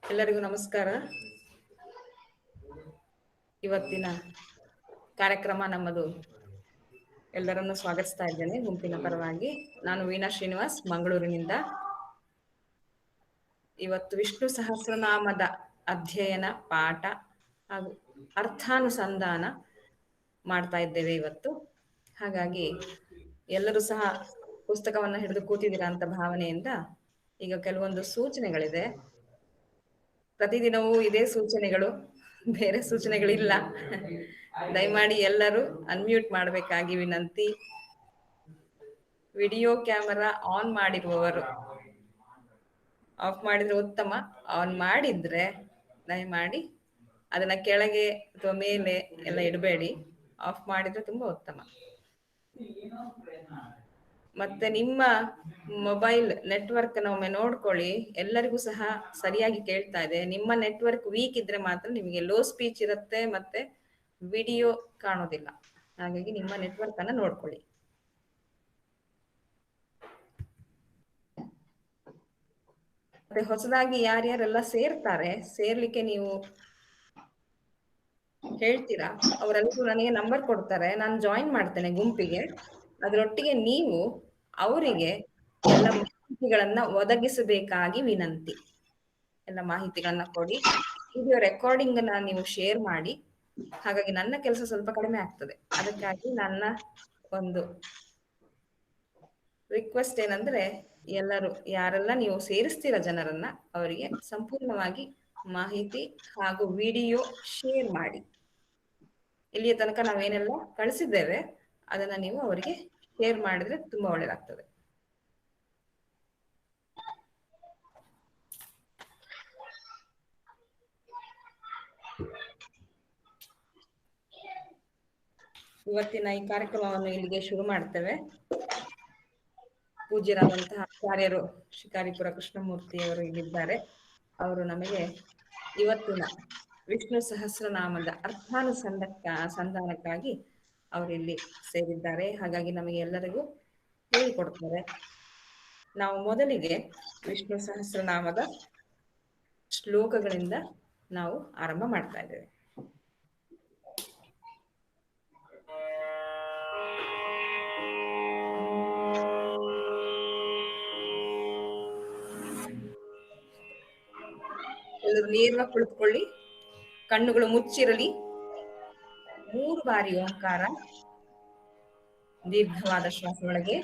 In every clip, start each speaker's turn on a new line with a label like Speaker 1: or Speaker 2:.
Speaker 1: ಎಲ್ಲರಿಗೂ ನಮಸ್ಕಾರ. ಇವತ್ತಿನ ಕಾರ್ಯಕ್ರಮ ನಮ್ಮದು. ಎಲ್ಲರನ್ನು ಸ್ವಾಗತಿಸ್ತಾ ಇದ್ದೇನೆ ಗುಂಪಿನ ಪರವಾಗಿ. ನಾನು ವೀಣಾ ಶ್ರೀನಿವಾಸ್, ಮಂಗಳೂರಿನಿಂದ. ಇವತ್ತು ವಿಷ್ಣು ಸಹಸ್ರನಾಮದ ಅಧ್ಯಯನ, ಪಾಠ ಹಾಗೂ ಅರ್ಥಾನುಸಂಧಾನ ಮಾಡ್ತಾ ಇದ್ದೇವೆ ಇವತ್ತು. ಹಾಗಾಗಿ ಎಲ್ಲರೂ ಸಹ ಪುಸ್ತಕವನ್ನು ಹಿಡಿದು ಕೂತಿದ್ದೀರಾ ಅಂತ ಭಾವನೆಯಿಂದ ಈಗ ಕೆಲವೊಂದು ಸೂಚನೆಗಳಿದೆ. ಪ್ರತಿದಿನವೂ ಇದೇ ಸೂಚನೆಗಳು, ಬೇರೆ ಸೂಚನೆಗಳಿಲ್ಲ. ದಯಮಾಡಿ ಎಲ್ಲರೂ ಅನ್ಮ್ಯೂಟ್ ಮಾಡಬೇಕಾಗಿ ವಿನಂತಿ. ವಿಡಿಯೋ ಕ್ಯಾಮೆರಾ ಆನ್ ಮಾಡಿರುವವರು ಆಫ್ ಮಾಡಿದ್ರೆ ಉತ್ತಮ. ಆನ್ ಮಾಡಿದ್ರೆ ದಯಮಾಡಿ ಅದನ್ನ ಕೆಳಗೆ ಅಥವಾ ಮೇಲೆ ಎಲ್ಲ ಇಡಬೇಡಿ. ಆಫ್ ಮಾಡಿದ್ರೆ ತುಂಬಾ ಉತ್ತಮ. ಮತ್ತೆ ನಿಮ್ಮ ಮೊಬೈಲ್ ನೆಟ್ವರ್ಕ್ ಒಮ್ಮೆ ನೋಡ್ಕೊಳ್ಳಿ. ಎಲ್ಲರಿಗೂ ಸಹ ಸರಿಯಾಗಿ ಕೇಳ್ತಾ ಇದೆ. ನಿಮ್ಮ ನೆಟ್ವರ್ಕ್ ವೀಕ್ ಇದ್ರೆ ಮಾತ್ರ ನಿಮಗೆ ಲೋ ಸ್ಪೀಚ್ ಇರುತ್ತೆ, ಮತ್ತೆ ವಿಡಿಯೋ ಕಾಣೋದಿಲ್ಲ. ಹಾಗಾಗಿ ನಿಮ್ಮ ನೆಟ್ವರ್ಕ್ ಅನ್ನ ನೋಡ್ಕೊಳ್ಳಿ. ಮತ್ತೆ ಹೊಸದಾಗಿ ಯಾರ್ಯಾರೆಲ್ಲ ಸೇರ್ಲಿಕ್ಕೆ ನೀವು ಹೇಳ್ತೀರಾ, ಅವರೆಲ್ಲರೂ ನನಗೆ ನಂಬರ್ ಕೊಡ್ತಾರೆ, ನಾನು ಜಾಯಿನ್ ಮಾಡ್ತೇನೆ ಗುಂಪಿಗೆ. ಅದರೊಟ್ಟಿಗೆ ನೀವು ಅವರಿಗೆ ಎಲ್ಲ ಮಾಹಿತಿಗಳನ್ನ ಒದಗಿಸಬೇಕಾಗಿ ವಿನಂತಿ. ಎಲ್ಲ ಮಾಹಿತಿಗಳನ್ನ ಕೊಡಿ. ವಿಡಿಯೋ ರೆಕಾರ್ಡಿಂಗ್ ಅನ್ನ ನೀವು ಶೇರ್ ಮಾಡಿ. ಹಾಗಾಗಿ ನನ್ನ ಕೆಲಸ ಸ್ವಲ್ಪ ಕಡಿಮೆ ಆಗ್ತದೆ. ಅದಕ್ಕಾಗಿ ನನ್ನ ಒಂದು ರಿಕ್ವೆಸ್ಟ್ ಏನಂದ್ರೆ, ಎಲ್ಲರೂ ಯಾರೆಲ್ಲ ನೀವು ಸೇರಿಸ್ತೀರ ಜನರನ್ನ, ಅವರಿಗೆ ಸಂಪೂರ್ಣವಾಗಿ ಮಾಹಿತಿ ಹಾಗೂ ವಿಡಿಯೋ ಶೇರ್ ಮಾಡಿ. ಇಲ್ಲಿಯ ತನಕ ನಾವೇನೆಲ್ಲ ಕಳಿಸಿದ್ದೇವೆ ಅದನ್ನ ನೀವು ಅವರಿಗೆ ಶೇರ್ ಮಾಡಿದ್ರೆ ತುಂಬಾ ಒಳ್ಳೆದಾಗ್ತದೆ. ಇವತ್ತಿನ ಈ ಕಾರ್ಯಕ್ರಮವನ್ನು ಇಲ್ಲಿಗೆ ಶುರು ಮಾಡ್ತೇವೆ. ಪೂಜ್ಯರಾದಂತಹ ಆಚಾರ್ಯರು ಶಿಕಾರಿಪುರ ಕೃಷ್ಣಮೂರ್ತಿಯವರು ಇಲ್ಲಿದ್ದಾರೆ. ಅವರು ನಮಗೆ ಇವತ್ತಿನ ವಿಷ್ಣು ಸಹಸ್ರನಾಮದ ಸಂಧಾನಕ್ಕಾಗಿ ಅವರಿಲ್ಲಿ ಸೇರಿದ್ದಾರೆ. ಹಾಗಾಗಿ ನಮಗೆ ಎಲ್ಲರಿಗೂ ಹೇಳಿಕೊಡ್ತಾರೆ. ನಾವು ಮೊದಲಿಗೆ ವಿಷ್ಣು ಸಹಸ್ರನಾಮದ ಶ್ಲೋಕಗಳಿಂದ ನಾವು ಆರಂಭ ಮಾಡ್ತಾ ಇದ್ದೇವೆ. ಎಲ್ಲರೂ ನೇರವಾಗಿ ಕುಳಿತುಕೊಳ್ಳಿ, ಕಣ್ಣುಗಳು ಮುಚ್ಚಿರಲಿ. 3 ಬಾರಿ ಓಂಕಾರ, ದೀರ್ಘವಾದ ಶ್ವಾಸ ಒಳಗೆ.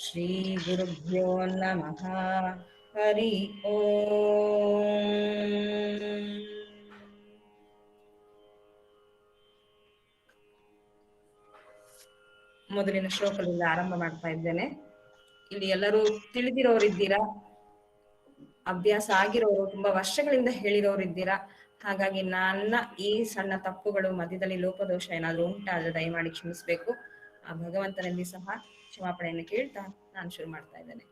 Speaker 1: ಶ್ರೀ ಗುರುಭ್ಯೋ ನಮಃ. ಹರಿ ಓಂ. ಮೊದಲಿನ ಶ್ಲೋಕದಿಂದ ಆರಂಭ ಮಾಡ್ತಾ ಇದ್ದೇನೆ. ಇಲ್ಲಿ ಎಲ್ಲರೂ ತಿಳಿದಿರೋರಿದ್ದೀರಾ, ಅಭ್ಯಾಸ ಆಗಿರೋರು, ತುಂಬಾ ವರ್ಷಗಳಿಂದ ಹೇಳಿರೋರಿದ್ದೀರಾ. ಹಾಗಾಗಿ ನನ್ನ ಈ ಸಣ್ಣ ತಪ್ಪುಗಳು, ಮಧ್ಯದಲ್ಲಿ ಲೋಪದೋಷ ಏನಾದ್ರು ಉಂಟಾದ್ರೆ ದಯಮಾಡಿ ಕ್ಷಮಿಸ್ಬೇಕು. ಆ ಭಗವಂತನಲ್ಲಿ ಸಹ ಕ್ಷಮಾಪಣೆಯನ್ನು ಕೇಳ್ತಾ ನಾನು ಶುರು ಮಾಡ್ತಾ ಇದ್ದೇನೆ.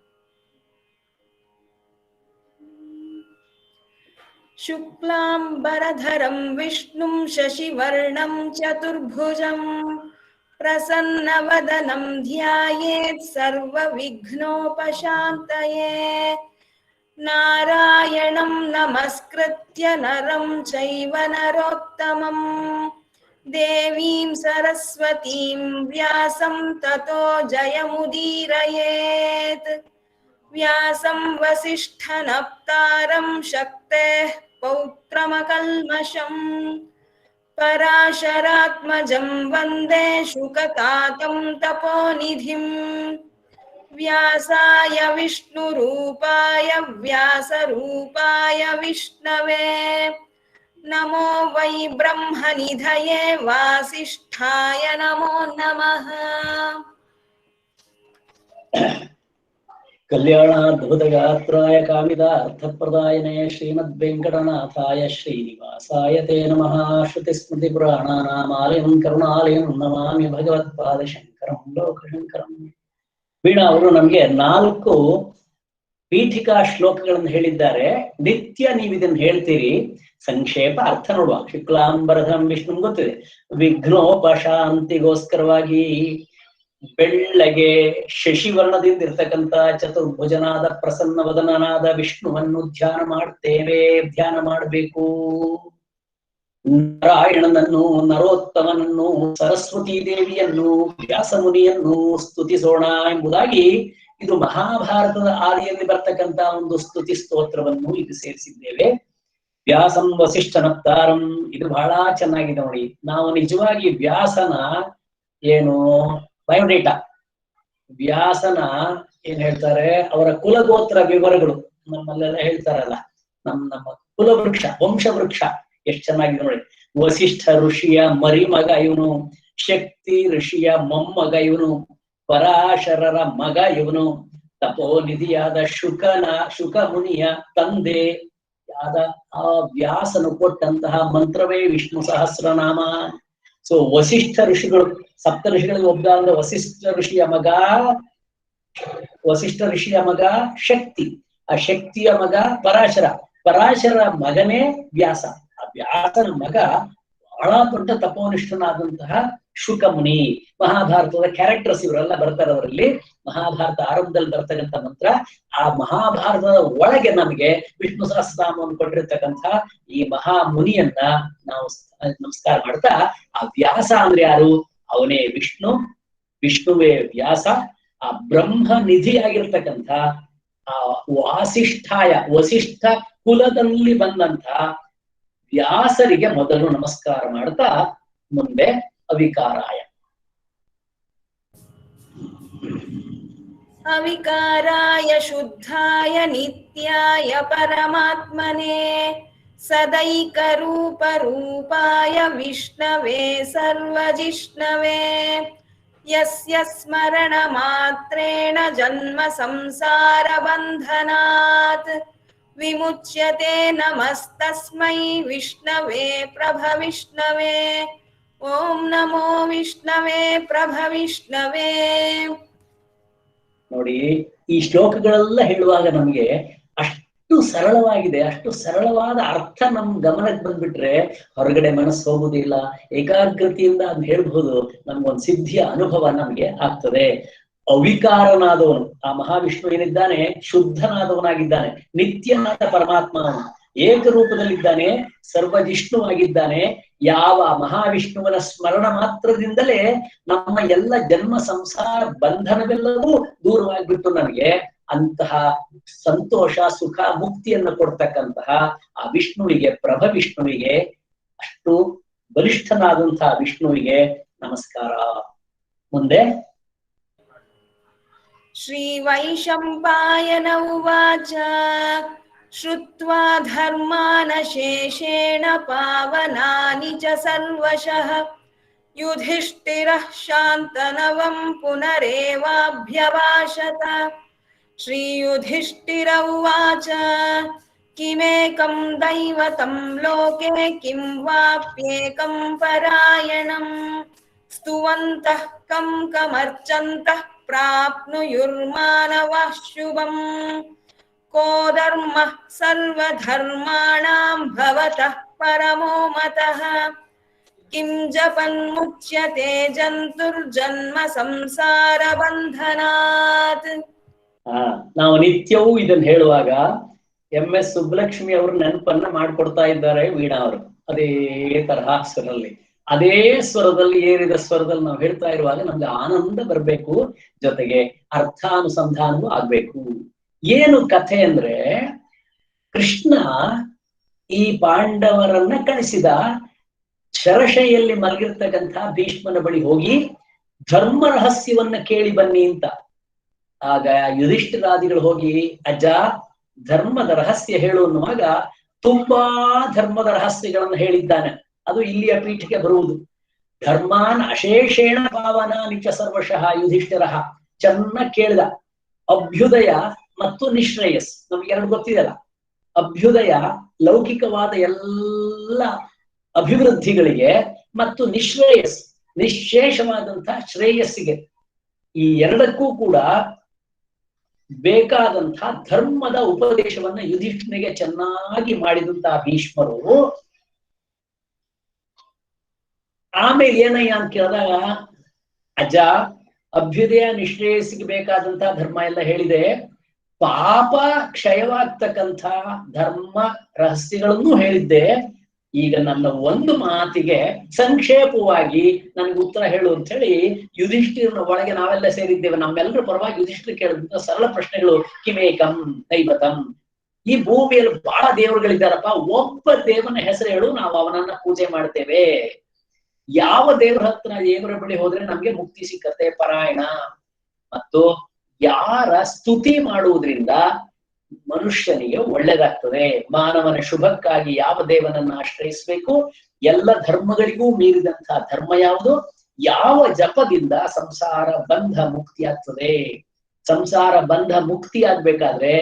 Speaker 1: ಶುಕ್ಲಾಂಬರಧರಂ ವಿಷ್ಣುಂ ಶಶಿವರ್ಣಂ ಚತುರ್ಭುಜಂ ಪ್ರಸನ್ನವದನಂ ಧ್ಯಾಯೇತ್ ಸರ್ವವಿಘ್ನೋಪಶಾಂತಯೇ. ನಾರಾಯಣಂ ನಮಸ್ಕೃತ್ಯ ನರಂ ಚೈವ ನರೋತ್ತಮಂ ದೇವೀಂ ಸರಸ್ವತೀಂ ವ್ಯಾಸಂ ತತೋ ಜಯಮುದೀರಯೇತ್. ವ್ಯಾಸಂ ವಸಿಷ್ಠನಪ್ತಾರಂ ಶಕ್ತೇಃ ಪೌತ್ರಮಕಲ್ಮಷಂ ಪರಾಶರಾತ್ಮಜಂ ವಂದೇ ಶುಕತಾತಂ ತಪೋನಿಧಿಂ. ವ್ಯಾಸಾಯ ವಿಷ್ಣುರೂಪಾಯ ವ್ಯಾಸರೂಪಾಯ ವಿಷ್ಣವೇ ನಮೋ ವೈ ಬ್ರಹ್ಮನಿಧಯೇ ವಾಸಿಷ್ಠಾಯ ನಮೋ ನಮಃ.
Speaker 2: ಕಲ್ಯಾಣಾದ್ಭುತಗಾತ್ರಾಯ ಕಾಮಿತಾರ್ಥಪ್ರದಾಯನೇ ಶ್ರೀಮದ್ವೆಂಕಟನಾಥಾಯ ಶ್ರೀನಿವಾಸಾಯ ತೇ ನಮಃ. ಶ್ರುತಿಸ್ಮೃತಿಪುರಾಣಾನಾಮಾಲಯಂ ಕರುಣಾಲಯಂ ನಮಾಮಿ ಭಗವತ್ಪಾದಶಂಕರಂ ಲೋಕಶಂಕರಂ. ವೀಣಾ ಅವರು ನಮ್ಗೆ 4 ಪೀಠಿಕಾ ಶ್ಲೋಕಗಳನ್ನು ಹೇಳಿದ್ದಾರೆ. ನಿತ್ಯ ನೀವು ಇದನ್ನು ಹೇಳ್ತೀರಿ. ಸಂಕ್ಷೇಪ ಅರ್ಥ ನೋಡುವ. ಶುಕ್ಲಾಂಬರಧರಂ ವಿಷ್ಣು ಗೊತ್ತಿದೆ. ವಿಘ್ನೋಪಶಾಂತಿಗೋಸ್ಕರವಾಗಿ ಬೆಳ್ಳಗೆ ಶಶಿವರ್ಣದಿಂದ ಇರ್ತಕ್ಕಂಥ ಚತುರ್ಭುಜನಾದ ಪ್ರಸನ್ನವದನನಾದ ವಿಷ್ಣುವನ್ನು ಧ್ಯಾನ ಮಾಡ್ತೇವೆ. ಧ್ಯಾನ ಮಾಡಬೇಕು. ನಾರಾಯಣನನ್ನು, ನರೋತ್ತಮನನ್ನು, ಸರಸ್ವತೀ ದೇವಿಯನ್ನು, ವ್ಯಾಸಮುನಿಯನ್ನು ಸ್ತುತಿಸೋಣ ಎಂಬುದಾಗಿ ಇದು ಮಹಾಭಾರತದ ಆದಿಯಲ್ಲಿ ಬರ್ತಕ್ಕಂಥ ಒಂದು ಸ್ತುತಿ ಸ್ತೋತ್ರವನ್ನು ಇದು ಸೇರಿಸಿದ್ದೇವೆ. ವ್ಯಾಸಂ ವಸಿಷ್ಠನಪ್ತಾರಂ. ಇದು ಬಹಳ ಚೆನ್ನಾಗಿದೆ ನೋಡಿ. ನಾವು ನಿಜವಾಗಿ ವ್ಯಾಸನ ಏನು ಬಯೋಡೇಟಾ, ವ್ಯಾಸನ ಏನ್ ಹೇಳ್ತಾರೆ, ಅವರ ಕುಲಗೋತ್ರ ವಿವರಗಳು ನಮ್ಮಲ್ಲೆಲ್ಲ ಹೇಳ್ತಾರಲ್ಲ, ನಮ್ಮ ಕುಲವೃಕ್ಷ, ವಂಶವೃಕ್ಷ ಎಷ್ಟು ಚೆನ್ನಾಗಿದೆ ನೋಡಿ. ವಸಿಷ್ಠ ಋಷಿಯ ಮರಿಮಗ ಇವನು, ಶಕ್ತಿ ಋಷಿಯ ಮೊಮ್ಮಗ ಇವನು, ಪರಾಶರರ ಮಗ ಇವನು, ತಪೋನಿಧಿಯಾದ ಶುಕ ಮುನಿಯ ತಂದೆ ಆದ ಆ ವ್ಯಾಸನು ಕೊಟ್ಟಂತಹ ಮಂತ್ರವೇ ವಿಷ್ಣು ಸಹಸ್ರನಾಮ. ಸೊ ವಸಿಷ್ಠ ಋಷಿಗಳು, ಸಪ್ತ ಋಷಿಗಳಿಗೆ ಒಬ್ಬ ಅಂದ್ರೆ ವಸಿಷ್ಠ ಋಷಿಯ ಮಗ ಶಕ್ತಿ, ಆ ಶಕ್ತಿಯ ಮಗ ಪರಾಶರ, ಪರಾಶರ ಮಗನೇ ವ್ಯಾಸ, ಆ ವ್ಯಾಸನ ಮಗ ಬಹಳ ದೊಡ್ಡ ತಪೋನಿಷ್ಠನಾದಂತಹ ಶುಕಮುನಿ. ಮಹಾಭಾರತದ ಕ್ಯಾರೆಕ್ಟರ್ಸ್ ಇವರೆಲ್ಲ ಬರ್ತಾರೆ ಅದರಲ್ಲಿ. ಮಹಾಭಾರತ ಆರಂಭದಲ್ಲಿ ಬರ್ತಕ್ಕಂಥ ಮಂತ್ರ. ಆ ಮಹಾಭಾರತದ ಒಳಗೆ ನಮಗೆ ವಿಷ್ಣು ಸಹಸ್ರನಾಮವನ್ನು ಕೊಟ್ಟಿರ್ತಕ್ಕಂಥ ಈ ಮಹಾಮುನಿಯನ್ನ ನಾವು ನಮಸ್ಕಾರ ಮಾಡ್ತಾ, ಆ ವ್ಯಾಸ ಅಂದ್ರೆ ಯಾರು? ಅವನೇ ವಿಷ್ಣು, ವಿಷ್ಣುವೇ ವ್ಯಾಸ. ಆ ಬ್ರಹ್ಮ ನಿಧಿಯಾಗಿರ್ತಕ್ಕಂಥ ಆ ವಸಿಷ್ಠ ಕುಲದಲ್ಲಿ ಬಂದಂತ ವ್ಯಾಸರಿಗೆ ಮೊದಲು ನಮಸ್ಕಾರ ಮಾಡ್ತಾ ಮುಂದೆ ಅವಿಕಾರಾಯ.
Speaker 1: ಅವಿಕಾರಾಯ ಶುದ್ಧಾಯ ನಿತ್ಯಾಯ ಪರಮಾತ್ಮನೇ ಸದೈಕರೂಪರೂಪಾಯ ವಿಷ್ಣವೇ ಸರ್ವಜಿಷ್ಣವೇ ಯಸ್ಯ ಸ್ಮರಣ ಮಾತ್ರೇಣ ಜನ್ಮ ಸಂಸಾರ ಬಂಧನಾತ್ ವಿಮುಚ್ಯತೆ ನಮಸ್ತಸ್ಮೈ ವಿಷ್ಣವೇ ಪ್ರಭವಿಷ್ಣವೇ. ಓಂ ನಮೋ ವಿಷ್ಣವೇ ಪ್ರಭವಿಷ್ಣವೇ.
Speaker 2: ನೋಡಿ, ಈ ಶ್ಲೋಕಗಳೆಲ್ಲ ಹೇಳುವಾಗ ನಮ್ಗೆ ಅಷ್ಟು ಸರಳವಾಗಿದೆ, ಅಷ್ಟು ಸರಳವಾದ ಅರ್ಥ ನಮ್ ಗಮನಕ್ಕೆ ಬಂದ್ಬಿಟ್ರೆ ಹೊರಗಡೆ ಮನಸ್ಸು ಹೋಗುದಿಲ್ಲ. ಏಕಾಗ್ರತೆಯಿಂದ ಅದ್ ಹೇಳ್ಬಹುದು, ನಮ್ಗೊಂದು ಸಿದ್ಧಿಯ ಅನುಭವ ನಮ್ಗೆ ಆಗ್ತದೆ. ಅವಿಕಾರನಾದವನು ಆ ಮಹಾವಿಷ್ಣು ಏನಿದ್ದಾನೆ, ಶುದ್ಧನಾದವನಾಗಿದ್ದಾನೆ, ನಿತ್ಯನಾದ ಪರಮಾತ್ಮ, ಏಕರೂಪದಲ್ಲಿದ್ದಾನೆ, ಸರ್ವಜಿಷ್ಣುವಾಗಿದ್ದಾನೆ. ಯಾವ ಮಹಾವಿಷ್ಣುವನ ಸ್ಮರಣ ಮಾತ್ರದಿಂದಲೇ ನಮ್ಮ ಎಲ್ಲ ಜನ್ಮ ಸಂಸಾರ ಬಂಧನವೆಲ್ಲವೂ ದೂರವಾಗಿಬಿಟ್ಟು ನಮಗೆ ಅಂತಹ ಸಂತೋಷ, ಸುಖ, ಮುಕ್ತಿಯನ್ನು ಕೊಡ್ತಕ್ಕಂತಹ ಆ ವಿಷ್ಣುವಿಗೆ, ಪ್ರಭವಿಷ್ಣುವಿಗೆ, ಅಷ್ಟು ಬಲಿಷ್ಠನಾದಂತಹ ವಿಷ್ಣುವಿಗೆ ನಮಸ್ಕಾರ. ಮುಂದೆ
Speaker 1: ಶ್ರೀ ವೈಶಂಪಾಯನ ಉವಾಚ ಶ್ರುತ್ವಾ ಧರ್ಮಾನಶೇಷೇಣ ಪಾವನಾನಿ ಚ ಸರ್ವಶಃ ಯುಧಿಷ್ಠಿರಃ ಶಾಂತನವಂ ಪುನರೇವಾಭ್ಯವಾಶತ. ಶ್ರೀಯುಧಿಷ್ಠಿರ ಉವಾಚ ಕಿಮೇಕಂ ದೈವತಂ ಲೋಕೆ ಕಿಂ ವಾಪ್ಯೇಕಂ ಪರಾಯಣಂ ಸ್ತುವಂತಃ ಕಂ ಕಮರ್ಚಂತಃ ಪ್ರಾಪ್ನುಯುರ್ಮಾನವಃ ಶುಭಂ. ಕೋ ಧರ್ಮಃ ಸರ್ವಧರ್ಮಾಣಾಂ ಭವತಃ ಪರಮೋ ಮತಃ ಕಿಂ ಜಪನ್ಮುಚ್ಯತೆ ಜಂತುರ್ಜನ್ಮ ಸಂಸಾರ ಬಂಧನಾತ್.
Speaker 2: ನಾವು ನಿತ್ಯವೂ ಇದನ್ನ ಹೇಳುವಾಗ MS ಸುಬ್ಬಲಕ್ಷ್ಮಿ ಅವರು ನೆನಪನ್ನ ಮಾಡ್ಕೊಡ್ತಾ ಇದ್ದಾರೆ ವೀಣಾ ಅವರು. ಅದೇ ತರಹ ಸ್ವರಲ್ಲಿ, ಅದೇ ಸ್ವರದಲ್ಲಿ, ಏರಿದ ಸ್ವರದಲ್ಲಿ ನಾವು ಹೇಳ್ತಾ ಇರುವಾಗ ನಮ್ಗೆ ಆನಂದ ಬರ್ಬೇಕು, ಜೊತೆಗೆ ಅರ್ಥಾನುಸಂಧಾನವೂ ಆಗ್ಬೇಕು. ಏನು ಕಥೆ ಅಂದ್ರೆ, ಕೃಷ್ಣ ಈ ಪಾಂಡವರನ್ನ ಕಳಿಸಿದ, ಶರಶೈಯಲ್ಲಿ ಮಲಗಿರ್ತಕ್ಕಂಥ ಭೀಷ್ಮನ ಬಳಿ ಹೋಗಿ ಧರ್ಮ ರಹಸ್ಯವನ್ನ ಕೇಳಿ ಬನ್ನಿ ಅಂತ. ಆಗ ಯುಧಿಷ್ಠಿರಾದಿಗಳು ಹೋಗಿ, ಅಜ್ಜ ಧರ್ಮದ ರಹಸ್ಯ ಹೇಳು ಅನ್ನುವಾಗ ತುಂಬಾ ಧರ್ಮದ ರಹಸ್ಯಗಳನ್ನು ಹೇಳಿದ್ದಾನೆ. ಅದು ಇಲ್ಲಿಯ ಪೀಠಕ್ಕೆ ಬರುವುದು. ಧರ್ಮಾನ್ ಅಶೇಷೇಣ ಪಾವನ ನಿಚ ಸರ್ವಶಃ ಯುಧಿಷ್ಠಿರ. ಚೆನ್ನಾಗಿ ಕೇಳಿದ, ಅಭ್ಯುದಯ ಮತ್ತು ನಿಶ್ರೇಯಸ್ ನಮ್ಗೆ ಎರಡು ಗೊತ್ತಿದೆಯಲ್ಲ. ಅಭ್ಯುದಯ ಲೌಕಿಕವಾದ ಎಲ್ಲ ಅಭಿವೃದ್ಧಿಗಳಿಗೆ ಮತ್ತು ನಿಶ್ರೇಯಸ್ ನಿಶೇಷವಾದಂತಹ ಶ್ರೇಯಸ್ಸಿಗೆ, ಈ ಎರಡಕ್ಕೂ ಕೂಡ ಬೇಕಾದಂತಹ ಧರ್ಮದ ಉಪದೇಶವನ್ನ ಯುಧಿಷ್ಠನಿಗೆ ಚೆನ್ನಾಗಿ ಮಾಡಿದಂತಹ ಭೀಷ್ಮರು ಆಮೇಲೆ ಏನಯ್ಯ ಅಂತ ಕೇಳಿದಾಗ, ಅಜ್ಜ ಅಭ್ಯುದಯ ನಿಶ್ರೇಯಸ್ಸಿಗೆ ಬೇಕಾದಂತಹ ಧರ್ಮ ಎಲ್ಲ ಹೇಳಿದೆ, ಪಾಪ ಕ್ಷಯವಾಗ್ತಕ್ಕಂಥ ಧರ್ಮ ರಹಸ್ಯಗಳನ್ನು ಹೇಳಿದ್ದೆ. ಈಗ ನನ್ನ ಒಂದು ಮಾತಿಗೆ ಸಂಕ್ಷೇಪವಾಗಿ ನನ್ಗೆ ಉತ್ತರ ಹೇಳು ಅಂತ ಹೇಳಿ ಯುಧಿಷ್ಠಿರನ ಒಳಗೆ ನಾವೆಲ್ಲ ಸೇರಿದ್ದೇವೆ. ನಮ್ಮೆಲ್ಲರ ಪರವಾಗಿ ಯುಧಿಷ್ಠಿರ ಕೇಳಿದಂತ ಸರಳ ಪ್ರಶ್ನೆಗಳು. ಕಿಮೇಕಂ ದೈವತಂ, ಈ ಭೂಮಿಯಲ್ಲಿ ಬಹಳ ದೇವರುಗಳಿದ್ದಾರಪ್ಪ, ಒಬ್ಬ ದೇವನ ಹೆಸರು ಹೇಳು, ನಾವು ಅವನನ್ನ ಪೂಜೆ ಮಾಡ್ತೇವೆ. ಯಾವ ದೇವರ ಬಳಿ ಹೋದ್ರೆ ನಮ್ಗೆ ಮುಕ್ತಿ ಸಿಕ್ಕತ್ತೆ ಪರಾಯಣ. ಮತ್ತು ಯಾರ ಸ್ತುತಿ ಮಾಡುವುದರಿಂದ ಮನುಷ್ಯನಿಗೆ ಒಳ್ಳೇದಾಗ್ತದೆ, ಮಾನವನ ಶುಭಕ್ಕಾಗಿ ಯಾವ ದೇವನನ್ನ ಆಶ್ರಯಿಸ್ಬೇಕು, ಎಲ್ಲ ಧರ್ಮಗಳಿಗೂ ಮೀರಿದಂತಹ ಧರ್ಮ ಯಾವುದು, ಯಾವ ಜಪದಿಂದ ಸಂಸಾರ ಬಂಧ ಮುಕ್ತಿ ಆಗ್ತದೆ. ಸಂಸಾರ ಬಂಧ ಮುಕ್ತಿ ಆಗ್ಬೇಕಾದ್ರೆ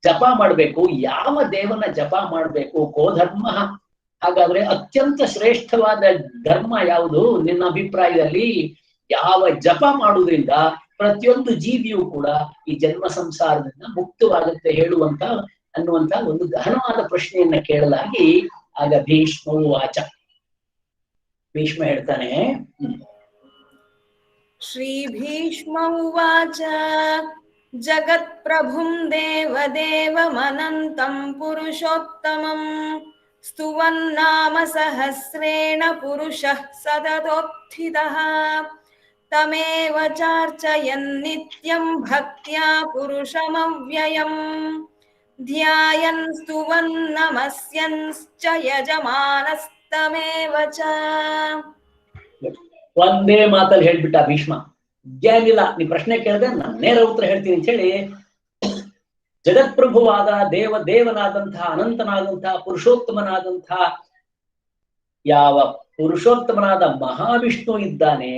Speaker 2: ಜಪ ಮಾಡ್ಬೇಕು. ಯಾವ ದೇವನ ಜಪ ಮಾಡ್ಬೇಕು, ಗೋಧರ್ಮ. ಹಾಗಾದ್ರೆ ಅತ್ಯಂತ ಶ್ರೇಷ್ಠವಾದ ಧರ್ಮ ಯಾವುದು ನಿನ್ನ ಅಭಿಪ್ರಾಯದಲ್ಲಿ? ಯಾವ ಜಪ ಮಾಡುವುದರಿಂದ ಪ್ರತಿಯೊಂದು ಜೀವಿಯೂ ಕೂಡ ಈ ಜನ್ಮ ಸಂಸಾರದಿಂದ ಮುಕ್ತವಾಗುತ್ತೆ ಹೇಳುವಂತ ಅನ್ನುವಂತ ಒಂದು ಗಹನವಾದ ಪ್ರಶ್ನೆಯನ್ನ ಕೇಳಲಾಗಿ ಆಗ ಭೀಷ್ಮ ವಾಚ, ಭೀಷ್ಮ ಹೇಳ್ತಾನೆ.
Speaker 1: ಶ್ರೀ ಭೀಷ್ಮ ಉವಾಚ ಜಗತ್ ಪ್ರಭುಂ ದೇವದೇವಮನಂತಂ ಪುರುಷೋತ್ತಮಂ ಸ್ತುವನ್ನಾಮ ಸಹಸ್ರೇಣ ಪುರುಷಃ ಸತತೋತ್ಥಿತಃ ತಮೇವ ಚಾರ್ಚಯನ್ ನಿತ್ಯಂ ಭಕ್ತ್ಯಾ ಪುರುಷಮವ್ಯಯಂ ಧ್ಯಾಯನ್ ಸ್ತುವನ್ ನಮಸ್ಯಂಶ್ಚ ಯಜಮಾನಸ್ತಮೇವ ಚ.
Speaker 2: ಒಂದೇ ಮಾತಲ್ಲಿ ಹೇಳ್ಬಿಟ್ಟ ಭೀಷ್ಮ. ಏನಿಲ್ಲ, ನೀ ಪ್ರಶ್ನೆ ಕೇಳಿದ್ರೆ ನಾನು ನೇರ ಉತ್ತರ ಹೇಳ್ತೀನಿ ಅಂತ ಹೇಳಿ ಜಗತ್ಪ್ರಭುವಾದ ದೇವನಾದಂತಹ ಅನಂತನಾದಂತಹ ಪುರುಷೋತ್ತಮನಾದಂತಹ ಯಾವ ಪುರುಷೋತ್ತಮನಾದ ಮಹಾವಿಷ್ಣು ಇದ್ದಾನೆ,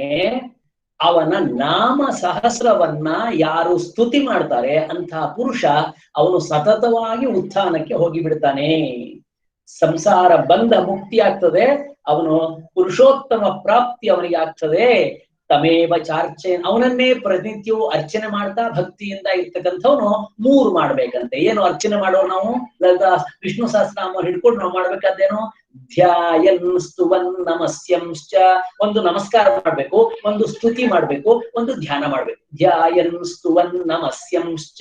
Speaker 2: ಅವನ ನಾಮ ಸಹಸ್ರವನ್ನ ಯಾರು ಸ್ತುತಿ ಮಾಡ್ತಾರೆ ಅಂತಹ ಪುರುಷ ಅವನು ಸತತವಾಗಿ ಉತ್ಥಾನಕ್ಕೆ ಹೋಗಿ ಬಿಡ್ತಾನೆ. ಸಂಸಾರ ಬಂಧ ಮುಕ್ತಿ ಆಗ್ತದೆ, ಅವನು ಪುರುಷೋತ್ತಮ ಪ್ರಾಪ್ತಿ ಅವನಿಗೆ ಆಗ್ತದೆ. ತಮೇವ ಚಾರ್ಚೆ, ಅವನನ್ನೇ ಪ್ರತಿನಿತ್ಯವೂ ಅರ್ಚನೆ ಮಾಡ್ತಾ ಭಕ್ತಿಯಿಂದ ಇರ್ತಕ್ಕಂಥವನು ಮೂರು ಮಾಡ್ಬೇಕಂತೆ. ಏನು ಅರ್ಚನೆ ಮಾಡೋ ನಾವು? ಲಲಿತಾ ವಿಷ್ಣು ಸಹಸ್ರನಾಮ ಹಿಡ್ಕೊಂಡು ನಾವು ಮಾಡ್ಬೇಕಾದ್ದೇನು? ಧ್ಯಾಯನ್ ಸ್ತುವನ್ ನಮಸ್ಯಂಶ್ಚ, ಒಂದು ನಮಸ್ಕಾರ ಮಾಡ್ಬೇಕು, ಒಂದು ಸ್ತುತಿ ಮಾಡ್ಬೇಕು, ಒಂದು ಧ್ಯಾನ ಮಾಡ್ಬೇಕು. ಧ್ಯಾಯನ್ ಸ್ತುವನ್ ನಮಸ್ಯಂಶ್ಚ,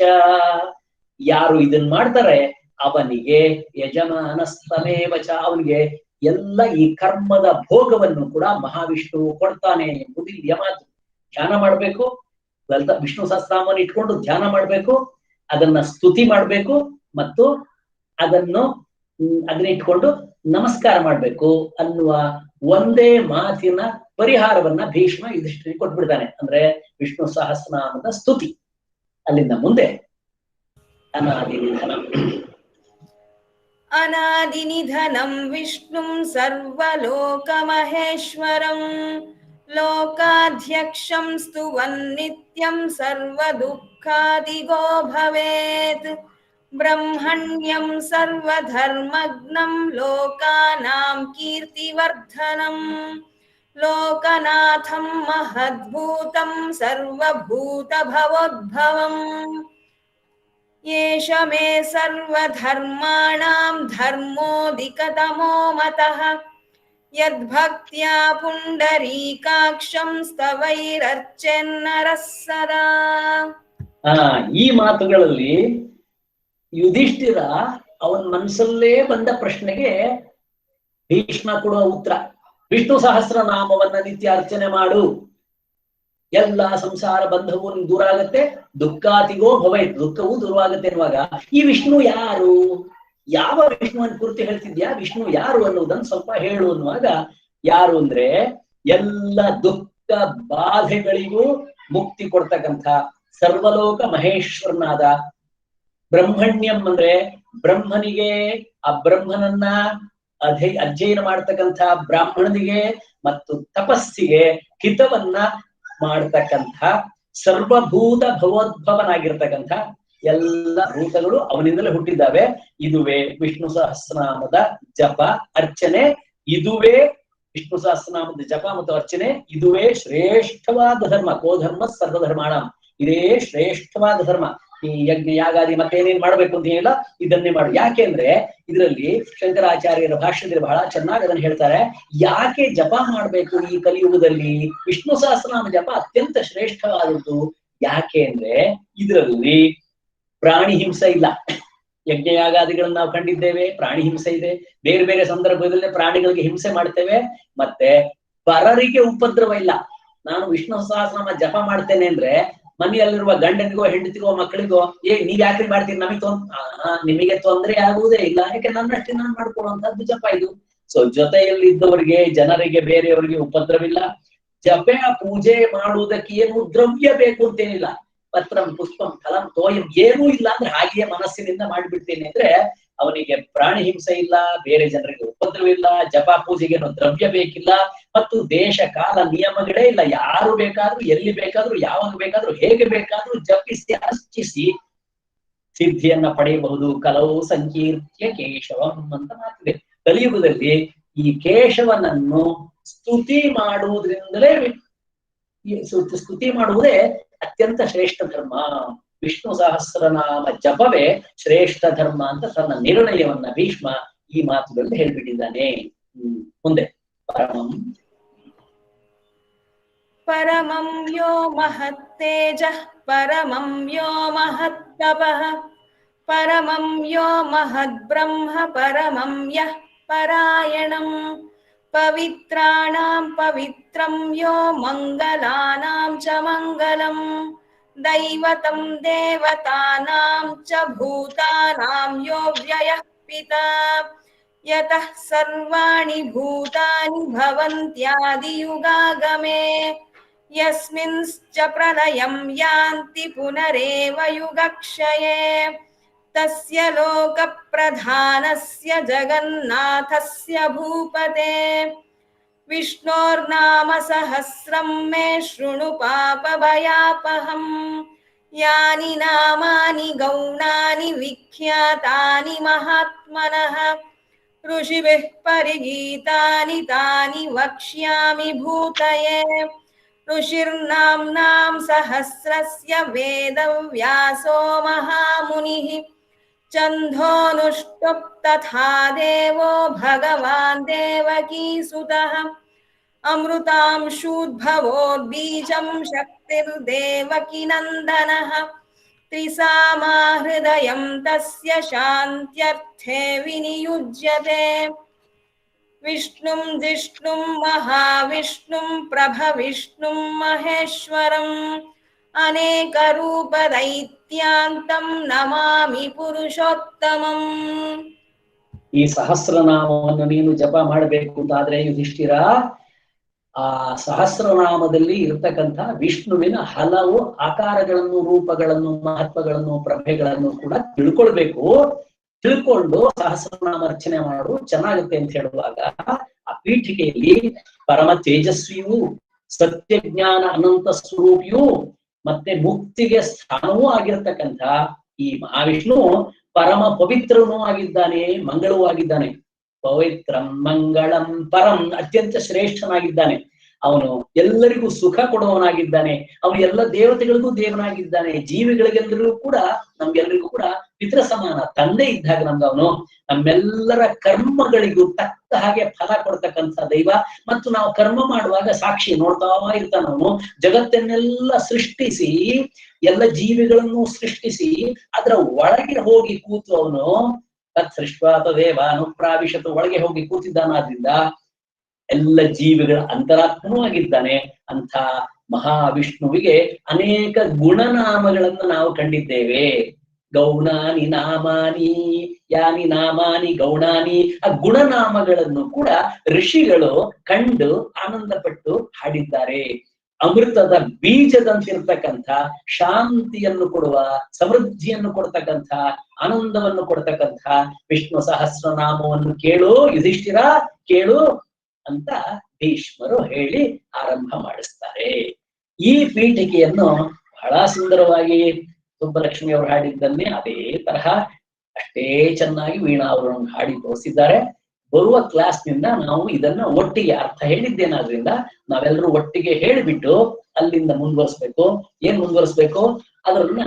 Speaker 2: ಯಾರು ಇದನ್ ಮಾಡ್ತಾರೆ ಅವನಿಗೆ ಯಜಮಾನಸ್ತಮೇವಚ, ಅವನಿಗೆ ಎಲ್ಲ ಈ ಕರ್ಮದ ಭೋಗವನ್ನು ಕೂಡ ಮಹಾವಿಷ್ಣು ಕೊಡ್ತಾನೆ ಎಂಬುದು ಇಲ್ಲಿಯ ಮಾತು. ಧ್ಯಾನ ಮಾಡ್ಬೇಕು, ಲಲಿತಾ ವಿಷ್ಣು ಸಹಸ್ರನಾಮವನ್ನು ಇಟ್ಕೊಂಡು ಧ್ಯಾನ ಮಾಡ್ಬೇಕು, ಅದನ್ನ ಸ್ತುತಿ ಮಾಡ್ಬೇಕು, ಮತ್ತು ಅದನ್ನ ಇಟ್ಕೊಂಡು ನಮಸ್ಕಾರ ಮಾಡ್ಬೇಕು ಅನ್ನುವ ಒಂದೇ ಮಾತಿನ ಪರಿಹಾರವನ್ನ ಭೀಷ್ಮ ಯುಧಿಷ್ಠಿರನಿಗೆ ಕೊಟ್ಬಿಡ್ತಾನೆ. ಅಂದ್ರೆ ವಿಷ್ಣು ಸಹಸ್ರನಾಮದ ಸ್ತುತಿ. ಅಲ್ಲಿಂದ ಮುಂದೆ ಅನಾದಿ ನಿಧನಂ.
Speaker 1: ಅನಾದಿ ನಿಧನಂ ವಿಷ್ಣುಂ ಸರ್ವಲೋಕಮಹೇಶ್ವರಂ ಲೋಕಾಧ್ಯಕ್ಷಂ ಸ್ತುವನ್ ನಿತ್ಯಂ ಸರ್ವದುಃಖಾದಿಗೋ ಭವೇತ್ ಬ್ರಹ್ಮಣ್ಯಂ ಸರ್ವಧರ್ಮಗ್ನಂ ಲೋಕಾನಾಂ ಕೀರ್ತಿವರ್ಧನಂ ಲೋಕನಾಥಂ ಮಹದ್ಭೂತಂ ಸರ್ವಭೂತಭವೋದ್ಭವಂ ಯೇಷ ಮೇ ಸರ್ವಧರ್ಮಾಣಾಂ ಧರ್ಮೋಧಿಕತಮೋ ಮತಃ ಯದ್ಭಕ್ತ್ಯಾ ಪುಂಡರೀಕಾಕ್ಷಂ ಸ್ತವೈರರ್ಚೆನ್ನರಃ ಸದಾ.
Speaker 2: ಈ ಮಾತುಗಳಲ್ಲಿ ಯುಧಿಷ್ಠಿರ ಅವನ ಮನಸ್ಸಲ್ಲೇ ಬಂದ ಪ್ರಶ್ನೆಗೆ ಭೀಷ್ಮ ಕೊಡುವ ಉತ್ತರ. ವಿಷ್ಣು ಸಹಸ್ರನಾಮವನ್ನ ನಿತ್ಯ ಅರ್ಚನೆ ಮಾಡು, ಎಲ್ಲ ಸಂಸಾರ ಬಂಧವು ದೂರ ಆಗತ್ತೆ, ದುಃಖಾತಿಗೋ ಭವೇತ್, ದುಃಖವು ದೂರವಾಗತ್ತೆ ಎನ್ನುವಾಗ ಈ ವಿಷ್ಣು ಯಾರು, ಯಾವ ವಿಷ್ಣುವನ್ನ ಕುರಿತು ಹೇಳ್ತಿದ್ಯಾ, ವಿಷ್ಣು ಯಾರು ಅನ್ನುವುದನ್ನು ಸ್ವಲ್ಪ ಹೇಳು ಅನ್ನುವಾಗ, ಯಾರು ಅಂದ್ರೆ ಎಲ್ಲ ದುಃಖ ಬಾಧೆಗಳಿಗೂ ಮುಕ್ತಿ ಕೊಡ್ತಕ್ಕಂಥ ಸರ್ವಲೋಕ ಮಹೇಶ್ವರನಾದ ಬ್ರಹ್ಮಣ್ಯಂ, ಅಂದ್ರೆ ಬ್ರಹ್ಮನಿಗೆ, ಆ ಬ್ರಹ್ಮನನ್ನ ಅಧ್ಯಯನ ಮಾಡ್ತಕ್ಕಂಥ ಬ್ರಾಹ್ಮಣನಿಗೆ ಮತ್ತು ತಪಸ್ಸಿಗೆ ಹಿತವನ್ನ ಮಾಡ್ತಕ್ಕಂಥ ಸರ್ವಭೂತ ಭವೋದ್ಭವನಾಗಿರ್ತಕ್ಕಂಥ ಎಲ್ಲ ಭೂತಗಳು ಅವನಿಂದಲೇ ಹುಟ್ಟಿದ್ದಾವೆ. ಇದುವೇ ವಿಷ್ಣು ಸಹಸ್ರನಾಮದ ಜಪ ಅರ್ಚನೆ, ಇದುವೇ ವಿಷ್ಣು ಸಹಸ್ರನಾಮದ ಜಪ ಮತ್ತು ಅರ್ಚನೆ, ಇದುವೇ ಶ್ರೇಷ್ಠವಾದ ಧರ್ಮ. ಕೋ ಧರ್ಮ ಸರ್ವಧರ್ಮಾಣ, ಇದೇ ಶ್ರೇಷ್ಠವಾದ ಧರ್ಮ. ಈ ಯಜ್ಞ ಯಾಗಾದಿ ಮತ್ತೇನೇನ್ ಮಾಡ್ಬೇಕು ಅಂತ ಏನಿಲ್ಲ, ಇದನ್ನೇ ಮಾಡು. ಯಾಕೆ ಅಂದ್ರೆ ಇದರಲ್ಲಿ ಶಂಕರಾಚಾರ್ಯರ ಭಾಷ್ಯದಲ್ಲಿ ಬಹಳ ಚೆನ್ನಾಗಿ ಅದನ್ನು ಹೇಳ್ತಾರೆ. ಯಾಕೆ ಜಪ ಮಾಡ್ಬೇಕು ಈ ಕಲಿಯುಗದಲ್ಲಿ? ವಿಷ್ಣು ಸಹಸ್ರನಾಮ ಜಪ ಅತ್ಯಂತ ಶ್ರೇಷ್ಠವಾದದ್ದು. ಯಾಕೆ ಅಂದ್ರೆ ಇದರಲ್ಲಿ ಪ್ರಾಣಿ ಹಿಂಸೆ ಇಲ್ಲ. ಯಜ್ಞಯಾಗಾದಿಗಳನ್ನ ನಾವು ಕಂಡಿದ್ದೇವೆ, ಪ್ರಾಣಿ ಹಿಂಸೆ ಇದೆ. ಬೇರೆ ಬೇರೆ ಸಂದರ್ಭದಲ್ಲಿ ಪ್ರಾಣಿಗಳಿಗೆ ಹಿಂಸೆ ಮಾಡ್ತೇವೆ. ಮತ್ತೆ ಪರರಿಗೆ ಉಪದ್ರವ ಇಲ್ಲ. ನಾನು ವಿಷ್ಣು ಸಹಸ್ರನಾಮ ಜಪ ಮಾಡ್ತೇನೆ ಅಂದ್ರೆ ಮನೆಯಲ್ಲಿರುವ ಗಂಡನಿಗೋ ಹೆಂಡತಿಗೋ ಮಕ್ಕಳಿಗೋ ನೀವ್ ಯಾಕ್ರಿ ಮಾಡ್ತೀರಿ, ನಿಮಗೆ ತೊಂದರೆ ಆಗುವುದೇ ಇಲ್ಲ, ಯಾಕೆ ನನ್ನಷ್ಟೇ ನಾನು ಮಾಡ್ಕೊಳ್ಳುವಂತದ್ದು ಜಪ ಇದು. ಸೊ ಜೊತೆಯಲ್ಲಿದ್ದವರಿಗೆ, ಜನರಿಗೆ, ಬೇರೆಯವರಿಗೆ ಉಪದ್ರವಿಲ್ಲ. ಜಪ ಪೂಜೆ ಮಾಡುವುದಕ್ಕೆ ಏನು ದ್ರವ್ಯ ಬೇಕು ಅಂತೇನಿಲ್ಲ. ಪತ್ರಂ ಪುಷ್ಪಂ ಫಲಂ ತೋಯಂ ಏನೂ ಇಲ್ಲ ಅಂದ್ರೆ ಹಾಗೆಯೇ ಮನಸ್ಸಿನಿಂದ ಮಾಡಿಬಿಡ್ತೇನೆ ಅಂದ್ರೆ ಅವನಿಗೆ ಪ್ರಾಣಿ ಹಿಂಸೆ ಇಲ್ಲ, ಬೇರೆ ಜನರಿಗೆ ಉಪದ್ರವಿಲ್ಲ, ಜಪ ಪೂಜೆಗೇನು ದ್ರವ್ಯ ಬೇಕಿಲ್ಲ, ಮತ್ತು ದೇಶ ಕಾಲ ನಿಯಮಗಳೇ ಇಲ್ಲ. ಯಾರು ಬೇಕಾದ್ರೂ ಎಲ್ಲಿ ಬೇಕಾದ್ರೂ ಯಾವಾಗ ಬೇಕಾದ್ರೂ ಹೇಗೆ ಬೇಕಾದ್ರೂ ಜಪಿಸಿ ಅರ್ಚಿಸಿ ಸಿದ್ಧಿಯನ್ನ ಪಡೆಯಬಹುದು. ಕಲವು ಸಂಕೀರ್ತ್ಯ ಕೇಶವಂ ಅಂತ ಮಾತಿದೆ. ಕಲಿಯುಗದಲ್ಲಿ ಈ ಕೇಶವನನ್ನು ಸ್ತುತಿ ಮಾಡುವುದರಿಂದಲೇ, ಸ್ತುತಿ ಮಾಡುವುದೇ ಅತ್ಯಂತ ಶ್ರೇಷ್ಠ ಧರ್ಮ. ವಿಷ್ಣು ಸಹಸ್ರನಾಮ ಜಪವೇ ಶ್ರೇಷ್ಠ ಧರ್ಮ ಅಂತ ತನ್ನ ನಿರ್ಣಯವನ್ನ ಭೀಷ್ಮ ಈ ಮಾತುಗಳಲ್ಲಿ ಹೇಳ್ಬಿಟ್ಟಿದ್ದಾನೆ. ಮುಂದೆ
Speaker 1: ಪರಮಂ ಯೋ ಮಹತ್ತೇಜಃ ಪರಮಂ ಯೋ ಮಹತ್ತಪಃ ಪರಮಂ ಯೋ ಮಹದ್ಬ್ರಹ್ಮ ಪರಮಂ ಯಃ ಪರಾಯಣಂ ಪವಿತ್ರಾಣಾಂ ಪವಿತ್ರಂ ಯೋ ಮಂಗಲಾನಾಂ ಚ ಮಂಗಲಂ ದೈವತಂ ದೇವತಾನಾಂ ಚ ಭೂತಾನಾಂ ಯೋ ವ್ಯಯಃ ಪಿತಾ ಯತಃ ಸರ್ವಾಣಿ ಭೂತಾನಿ ಭವಂತ್ಯಾದಿಯುಗಾಗಮೇ ಯಸ್ಮಿಂಶ್ಚ ಪ್ರಲಯಂ ಯಾಂತಿ ಪುನರೇವ ಯುಗಕ್ಷಯೇ ತಸ್ಯ ಲೋಕ ಪ್ರಧಾನಸ್ಯ ಜಗನ್ನಾಥಸ್ಯ ಭೂಪತೆ ವಿಷ್ಣೋರ್ನಾಮ ಸಹಸ್ರಂ ಮೇ ಶೃಣು ಪಾಪಭಯಾಪಹಂ ಯಾನಿ ನಾಮಾನಿ ಗೌಣಾನಿ ವಿಖ್ಯಾತಾನಿ ಮಹಾತ್ಮನಃ ಋಷಿಭಿಃ ಪರಿಗೀತಾನಿ ತಾನಿ ವಕ್ಷ್ಯಾಮಿ ಭೂತಯೇ ಋಷಿರ್ನಾಮ್ನಾಂ ಸಹಸ್ರಸ್ಯ ವೇದವ್ಯಾಸೋ ಮಹಾಮುನಿಃ ಛಂದೋನುಷ್ಠುಪ್ ತಥಾ ದೇವೋ ಭಗವಾನ್ ದೇವಕೀಸುತಃ ಅಮೃತಾಂಶೂದ್ಭವೋದ್ಬೀಜಂ ಶಕ್ತಿರ್ದೇವಕಿನಂದನಃ ತ್ರಿಸಾಮಾ ಹೃದಯಂ ತಸ್ಯ ಶಾಂತ್ಯರ್ಥೇ ವಿನಿಯುಜ್ಯತೆ ವಿಷ್ಣುಂ ಜಿಷ್ಣುಂ ಮಹಾವಿಷ್ಣುಂ ಪ್ರಭವಿಷ್ಣುಂ ಮಹೇಶ್ವರಂ ಅನೇಕ ರೂಪ ದೈತ್ಯಾಂತಂ ನಮಾಮಿ ಪುರುಷೋತ್ತಮಂ.
Speaker 2: ಈ ಸಹಸ್ರನಾಮವನ್ನು ನೀನು ಜಪ ಮಾಡಬೇಕು ಅಂತಾದ್ರೆ ಯುಧಿಷ್ಠಿರ, ಆ ಸಹಸ್ರನಾಮದಲ್ಲಿ ಇರತಕ್ಕಂಥ ವಿಷ್ಣುವಿನ ಹಲವು ಆಕಾರಗಳನ್ನು, ರೂಪಗಳನ್ನು, ಮಹತ್ವಗಳನ್ನು, ಪ್ರಭೆಗಳನ್ನು ಕೂಡ ತಿಳ್ಕೊಳ್ಬೇಕು. ತಿಳ್ಕೊಂಡು ಸಹಸ್ರನಾಮ ಅರ್ಚನೆ ಮಾಡು, ಚೆನ್ನಾಗುತ್ತೆ ಅಂತ ಹೇಳುವಾಗ ಆ ಪೀಠಿಕೆಯಲ್ಲಿ ಪರಮ ತೇಜಸ್ವಿಯೂ ಸತ್ಯಜ್ಞಾನ ಅನಂತ ಸ್ವರೂಪಿಯೂ ಮತ್ತೆ ಮುಕ್ತಿಗೆ ಸ್ಥಾನವೂ ಆಗಿರ್ತಕ್ಕಂಥ ಈ ಮಹಾವಿಷ್ಣು ಪರಮ ಪವಿತ್ರನೂ ಆಗಿದ್ದಾನೆ, ಮಂಗಳವೂ ಆಗಿದ್ದಾನೆ. ಪವಿತ್ರಂ ಮಂಗಳಂ ಪರಂ, ಅತ್ಯಂತ ಶ್ರೇಷ್ಠನಾಗಿದ್ದಾನೆ. ಅವನು ಎಲ್ಲರಿಗೂ ಸುಖ ಕೊಡುವವನಾಗಿದ್ದಾನೆ. ಅವನು ಎಲ್ಲ ದೇವತೆಗಳಿಗೂ ದೇವನಾಗಿದ್ದಾನೆ. ಜೀವಿಗಳಿಗೆಲ್ಲರಿಗೂ ಕೂಡ, ನಮ್ಗೆಲ್ಲರಿಗೂ ಕೂಡ ಪಿತೃ ಸಮಾನ, ತಂದೆ ಇದ್ದಾಗ ನಮ್ಗವನು. ನಮ್ಮೆಲ್ಲರ ಕರ್ಮಗಳಿಗೂ ತಕ್ಕ ಹಾಗೆ ಫಲ ಕೊಡ್ತಕ್ಕಂಥ ದೈವ. ಮತ್ತು ನಾವು ಕರ್ಮ ಮಾಡುವಾಗ ಸಾಕ್ಷಿ ನೋಡ್ತಾ ಇರ್ತಾನವನು. ಜಗತ್ತನ್ನೆಲ್ಲ ಸೃಷ್ಟಿಸಿ, ಎಲ್ಲ ಜೀವಿಗಳನ್ನು ಸೃಷ್ಟಿಸಿ ಅದರ ಒಳಗೆ ಹೋಗಿ ಕೂತು ಅವನು ತತ್ ಸೃಷ್ಟ್ವಾತ ದೇವ ಅನುಪ್ರಾವಿಶತು, ಒಳಗೆ ಹೋಗಿ ಕೂತಿದ್ದಾನಾದ್ರಿಂದ ಎಲ್ಲ ಜೀವಿಗಳ ಅಂತರಾತ್ಮನೂ ಆಗಿದ್ದಾನೆ. ಅಂಥ ಮಹಾವಿಷ್ಣುವಿಗೆ ಅನೇಕ ಗುಣನಾಮಗಳನ್ನು ನಾವು ಕಂಡಿದ್ದೇವೆ. ಗೌಣಾನಿ ನಾಮಾನಿ ಯಾನಿ ನಾಮಾನಿ ಗೌಣಾನಿ, ಆ ಗುಣನಾಮಗಳನ್ನು ಕೂಡ ಋಷಿಗಳು ಕಂಡು ಆನಂದಪಟ್ಟು ಹಾಡಿದ್ದಾರೆ. ಅಮೃತದ ಬೀಜದಂತಿರ್ತಕ್ಕಂಥ ಶಾಂತಿಯನ್ನು ಕೊಡುವ, ಸಮೃದ್ಧಿಯನ್ನು ಕೊಡ್ತಕ್ಕಂಥ, ಆನಂದವನ್ನು ಕೊಡ್ತಕ್ಕಂಥ ವಿಷ್ಣು ಸಹಸ್ರನಾಮವನ್ನು ಕೇಳು ಯುಧಿಷ್ಠಿರ, ಕೇಳು ಅಂತ ಭೀಷ್ಮರು ಹೇಳಿ ಆರಂಭ ಮಾಡಿಸ್ತಾರೆ. ಈ ಪೀಠಿಕೆಯನ್ನು ಬಹಳ ಸುಂದರವಾಗಿ ಸುಬ್ಬಲಕ್ಷ್ಮಿ ಅವರು ಹಾಡಿದ್ದನ್ನೇ ಅದೇ ತರಹ ಅಷ್ಟೇ ಚೆನ್ನಾಗಿ ವೀಣಾ ಅವರು ಹಾಡಿ ತೋರಿಸಿದ್ದಾರೆ. ಬರುವ ಕ್ಲಾಸ್ ನಿಂದ ನಾವು ಇದನ್ನ ಒಟ್ಟಿಗೆ ಅರ್ಥ ಹೇಳಿದ್ದೇನಾದ್ರಿಂದ ನಾವೆಲ್ಲರೂ ಒಟ್ಟಿಗೆ ಹೇಳಿಬಿಟ್ಟು ಅಲ್ಲಿಂದ ಮುಂದುವರಿಸ್ಬೇಕು. ಏನ್ ಮುಂದುವರಿಸ್ಬೇಕು? ಅದನ್ನ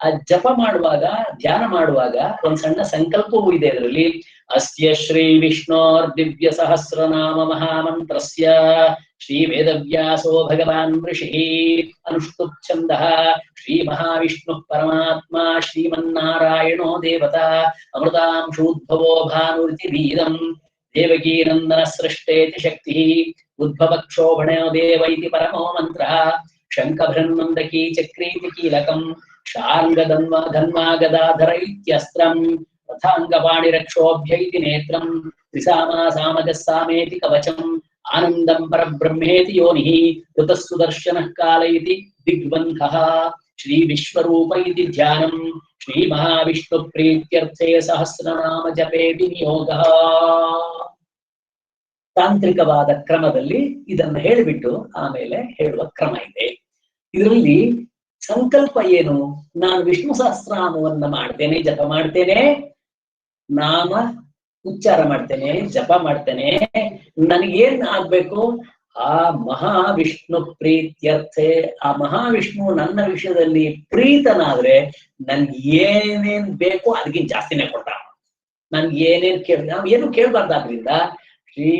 Speaker 2: ಆ ಜಪ ಮಾಡುವಾಗ, ಧ್ಯಾನ ಮಾಡುವಾಗ ಒಂದ್ ಸಣ್ಣ ಸಂಕಲ್ಪವೂ ಇದೆ ಅದರಲ್ಲಿ. ಅಸ್ಯ ಶ್ರೀ ವಿಷ್ಣೋರ್ ದಿವ್ಯ ಸಹಸ್ರನಾಮ ಮಹಾಮಂತ್ರಸ್ಯ ಶ್ರೀ ವೇದವ್ಯಾಸೋ ಭಗವಾನ್ ಋಷಿ ಅನುಷ್ಠುಪ್ ಛಂದಃ ಶ್ರೀ ಮಹಾವಿಷ್ಣು ಪರಮಾತ್ಮ ಶ್ರೀಮನ್ನಾರಾಯಣೋ ದೇವತಾ ಅಮೃತಾಂಶೂದ್ಭವೋ ಭಾನುರಿತಿ ವೀರಂ ದೇವಕೀ ನಂದನ ಸೃಷ್ಟೇತಿ ಶಕ್ತಿ ಉದ್ಭವ ಕ್ಷೋಭಣೋ ದೇವ ಇತಿ ಪರಮೋ ಮಂತ್ರ ಶಂಖಭೃನ್ಮಂದಕೀ ಚಕ್ರೀತಿ ಕೀಲಕಂ ಶಾರ್ಂಗಧನ್ವ ಧನ್ವಾ ಗದಾಧರ ಇತ್ಯಸ್ತ್ರಂ ರಥಾಂಗಪಾಣಿರಕ್ಷೋಭ್ಯೈತಿ ನೇತ್ರಂ ತ್ರಿಸಾಮಾ ಸಾಮಗಸ್ಸಾಮೇತಿ ಕವಚಂ ಆನಂದಂ ಪರಬ್ರಹ್ಮೇತಿ ಯೋನಿಃ ಋತಃ ಸುದರ್ಶನಃ ಕಾಲ ಇತಿ ದಿಗ್ಬಂಧಃ ಶ್ರೀ ವಿಶ್ವರೂಪ ಇತಿ ಧ್ಯಾನಂ ಶ್ರೀ ಮಹಾವಿಷ್ಣು ಪ್ರೀತ್ಯರ್ಥೇ ಸಹಸ್ರನಾಮ ಜಪೇ ವಿನಿಯೋಗಃ. ತಾಂತ್ರಿಕವಾದ ಕ್ರಮದಲ್ಲಿ ಇದನ್ನು ಹೇಳಿಬಿಟ್ಟು ಆಮೇಲೆ ಹೇಳುವ ಕ್ರಮ ಇದೆ. ಇದರಲ್ಲಿ ಸಂಕಲ್ಪ ಏನು? ನಾನು ವಿಷ್ಣು ಸಹಸ್ರನಾಮವನ್ನ ಮಾಡ್ತೇನೆ, ಜಪ ಮಾಡ್ತೇನೆ, ನಾಮ ಉಚ್ಚಾರ ಮಾಡ್ತೇನೆ, ಜಪ ಮಾಡ್ತೇನೆ. ನನಗೇನ್ ಆಗ್ಬೇಕು? ಆ ಮಹಾವಿಷ್ಣು ಪ್ರೀತ್ಯರ್ಥೆ, ಆ ಮಹಾವಿಷ್ಣು ನನ್ನ ವಿಷಯದಲ್ಲಿ ಪ್ರೀತನಾದ್ರೆ ನನ್ಗೆ ಏನೇನ್ ಬೇಕು ಅದಕ್ಕಿಂತ ಜಾಸ್ತಿನೇ ಕೊಡ್ತಾನ. ನನ್ಗೆ ಏನೇನ್ ನಾವು ಏನು ಕೇಳ್ಬಾರ್ದಾದ್ರಿಂದ ಶ್ರೀ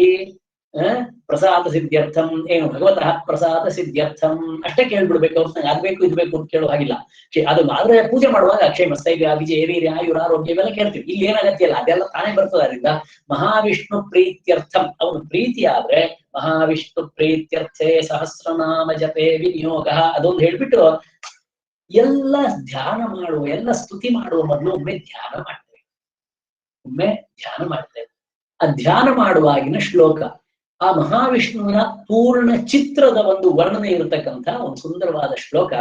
Speaker 2: ಪ್ರಸಾದ ಸಿದ್ಧ್ಯರ್ಥಂ ಏನು ಭಗವತಃ ಪ್ರಸಾದ ಸಿದ್ಧ್ಯರ್ಥಂ ಅಷ್ಟೇ ಕೇಳ್ಬಿಡ್ಬೇಕು. ಅವ್ರು ನಂಗೆ ಅದ್ಬೇಕು ಇದು ಬೇಕು ಅಂತ ಕೇಳೋ ಹಾಗಿಲ್ಲ. ಅದು ಆದ್ರೆ ಪೂಜೆ ಮಾಡುವಾಗ ಕ್ಷೇಮ ಸ್ಥೈರ್ಯ ವಿಜಯ ವೀರ್ಯ ಆಯುರ ಆರೋಗ್ಯ ಇವೆಲ್ಲ ಕೇಳ್ತೀವಿ. ಇಲ್ಲಿ ಏನಾಗತ್ತೆ ಅಲ್ಲ, ಅದೆಲ್ಲ ತಾನೇ ಬರ್ತದೆ. ಅದರಿಂದ ಮಹಾವಿಷ್ಣು ಪ್ರೀತ್ಯರ್ಥಂ, ಅವನು ಪ್ರೀತಿ ಆದ್ರೆ ಮಹಾವಿಷ್ಣು ಪ್ರೀತ್ಯರ್ಥೆ ಸಹಸ್ರನಾಮ ಜಪೇ ವಿನಿಯೋಗ ಅದೊಂದು ಹೇಳ್ಬಿಟ್ಟು ಎಲ್ಲ ಧ್ಯಾನ ಮಾಡುವ, ಎಲ್ಲ ಸ್ತುತಿ ಮಾಡುವ ಮೊದಲು ಒಮ್ಮೆ ಧ್ಯಾನ ಮಾಡ್ತೇವೆ. ಆ ಧ್ಯಾನ ಮಾಡುವಾಗಿನ ಶ್ಲೋಕ, ಆ ಮಹಾವಿಷ್ಣುವಿನ ಪೂರ್ಣ ಚಿತ್ರದ ಒಂದು ವರ್ಣನೆ ಇರತಕ್ಕಂಥ ಒಂದು ಸುಂದರವಾದ ಶ್ಲೋಕ.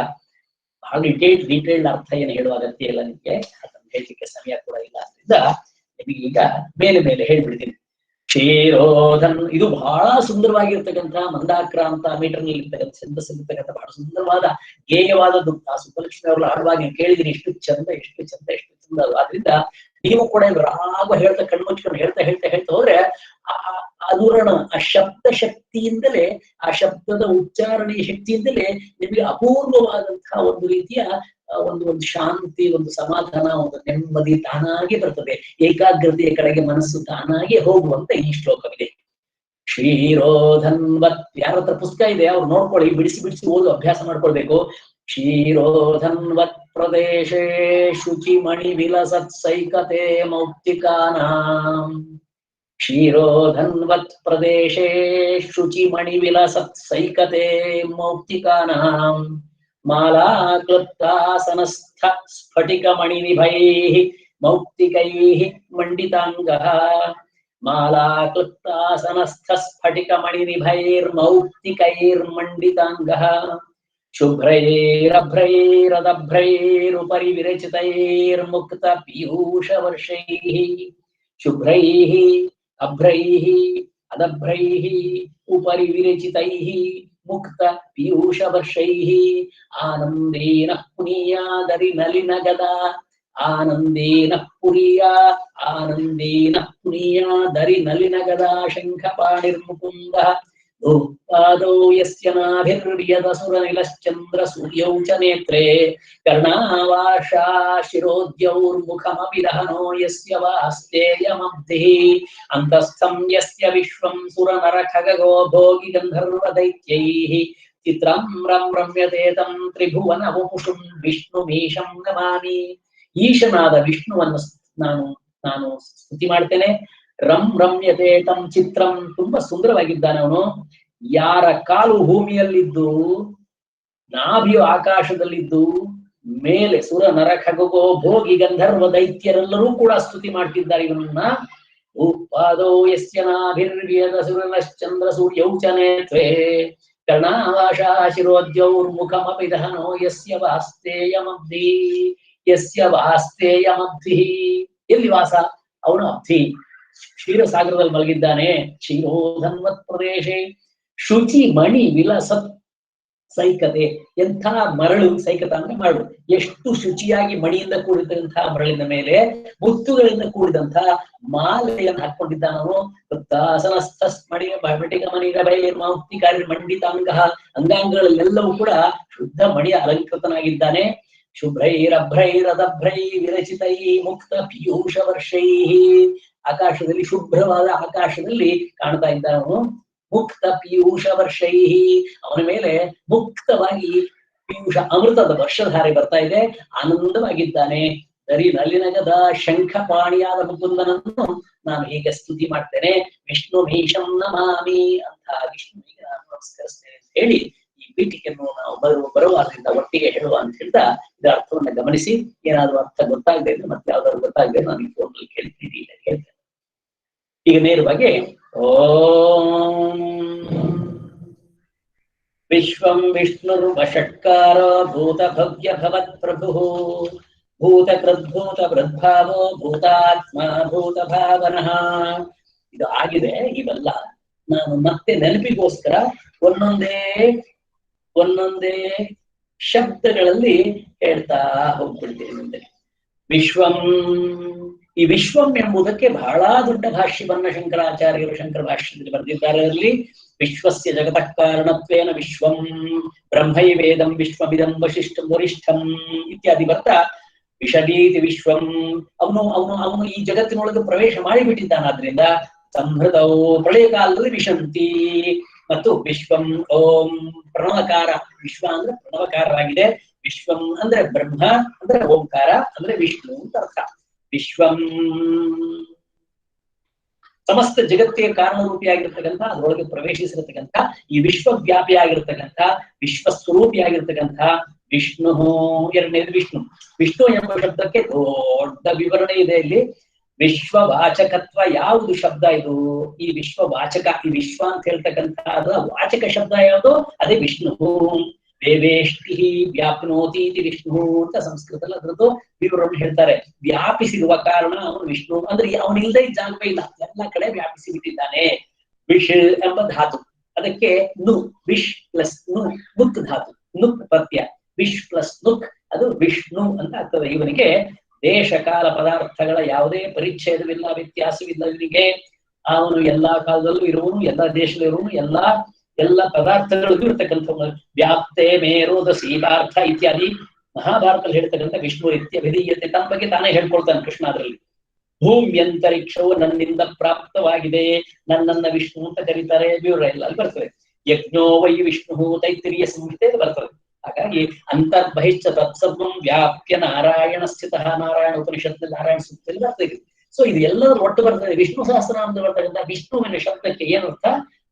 Speaker 2: ಬಹಳ ಡೀಟೇಲ್ಡ್ ಅರ್ಥ ಏನು ಹೇಳುವ ಅಗತ್ಯ ಇಲ್ಲ ನಿಮಗೆ, ಅದನ್ನು ಹೇಳಲಿಕ್ಕೆ ಸಮಯ ಕೂಡ ಇಲ್ಲ. ಅದರಿಂದ ನಿಮಗೆ ಈಗ ಮೇಲೆ ಮೇಲೆ ಹೇಳ್ಬಿಡ್ತೀನಿ. ಕ್ಷೀರೋಧನ್, ಇದು ಬಹಳ ಸುಂದರವಾಗಿರ್ತಕ್ಕಂಥ ಮಂದಾಕ್ರಾಂತ ಮೀಟರ್ನಲ್ಲಿ ಇರ್ತಕ್ಕಂಥ ಛಂದಸ್ಸಿರ್ತಕ್ಕಂಥ ಬಹಳ ಸುಂದರವಾದ ಗೇಯವಾದದ್ದು. ಆ ಸುಬ್ಬಲಕ್ಷ್ಮಿ ಅವ್ರನ್ನ ಆಡುವಾಗ ನೀವು ಕೇಳಿದಿರಿ, ಎಷ್ಟು ಚಂದ ಎಷ್ಟು ಚಂದ ಎಷ್ಟು ಚಂದ ಅದು. ಆದ್ರಿಂದ ನೀವು ಕೂಡ ರಾಗ ಹೇಳ್ತಾ ಕಣ್ಮುಚ್ಕೊಂಡು ಹೇಳ್ತಾ ಹೇಳ್ತಾ ಹೇಳ್ತಾ ಹೋದ್ರೆ ಅನುರಣ, ಆ ಶಬ್ದ ಶಕ್ತಿಯಿಂದಲೇ, ಆ ಶಬ್ದದ ಉಚ್ಚಾರಣೆಯ ಶಕ್ತಿಯಿಂದಲೇ ನಿಮಗೆ ಅಪೂರ್ವವಾದಂತಹ ಒಂದು ರೀತಿಯ ಒಂದು ಶಾಂತಿ, ಒಂದು ಸಮಾಧಾನ, ಒಂದು ನೆಮ್ಮದಿ ತಾನಾಗಿ ಬರ್ತದೆ. ಏಕಾಗ್ರತೆಯ ಕಡೆಗೆ ಮನಸ್ಸು ತಾನಾಗಿ ಹೋಗುವಂತ ಈ ಶ್ಲೋಕವಿದೆ. ಕ್ಷೀರೋಧನ್ವತ್, ಯಾರ ಹತ್ರ ಪುಸ್ತಕ ಇದೆ ಅವ್ರು ನೋಡ್ಕೊಳ್ಳಿ, ಬಿಡಿಸಿ ಬಿಡಿಸಿ ಓದು ಅಭ್ಯಾಸ ಮಾಡ್ಕೊಳ್ಬೇಕು. ಕ್ಷೀರೋಧನ್ವತ್ ಪ್ರದೇಶೇ ಶುಚಿಮಣಿ ವಿಲಸತ್ ಸೈಕತೆ ಮೌಕ್ತಿಕಾನಾಂ. ಕ್ಷೀರೋಧನ್ವತ್ ಪ್ರದೇಶೇ ಶುಚಿಮಣಿ ವಿಲಸತ್ ಸೈಕತೆ ಮೌಕ್ತಿಕಾನಾಂ. ಮಾಲಾ ಕ್ಲುಪ್ತಾಸನಸ್ಥ ಸ್ಫಟಿಕ ಮಣಿನಿಭೈಃ ಮೌಕ್ತಿಕೈಃ ಮಂಡಿತಾಂಗಃ. ಮಾಲಾ ಕ್ಲುಪ್ತಾಸನಸ್ಥ ಸ್ಫಟಿಕ ಮಣಿನಿಭೈರ್ಮೌಕ್ತಿಕೈರ್ಮಂಡಿತಾಂಗಃ. ಶುಭ್ರೈರಭ್ರೈರದಭ್ರೈರುಪರಿ ವಿರಚಿತೈರ್ಮುಕ್ತ ಪೀಯೂಷ ವರ್ಷೈಃ. ಶುಭ್ರೈಃ ಅಭ್ರೈಃ ಅದಭ್ರೈಃ ಉಪರಿ ವಿರಚಿತೈಃ ಮುಕ್ತ ಪೀಯೂಷ ವರ್ಷೈಃ. ಆನಂದೇನ ಪುನೀಯಾದರಿ ನಲಿನ ಗದಾ. ಆನಂದೇನ ಪುರಿಯಾ ಆನಂದೇನ ಪುನೀಯಾದರಿ ನಲಿನ ಗದಾ ಶಂಖ ಪಾಣಿರ್ಮುಕುಂದಃ. ಪಾದೌ ಯಸ್ಯ ನಾಭಿರ್ಯದಸುರ ನಿಲಶ್ಚಂದ್ರ ಸೂರ್ಯೌ ಚ ನೇತ್ರೇ. ಕರ್ಣಾವಾಶಾ ಶಿರೋದ್ಯೌರ್ಮುಖಮಪಿ ದಹನೋ ಯಸ್ಯ ವಾಸ್ತೇಯಮಬ್ಧಿಃ. ಅಂತಸ್ಥಂ ಯಸ್ಯ ವಿಶ್ವಂ ಸುರ ನರ ಖಗೋ ಭೋಗಿ ಗಂಧರ್ವ ದೈತ್ಯೈಃ. ಚಿತ್ರಂ ರಂ ರಮ್ಯತೆ ತಂ ತ್ರಿಭುವನ ವಪುಷುಂ ವಿಷ್ಣುಮೀಶಂ ನಮಾಮಿ. ಈಶನಾದ ವಿಷ್ಣುವನ್ನು ನಾನು ಸ್ತುತಿ ಮಾಡ್ತೇನೆ. ರಂ ರಮ್ಯತೆ ತಂ ಚಿತ್ರಂ, ತುಂಬಾ ಸುಂದರವಾಗಿದ್ದಾನೆ ಅವನು. ಯಾರ ಕಾಲು ಭೂಮಿಯಲ್ಲಿದ್ದು ನಾಭಿಯು ಆಕಾಶದಲ್ಲಿದ್ದು ಮೇಲೆ ಸುರ ನರ ಖಗೋ ಭೋಗಿ ಗಂಧರ್ವ ದೈತ್ಯರೆಲ್ಲರೂ ಕೂಡ ಸ್ತುತಿ ಮಾಡ್ತಿದ್ದಾರೆ ಇವನನ್ನ. ಉಪಾದೋ ಯಸ್ಯ ನಾಭಿರ್ಯದಸುರನಶ್ಚಂದ್ರ ಸೂರ್ಯೌ ಚ ನೇತ್ರೇ. ಕರ್ಣಾವಾಶಾ ಶಿರೋದ್ಯೌರ್ಮುಖಮಪಿ ದಹನೋ ಯಸ್ಯ ವಾಸ್ತೇಯಮಬ್ಧಿ. ಯಸ್ಯ ವಾಸ್ತೇಯಮಬ್ಧಿ, ಎಲ್ಲಿ ವಾಸ? ಅವನು ಅಬ್ಧಿ, ಕ್ಷೀರಸಾಗರದಲ್ಲಿ ಮಲಗಿದ್ದಾನೆ. ಕ್ಷೀರೋಧನ್ವತ್ ಪ್ರದೇಶೆ ಶುಚಿ ಮಣಿ ವಿಲಸತ್ ಸೈಕತೆ, ಎಂಥ ಮರಳು, ಸೈಕತ ಅಂದ್ರೆ ಮರಳು, ಎಷ್ಟು ಶುಚಿಯಾಗಿ ಮಣಿಯಿಂದ ಕೂಡಿದಂತಹ ಮರಳಿನ ಮೇಲೆ ಮುತ್ತುಗಳಿಂದ ಕೂಡಿದಂತಹ ಮಾಲೆಯನ್ನು ಹಾಕೊಂಡಿದ್ದಾನವನು. ಮಂಡಿತಾಂಗ, ಅಂಗಾಂಗಗಳಲ್ಲೆಲ್ಲವೂ ಕೂಡ ಶುದ್ಧ ಮಣಿಯ ಅಲಂಕೃತನಾಗಿದ್ದಾನೆ. ಶುಭ್ರೈರಭ್ರೈರದಭ್ರೈ ವಿರಚಿತೈ ಮುಕ್ತ ಪೀಯೂಷ ವರ್ಷೈ, ಆಕಾಶದಲ್ಲಿ ಶುಭ್ರವಾದ ಆಕಾಶದಲ್ಲಿ ಕಾಣ್ತಾ ಇದ್ದಾನವನು. ಮುಕ್ತ ಪೀಯೂಷ ವರ್ಷೈ, ಅವನ ಮೇಲೆ ಮುಕ್ತವಾಗಿ ಪೀಯೂಷ ಅಮೃತದ ವರ್ಷಧಾರೆ ಬರ್ತಾ ಇದೆ, ಆನಂದವಾಗಿದ್ದಾನೆ. ದರಿ ನಲಿನಗದ ಶಂಖಪಾಣಿಯಾದ ಮುಕುಂದನನ್ನು ನಾನು ಹೀಗೆ ಸ್ತುತಿ ಮಾಡ್ತೇನೆ. ವಿಷ್ಣು ಭೀಷಂ ನಮಾಮಿ ಅಂತ ವಿಷ್ಣುವಿಗೆ ನಾನು ನಮಸ್ಕರಿಸ್ತೇನೆ ಅಂತ ಹೇಳಿ ಈ ಪೀಠಿಕೆಯನ್ನು ನಾವು ಬರುವಾರದಿಂದ ಒಟ್ಟಿಗೆ ಹೇಳುವ ಅಂತ ಹೇಳ್ತಾ ಇದರ ಅರ್ಥವನ್ನ ಗಮನಿಸಿ. ಏನಾದ್ರು ಅರ್ಥ ಗೊತ್ತಾಗದೆ ಇದ್ರೆ ಮತ್ತೆ ಯಾವ್ದಾದ್ರು ಗೊತ್ತಾಗದೆ ನಾನು ಈ ಫೋನಲ್ಲಿ ಕೇಳ್ತೀನಿ ಹೇಳ್ತೇನೆ. ಈಗ ನೇರವಾಗಿ ಓಂ ವಿಶ್ವಂ ವಿಷ್ಣುರ್ವಷಟ್ಕಾರ ಭೂತ ಭವ್ಯ ಭವತ್ ಪ್ರಭು ಭೂತಕೃದ್ಭೂತ ಬೃದ್ಭಾವೋ ಭೂತಾತ್ಮ ಭೂತ ಭಾವನಃ. ಇದು ಆಗಿದೆ. ಇವೆಲ್ಲ ನಾನು ಮತ್ತೆ ನೆನಪಿಗೋಸ್ಕರ ಒಂದೊಂದೇ ಶಬ್ದಗಳಲ್ಲಿ ಹೇಳ್ತಾ ಹೋಗ್ಬಿಡ್ತೀನಿ ಮುಂದೆ. ವಿಶ್ವಂ, ಈ ವಿಶ್ವಂ ಎಂಬುದಕ್ಕೆ ಬಹಳ ದೊಡ್ಡ ಭಾಷ್ಯವನ್ನ ಶಂಕರಾಚಾರ್ಯರು ಶಂಕರ ಭಾಷ್ಯದಲ್ಲಿ ಬರೆದಿದ್ದಾರೆ. ಅದರಲ್ಲಿ ವಿಶ್ವಸ್ಯ ಜಗತಃ ಕಾರಣತ್ವೇನ ವಿಶ್ವಂ ಬ್ರಹ್ಮೈವೇದಂ ವಿಶ್ವಮಿದಂ ವಶಿಷ್ಠಂ ವರಿಷ್ಠಂ ಇತ್ಯಾದಿ ಬರ್ತಾ ವಿಷದೀತಿ ವಿಶ್ವಂ, ಅವನು ಈ ಜಗತ್ತಿನೊಳಗೆ ಪ್ರವೇಶ ಮಾಡಿಬಿಟ್ಟಿದ್ದಾನಾದ್ರಿಂದ ಸಂಹೃತವು ಪ್ರಳಯ ಕಾಲದಲ್ಲಿ ವಿಶಂತಿ. ಮತ್ತು ವಿಶ್ವಂ ಓಂ ಪ್ರಣವಕಾರ, ವಿಶ್ವ ಅಂದ್ರೆ ಪ್ರಣವಕಾರವಾಗಿದೆ. ವಿಶ್ವಂ ಅಂದ್ರೆ ಬ್ರಹ್ಮ ಅಂದ್ರೆ ಓಂಕಾರ ಅಂದ್ರೆ ವಿಷ್ಣು ಅಂತ ಅರ್ಥ. ವಿಶ್ವಂ ಸಮಸ್ತ ಜಗತ್ತಿಗೆ ಕಾರಣರೂಪಿಯಾಗಿರ್ತಕ್ಕಂಥ, ಅದರೊಳಗೆ ಪ್ರವೇಶಿಸಿರತಕ್ಕಂಥ, ಈ ವಿಶ್ವವ್ಯಾಪಿಯಾಗಿರ್ತಕ್ಕಂಥ, ವಿಶ್ವಸ್ವರೂಪಿಯಾಗಿರ್ತಕ್ಕಂಥ ವಿಷ್ಣು. ಎರಡನೇದು ವಿಷ್ಣು. ವಿಷ್ಣು ಎಂಬ ಶಬ್ದಕ್ಕೆ ದೊಡ್ಡ ವಿವರಣೆ ಇದೆ ಇಲ್ಲಿ. ವಿಶ್ವವಾಚಕತ್ವ ಯಾವುದು ಶಬ್ದ ಇದು? ಈ ವಿಶ್ವವಾಚಕ, ಈ ವಿಶ್ವ ಅಂತ ಹೇಳ್ತಕ್ಕಂಥ ವಾಚಕ ಶಬ್ದ ಯಾವುದು? ಅದೇ ವಿಷ್ಣು. ದೇವೇಷ್ಟಿ ವ್ಯಾಪ್ನೋತಿ ವಿಷ್ಣು ಅಂತ ಸಂಸ್ಕೃತದಲ್ಲಿ ಅದರದ್ದು ವಿವರಣೆ ಹೇಳ್ತಾರೆ. ವ್ಯಾಪಿಸಿರುವ ಕಾರಣ ಅವನು ವಿಷ್ಣು. ಅಂದ್ರೆ ಅವನಿಲ್ಲದೆ ಜಾಗವೇ ಇಲ್ಲ, ಎಲ್ಲ ಕಡೆ ವ್ಯಾಪಿಸಿ ಬಿಟ್ಟಿದ್ದಾನೆ. ವಿಷ್ ಎಂಬ ಧಾತು, ಅದಕ್ಕೆ ನು, ವಿಶ್ ಪ್ಲಸ್ ನು, ನುಕ್ ಧಾತು, ನುಕ್ ಪ್ರತ್ಯಯ, ವಿಶ್ ಪ್ಲಸ್ ನುಕ್, ಅದು ವಿಷ್ಣು ಅಂತ ಆಗ್ತದೆ. ಇವನಿಗೆ ದೇಶ ಕಾಲ ಪದಾರ್ಥಗಳ ಯಾವುದೇ ಪರಿಚ್ಛೇದವಿಲ್ಲ, ವ್ಯತ್ಯಾಸವಿಲ್ಲ ಇವನಿಗೆ. ಅವನು ಎಲ್ಲಾ ಕಾಲದಲ್ಲೂ ಇರುವನು, ಎಲ್ಲಾ ದೇಶದಲ್ಲೂ ಇರುವನು, ಎಲ್ಲ ಪದಾರ್ಥಗಳಿಗೂ ಇರ್ತಕ್ಕಂಥವನು. ವ್ಯಾಪ್ತೆ ಮೇರೋದ ಸೀತಾರ್ಥ ಇತ್ಯಾದಿ ಮಹಾಭಾರತದಲ್ಲಿ ಹೇಳ್ತಕ್ಕಂಥ ವಿಷ್ಣು ಇತ್ಯಭಿಧೀಯತೆ, ತನ್ನ ಬಗ್ಗೆ ತಾನೇ ಹೇಳ್ಕೊಳ್ತಾನೆ ಕೃಷ್ಣ ಅದರಲ್ಲಿ. ಭೂಮ್ಯಂತರಿಕ್ಷವು ನನ್ನಿಂದ ಪ್ರಾಪ್ತವಾಗಿದೆ, ನನ್ನನ್ನ ವಿಷ್ಣು ಅಂತ ಕರೀತಾರೆ. ವಿವರ ಎಲ್ಲ ಅಲ್ಲಿ ಬರ್ತದೆ. ಯಜ್ಞೋ ವೈ ವಿಷ್ಣು ತೈತ್ತಿರಿಯ ಸಂಹಿತೆ ಬರ್ತದೆ. ಹಾಗಾಗಿ ಅಂತರ್ಬಹಿಶ್ಚ ತತ್ಸರ್ವಂ ವ್ಯಾಪ್ಯ ನಾರಾಯಣ ಸ್ಥಿತ, ನಾರಾಯಣ ಉಪನಿಷತ್ನಲ್ಲಿ ನಾರಾಯಣ ಸೂಕ್ತದಲ್ಲಿ ಬರ್ತದೆ. ಸೊ ಇದು ಎಲ್ಲರೂ ಒಟ್ಟು ಬರ್ತದೆ. ವಿಷ್ಣು ಸಹಸ್ರನಾಮದಲ್ಲಿ ಬರ್ತಕ್ಕಂಥ ವಿಷ್ಣುವಿನ ಶಬ್ದಕ್ಕೆ ಏನರ್ಥ?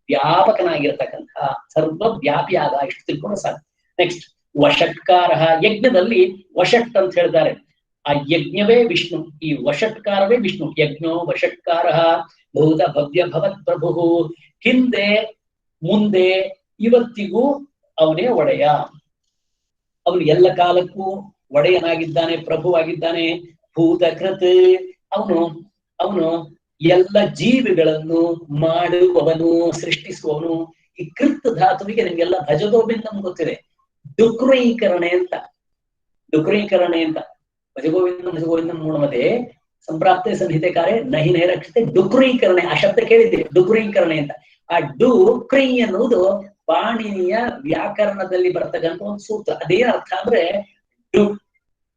Speaker 2: ವ್ಯಾಪಕನಾಗಿರ್ತಕ್ಕಂಥ, ಸರ್ವವ್ಯಾಪಿಯಾದ, ಇಷ್ಟು ತಿಳ್ಕೊಂಡು ಸಾಕು. ನೆಕ್ಸ್ಟ್ ವಷಟ್ಕಾರ. ಯಜ್ಞದಲ್ಲಿ ವಷಟ್ ಅಂತ ಹೇಳ್ತಾರೆ. ಆ ಯಜ್ಞವೇ ವಿಷ್ಣು, ಈ ವಷಟ್ಕಾರವೇ ವಿಷ್ಣು. ಯಜ್ಞೋ ವಷಟ್ಕಾರ ಭೂತ ಭವ್ಯ ಭವತ್ ಪ್ರಭು. ಹಿಂದೆ ಮುಂದೆ ಇವತ್ತಿಗೂ ಅವನೇ ಒಡೆಯ. ಅವನು ಎಲ್ಲ ಕಾಲಕ್ಕೂ ಒಡೆಯನಾಗಿದ್ದಾನೆ, ಪ್ರಭುವಾಗಿದ್ದಾನೆ. ಭೂತಕೃತ್, ಅವನು ಎಲ್ಲ ಜೀವಿಗಳನ್ನು ಮಾಡುವವನು, ಸೃಷ್ಟಿಸುವವನು. ಈ ಕೃತ್ ಧಾತುವಿಗೆ ನಿಮ್ಗೆಲ್ಲ ಭಜಗೋವಿಂದಂ ಗೊತ್ತಿದೆ. ಡುಕ್ರೀಕರಣೆ ಅಂತ ಭಜಗೋವಿಂದಂ ಮೂಢಮತೆ ಸಂಪ್ರಾಪ್ತೆ ಸಂಹಿತೆಕಾರೆ ನಹಿ ನೈರಕ್ಷತೆ ಡುಕ್ರೀಕರಣೆ. ಆ ಶಬ್ದ ಕೇಳಿದ್ದೀರಿ, ಡುಕ್ರೀಕರಣೆ ಅಂತ. ಆ ಡು ಕ್ರೀ ಅನ್ನುವುದು ಪಾಣಿನಿಯ ವ್ಯಾಕರಣದಲ್ಲಿ ಬರ್ತಕ್ಕಂಥ ಒಂದು ಸೂತ್ರ. ಅದೇನ ಅರ್ಥ ಅಂದ್ರೆ ಡು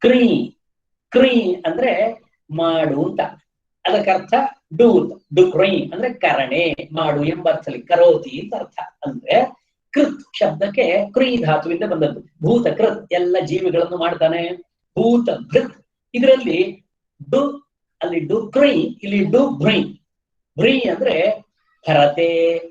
Speaker 2: ಕ್ರೀ ಅಂದ್ರೆ ಮಾಡು ಅಂತ. ಅದಕ್ಕರ್ಥ ಡು, ಡುಕ್ರೈ ಅಂದ್ರೆ ಕರಣೆ, ಮಾಡು ಎಂಬ ಅರ್ಥದಲ್ಲಿ ಕರೋತಿ ಅಂತ ಅರ್ಥ. ಅಂದ್ರೆ ಕೃತ್ ಶಬ್ದಕ್ಕೆ ಕ್ರೀ ಧಾತುವಿಂದ ಬಂದದ್ದು. ಭೂತ ಕೃತ್, ಎಲ್ಲ ಜೀವಿಗಳನ್ನು ಮಾಡ್ತಾನೆ. ಭೂತ ಭೃತ್, ಇದರಲ್ಲಿ ಡು, ಅಲ್ಲಿ ಡು ಕ್ರೈ, ಇಲ್ಲಿ ಡು ಭ್ರೈ. ಭ್ರೈ ಅಂದ್ರೆ ಭರತೆ,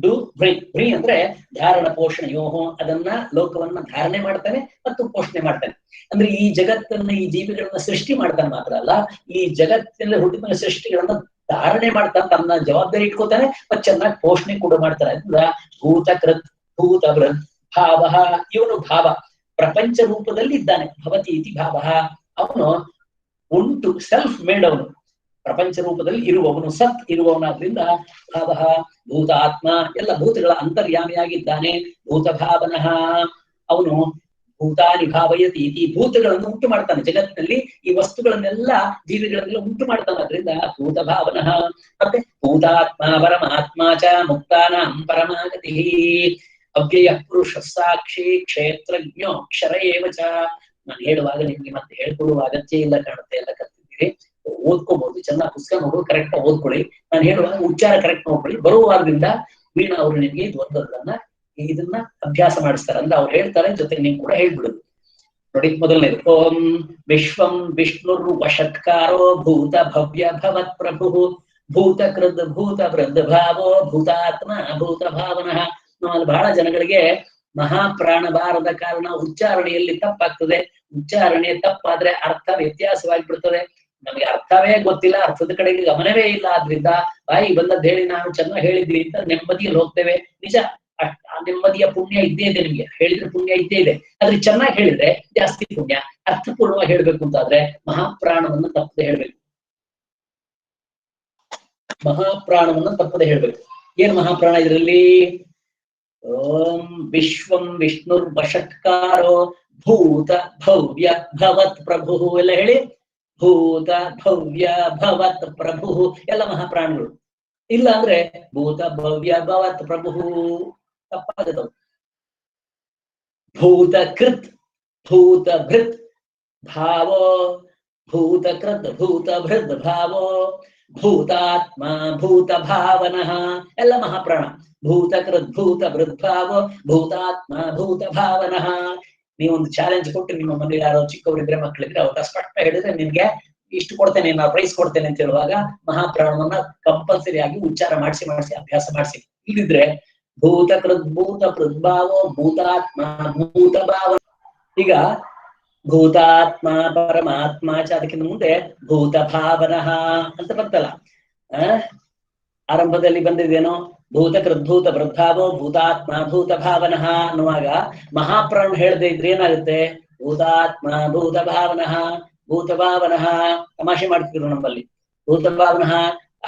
Speaker 2: ಡು ಭ್ರೈ ಅಂದ್ರೆ ಧಾರಣ ಪೋಷಣೆಯೋಹೋ, ಅದನ್ನ ಲೋಕವನ್ನ ಧಾರಣೆ ಮಾಡ್ತಾನೆ ಮತ್ತು ಪೋಷಣೆ ಮಾಡ್ತಾನೆ. ಅಂದ್ರೆ ಈ ಜಗತ್ತನ್ನ, ಈ ಜೀವಿಗಳನ್ನ ಸೃಷ್ಟಿ ಮಾಡ್ತಾನೆ ಮಾತ್ರ ಅಲ್ಲ, ಈ ಜಗತ್ತಿನಲ್ಲಿ ಹುಟ್ಟಿದ ಸೃಷ್ಟಿಗಳನ್ನ ಧಾರಣೆ ಮಾಡ್ತಾನೆ, ತನ್ನ ಜವಾಬ್ದಾರಿ ಇಟ್ಕೋತಾನೆ ಮತ್ತು ಚೆನ್ನಾಗಿ ಪೋಷಣೆ ಕೂಡ ಮಾಡ್ತಾನೆ. ಅಂದ್ರ ಭೂತಕೃತ್ ಭೂತ ಬೃಹತ್ ಭಾವ. ಇವನು ಭಾವ ಪ್ರಪಂಚ ರೂಪದಲ್ಲಿ ಇದ್ದಾನೆ. ಭವತಿ ಇತಿ ಭಾವ. ಅವನು ಉಂಟು, ಸೆಲ್ಫ್ ಮೇಡ್. ಅವನು ಪ್ರಪಂಚ ರೂಪದಲ್ಲಿ ಇರುವವನು, ಸತ್ ಇರುವವನಾದ್ರಿಂದ ಭಾವ ಭೂತ ಆತ್ಮ ಎಲ್ಲ ಭೂತಗಳ ಅಂತರ್ಯಾಮಿಯಾಗಿದ್ದಾನೆ. ಭೂತ ಭಾವನಃ ಅವನು ಭೂತಾನಿ ಭಾವಯತಿ ಈ ಭೂತಗಳನ್ನು ಉಂಟು ಮಾಡ್ತಾನೆ. ಜಗತ್ತಿನಲ್ಲಿ ಈ ವಸ್ತುಗಳನ್ನೆಲ್ಲ ಜೀವಿಗಳನ್ನೆಲ್ಲ ಉಂಟು ಮಾಡ್ತಾನೆ. ಅದರಿಂದ ಭೂತ ಭಾವನಃ. ಮತ್ತೆ ಭೂತಾತ್ಮ ಪರಮಾತ್ಮ ಚ ಮುಕ್ತಾನಾಂ ಪರಮಾಗತಿ. ಅವ್ಯಯ ಪುರುಷ ಸಾಕ್ಷಿ ಕ್ಷೇತ್ರಜ್ಞೋ ಅಕ್ಷರ ಏವ ಚ. ನಾನು ಹೇಳುವಾಗ ನಿಮ್ಗೆ ಮತ್ತೆ ಹೇಳ್ಕೊಡುವ ಅಗತ್ಯ ಇಲ್ಲ ಕಾಣುತ್ತೆ, ಎಲ್ಲ ಕಲ್ತಿದ್ದೀರಿ, ಓದ್ಕೋಬಹುದು. ಚೆನ್ನಾಗಿ ಪುಸ್ತಕ ನೋಡೋದು ಕರೆಕ್ಟ್ ಓದ್ಕೊಳ್ಳಿ. ನಾನು ಹೇಳುವಾಗ ಉಚ್ಚಾರ ಕರೆಕ್ಟ್ ನೋಡ್ಕೊಳ್ಳಿ. ಬರುವ ವಾರದಿಂದ ವೀಣಾ ಅವರು ನಿಮ್ಗೆ ಇದು ಒಂದನ್ನ ಇದನ್ನ ಅಭ್ಯಾಸ ಮಾಡಿಸ್ತಾರೆ. ಅಂದ್ರೆ ಅವ್ರು ಹೇಳ್ತಾರೆ, ಜೊತೆಗೆ ನೀವು ಕೂಡ ಹೇಳ್ಬಿಡುದು. ನೋಡಿ, ಮೊದಲನೇದು ಓಂ ವಿಶ್ವಂ ವಿಷ್ಣುರ್ ವಷಟ್ಕಾರೋ ಭೂತ ಭವ್ಯ ಭವತ್ ಪ್ರಭು ಭೂತ ಕೃದ್ ಭೂತ ವೃದ್ಧ ಭಾವೋ ಭೂತಾತ್ಮ ಭೂತ ಭಾವನಃ. ನಮ್ಮಲ್ಲಿ ಬಹಳ ಜನಗಳಿಗೆ ಮಹಾಪ್ರಾಣ ಬಾರದ ಕಾರಣ ಉಚ್ಚಾರಣೆಯಲ್ಲಿ ತಪ್ಪಾಗ್ತದೆ. ಉಚ್ಚಾರಣೆ ತಪ್ಪಾದ್ರೆ ಅರ್ಥ ವ್ಯತ್ಯಾಸವಾಗಿ ಬಿಡ್ತದೆ. ನಮಗೆ ಅರ್ಥವೇ ಗೊತ್ತಿಲ್ಲ, ಅರ್ಥದ ಕಡೆಗೆ ಗಮನವೇ ಇಲ್ಲ. ಆದ್ರಿಂದ ಬಾಯಿ ಬಂದದ್ದು ಹೇಳಿ ನಾನು ಚೆನ್ನಾಗಿ ಹೇಳಿದ್ವಿ ಅಂತ ನೆಮ್ಮದಿಯಲ್ಲಿ ಹೋಗ್ತೇವೆ. ನಿಜ, ಆ ನೆಮ್ಮದಿಯ ಪುಣ್ಯ ಇದ್ದೇ ಇದೆ. ನಿಮ್ಗೆ ಹೇಳಿದ್ರೆ ಪುಣ್ಯ ಇದ್ದೇ ಇದೆ. ಆದ್ರೆ ಚೆನ್ನಾಗಿ ಹೇಳಿದ್ರೆ ಜಾಸ್ತಿ ಪುಣ್ಯ. ಅರ್ಥಪೂರ್ಣವಾಗಿ ಹೇಳ್ಬೇಕು ಅಂತಾದ್ರೆ ಮಹಾಪ್ರಾಣವನ್ನು ತಪ್ಪದೆ ಹೇಳ್ಬೇಕು. ಮಹಾಪ್ರಾಣವನ್ನು ತಪ್ಪದೆ ಹೇಳ್ಬೇಕು. ಏನ್ ಮಹಾಪ್ರಾಣ ಇದರಲ್ಲಿ? ಓಂ ವಿಶ್ವಂ ವಿಷ್ಣುರ್ ವಷಟ್ಕಾರೋ ಭೂತ ಭವ್ಯ ಭವತ್ ಪ್ರಭು ಎಲ್ಲ ಹೇಳಿ. ಭೂತ ಭವ್ಯ ಭವತ್ ಪ್ರಭು ಎಲ್ಲ ಮಹಾಪ್ರಾಣಗಳು. ಇಲ್ಲ ಅಂದ್ರೆ ಭೂತ ಭವ್ಯ ಭವತ್ ಪ್ರಭು ತಪ್ಪಾಗದವು. ಭೂತ ಕೃತ್ ಭೂತ ಭೃತ್ ಭಾವೋ ಭೂತ ಕೃತ್ ಭೂತ ಭೃತ್ ಭಾವೋ ಭೂತಾತ್ಮ ಭೂತ ಭಾವನಃ ಎಲ್ಲ ಮಹಾಪ್ರಾಣ. ಭೂತ ಕೃತ್ ಭೂತ ಭೃತ್ ಭಾವೋ ಭೂತಾತ್ಮ ಭೂತ ಭಾವನಃ. ನೀವೊಂದು ಚಾಲೆಂಜ್ ಕೊಟ್ಟು ನಿಮ್ಮ ಮನೇಲಿ ಯಾರೋ ಚಿಕ್ಕವರಿದ್ರೆ ಮಕ್ಕಳಿದ್ರೆ ಅವ್ರ ಸ್ಪಷ್ಟ ಹೇಳಿದ್ರೆ ನಿಮ್ಗೆ ಇಷ್ಟು ಕೊಡ್ತೇನೆ, ನಾನು ಪ್ರೈಸ್ ಕೊಡ್ತೇನೆ ಅಂತ ಹೇಳುವಾಗ ಮಹಾಪ್ರಾಣವನ್ನ ಕಂಪಲ್ಸರಿ ಆಗಿ ಉಚ್ಚಾರ ಮಾಡಿಸಿ ಅಭ್ಯಾಸ ಮಾಡಿಸಿ. ಇಲ್ಲಿದ್ರೆ ಭೂತ ಕೃತ್ ಭೂತ ಭೃದ್ಭಾವೋ ಭೂತಾತ್ಮ ಭೂತ ಭಾವ. ಈಗ ಭೂತಾತ್ಮ ಪರಮಾತ್ಮ ಚ ಅದಕ್ಕಿಂತ ಮುಂದೆ ಭೂತ ಭಾವನಃ ಅಂತ ಬರ್ತಲ್ಲ. ಆರಂಭದಲ್ಲಿ ಬಂದಿದ್ದೇನೋ ಭೂತ ಕೃದ್ಭೂತ ವೃದ್ಧಾವೋ ಭೂತಾತ್ಮ ಭೂತ ಭಾವನಃ ಅನ್ನುವಾಗ ಮಹಾಪ್ರಾಣ ಹೇಳದೆ ಇದ್ರೆ ಏನಾಗುತ್ತೆ? ಭೂತಾತ್ಮ ಭೂತ ಭಾವನಃ ಭೂತ ಭಾವನಃ. ತಮಾಷೆ ಮಾಡ್ತಿದ್ರು ನಮ್ಮಲ್ಲಿ. ಭೂತ ಭಾವನಃ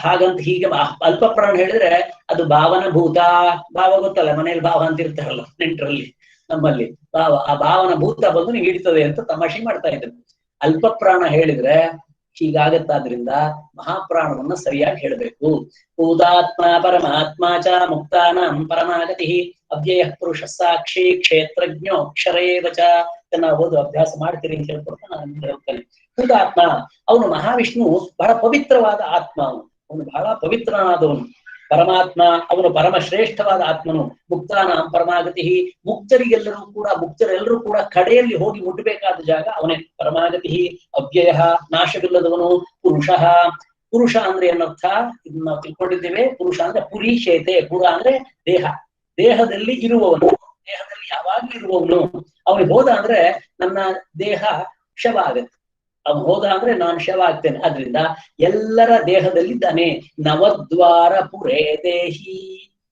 Speaker 2: ಹಾಗಂತ ಹೀಗೆ ಅಲ್ಪ ಪ್ರಾಣ ಹೇಳಿದ್ರೆ ಅದು ಭಾವನ ಭೂತ. ಭಾವ ಗೊತ್ತಲ್ಲ, ಮನೇಲಿ ಭಾವ ಅಂತ ಇರ್ತಾರಲ್ಲ ನೆಂಟರಲ್ಲಿ ನಮ್ಮಲ್ಲಿ. ಭಾವ, ಆ ಭಾವನ ಭೂತ ಬಂದು ನೀವು ಹಿಡಿತದೆ ಅಂತ ತಮಾಷೆ ಮಾಡ್ತಾ ಇದ್ರು. ಅಲ್ಪ ಪ್ರಾಣ ಹೇಳಿದ್ರೆ ಹೀಗಾಗತ್ತಾದ್ರಿಂದ ಮಹಾಪ್ರಾಣವನ್ನ ಸರಿಯಾಗಿ ಹೇಳ್ಬೇಕು. ಭೂತಾತ್ಮ ಪರಮಾತ್ಮ ಚ ಮುಕ್ತಾನಾಂ ಪರಮಾಗತಿ ಅವ್ಯಯ ಪುರುಷ ಸಾಕ್ಷಿ ಕ್ಷೇತ್ರಜ್ಞೋ ಅಕ್ಷರ ಏವ ಚ. ನಾವು ಓದು ಅಭ್ಯಾಸ ಮಾಡ್ತೀರಿ ಅಂತ ಹೇಳ್ಕೊಡ್ತಾ ನಾನು ಹೇಳ್ತೇನೆ. ಭೂತಾತ್ಮ ಅವನು ಮಹಾವಿಷ್ಣು ಬಹಳ ಪವಿತ್ರವಾದ ಆತ್ಮ. ಅವನು ಬಹಳ ಪವಿತ್ರನಾದವನು. ಪರಮಾತ್ಮ ಅವನು ಪರಮ ಶ್ರೇಷ್ಠವಾದ ಆತ್ಮನು. ಮುಕ್ತಾನಾಂ ಪರಮಾಗತಿ ಮುಕ್ತರೆಲ್ಲರೂ ಕೂಡ ಕಡೆಯಲ್ಲಿ ಹೋಗಿ ಮುಟ್ಟಬೇಕಾದ ಜಾಗ ಅವನೇ. ಪರಮಾಗತಿ ಅವ್ಯಯ ನಾಶವಿಲ್ಲದವನು. ಪುರುಷ ಅಂದ್ರೆ ಏನರ್ಥ? ಇದನ್ನ ನಾವು ತಿಳ್ಕೊಂಡಿದ್ದೇವೆ. ಪುರುಷ ಅಂದ್ರೆ ಪುರೀಶೇತೆ. ಪುರ ಅಂದ್ರೆ ದೇಹ, ದೇಹದಲ್ಲಿ ಇರುವವನು, ದೇಹದಲ್ಲಿ ಯಾವಾಗ್ಲೂ ಇರುವವನು. ಅವನು ಹೋದ ಅಂದ್ರೆ ನನ್ನ ದೇಹ ಶವ ಆಗತ್ತೆ. ಅವನು ಹೋದ ಅಂದ್ರೆ ನಾನು ಶವ ಆಗ್ತೇನೆ. ಆದ್ರಿಂದ ಎಲ್ಲರ ದೇಹದಲ್ಲಿದ್ದಾನೆ. ನವದ್ವಾರ ಪುರೇ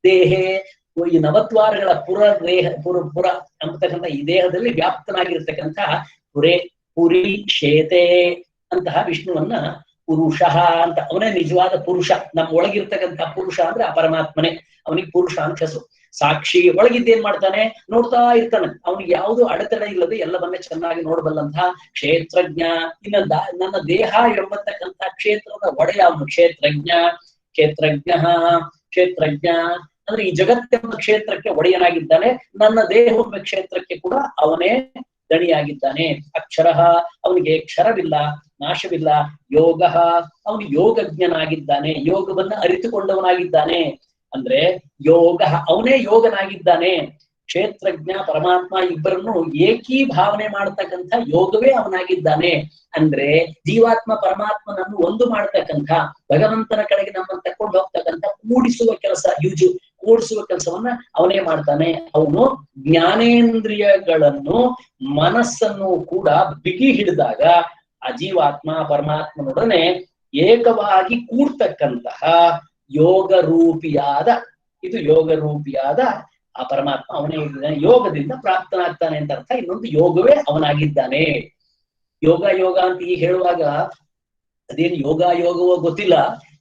Speaker 2: ದೇಹೇ. ಈ ನವದ್ವಾರಗಳ ಪುರ ಅಂತಕ್ಕಂಥ ಈ ದೇಹದಲ್ಲಿ ವ್ಯಾಪ್ತನಾಗಿರ್ತಕ್ಕಂಥ ಪುರಿ ಶೇತೆ ಅಂತಹ ವಿಷ್ಣುವನ್ನ ಪುರುಷ ಅಂತ, ಅವನೇ ನಿಜವಾದ ಪುರುಷ. ನಮ್ಮ ಒಳಗಿರ್ತಕ್ಕಂಥ ಪುರುಷ ಅಂದ್ರೆ ಆ ಪರಮಾತ್ಮನೇ. ಅವನಿಗೆ ಪುರುಷ ಅಂತ ಹೆಸರು. ಸಾಕ್ಷಿ ಒಳಗಿದ್ದೇನ್ ಮಾಡ್ತಾನೆ? ನೋಡ್ತಾ ಇರ್ತಾನೆ. ಅವನಿಗೆ ಯಾವುದು ಅಡೆತಡೆ ಇಲ್ಲದೆ ಎಲ್ಲವನ್ನೇ ಚೆನ್ನಾಗಿ ನೋಡಬಲ್ಲಂತಹ ಕ್ಷೇತ್ರಜ್ಞ. ಇನ್ನ ನನ್ನ ದೇಹ ಎಂಬತಕ್ಕಂಥ ಕ್ಷೇತ್ರದ ಒಡೆಯ ಅವನು. ಕ್ಷೇತ್ರಜ್ಞ ಅಂದ್ರೆ ಈ ಜಗತ್ತೆಂಬ ಕ್ಷೇತ್ರಕ್ಕೆ ಒಡೆಯನಾಗಿದ್ದಾನೆ. ನನ್ನ ದೇಹವೆಂಬ ಕ್ಷೇತ್ರಕ್ಕೆ ಕೂಡ ಅವನೇ ದಣಿಯಾಗಿದ್ದಾನೆ. ಅಕ್ಷರ ಅವನಿಗೆ ಕ್ಷರವಿಲ್ಲ, ನಾಶವಿಲ್ಲ. ಯೋಗ ಅವನು ಯೋಗಜ್ಞನಾಗಿದ್ದಾನೆ, ಯೋಗವನ್ನ ಅರಿತುಕೊಂಡವನಾಗಿದ್ದಾನೆ. ಅಂದ್ರೆ ಯೋಗ ಅವನೇ ಯೋಗನಾಗಿದ್ದಾನೆ. ಕ್ಷೇತ್ರಜ್ಞ ಪರಮಾತ್ಮ ಇಬ್ಬರನ್ನು ಏಕೀಭಾವನೆ ಮಾಡತಕ್ಕಂಥ ಯೋಗವೇ ಅವನಾಗಿದ್ದಾನೆ. ಅಂದ್ರೆ ಜೀವಾತ್ಮ ಪರಮಾತ್ಮನನ್ನು ಒಂದು ಮಾಡತಕ್ಕಂಥ, ಭಗವಂತನ ಕಡೆಗೆ ನಮ್ಮನ್ನು ತಕೊಂಡು ಹೋಗ್ತಕ್ಕಂಥ ಕೂಡಿಸುವ ಕೆಲಸವನ್ನ ಅವನೇ ಮಾಡ್ತಾನೆ. ಅವನು ಜ್ಞಾನೇಂದ್ರಿಯಗಳನ್ನು ಮನಸ್ಸನ್ನು ಕೂಡ ಬಿಗಿ ಹಿಡಿದಾಗ ಆ ಜೀವಾತ್ಮ ಪರಮಾತ್ಮನೊಡನೆ ಏಕವಾಗಿ ಕೂಡ್ತಕ್ಕಂತಹ ಯೋಗ ರೂಪಿಯಾದ ಆ ಪರಮಾತ್ಮ ಅವನೇ ಇದ್ದಾನೆ. ಯೋಗದಿಂದ ಪ್ರಾಪ್ತನಾಗ್ತಾನೆ ಅಂತ ಅರ್ಥ. ಇನ್ನೊಂದು ಯೋಗವೇ ಅವನಾಗಿದ್ದಾನೆ. ಯೋಗ ಅಂತ ಈಗ ಹೇಳುವಾಗ ಅದೇನು ಯೋಗವೋ ಗೊತ್ತಿಲ್ಲ,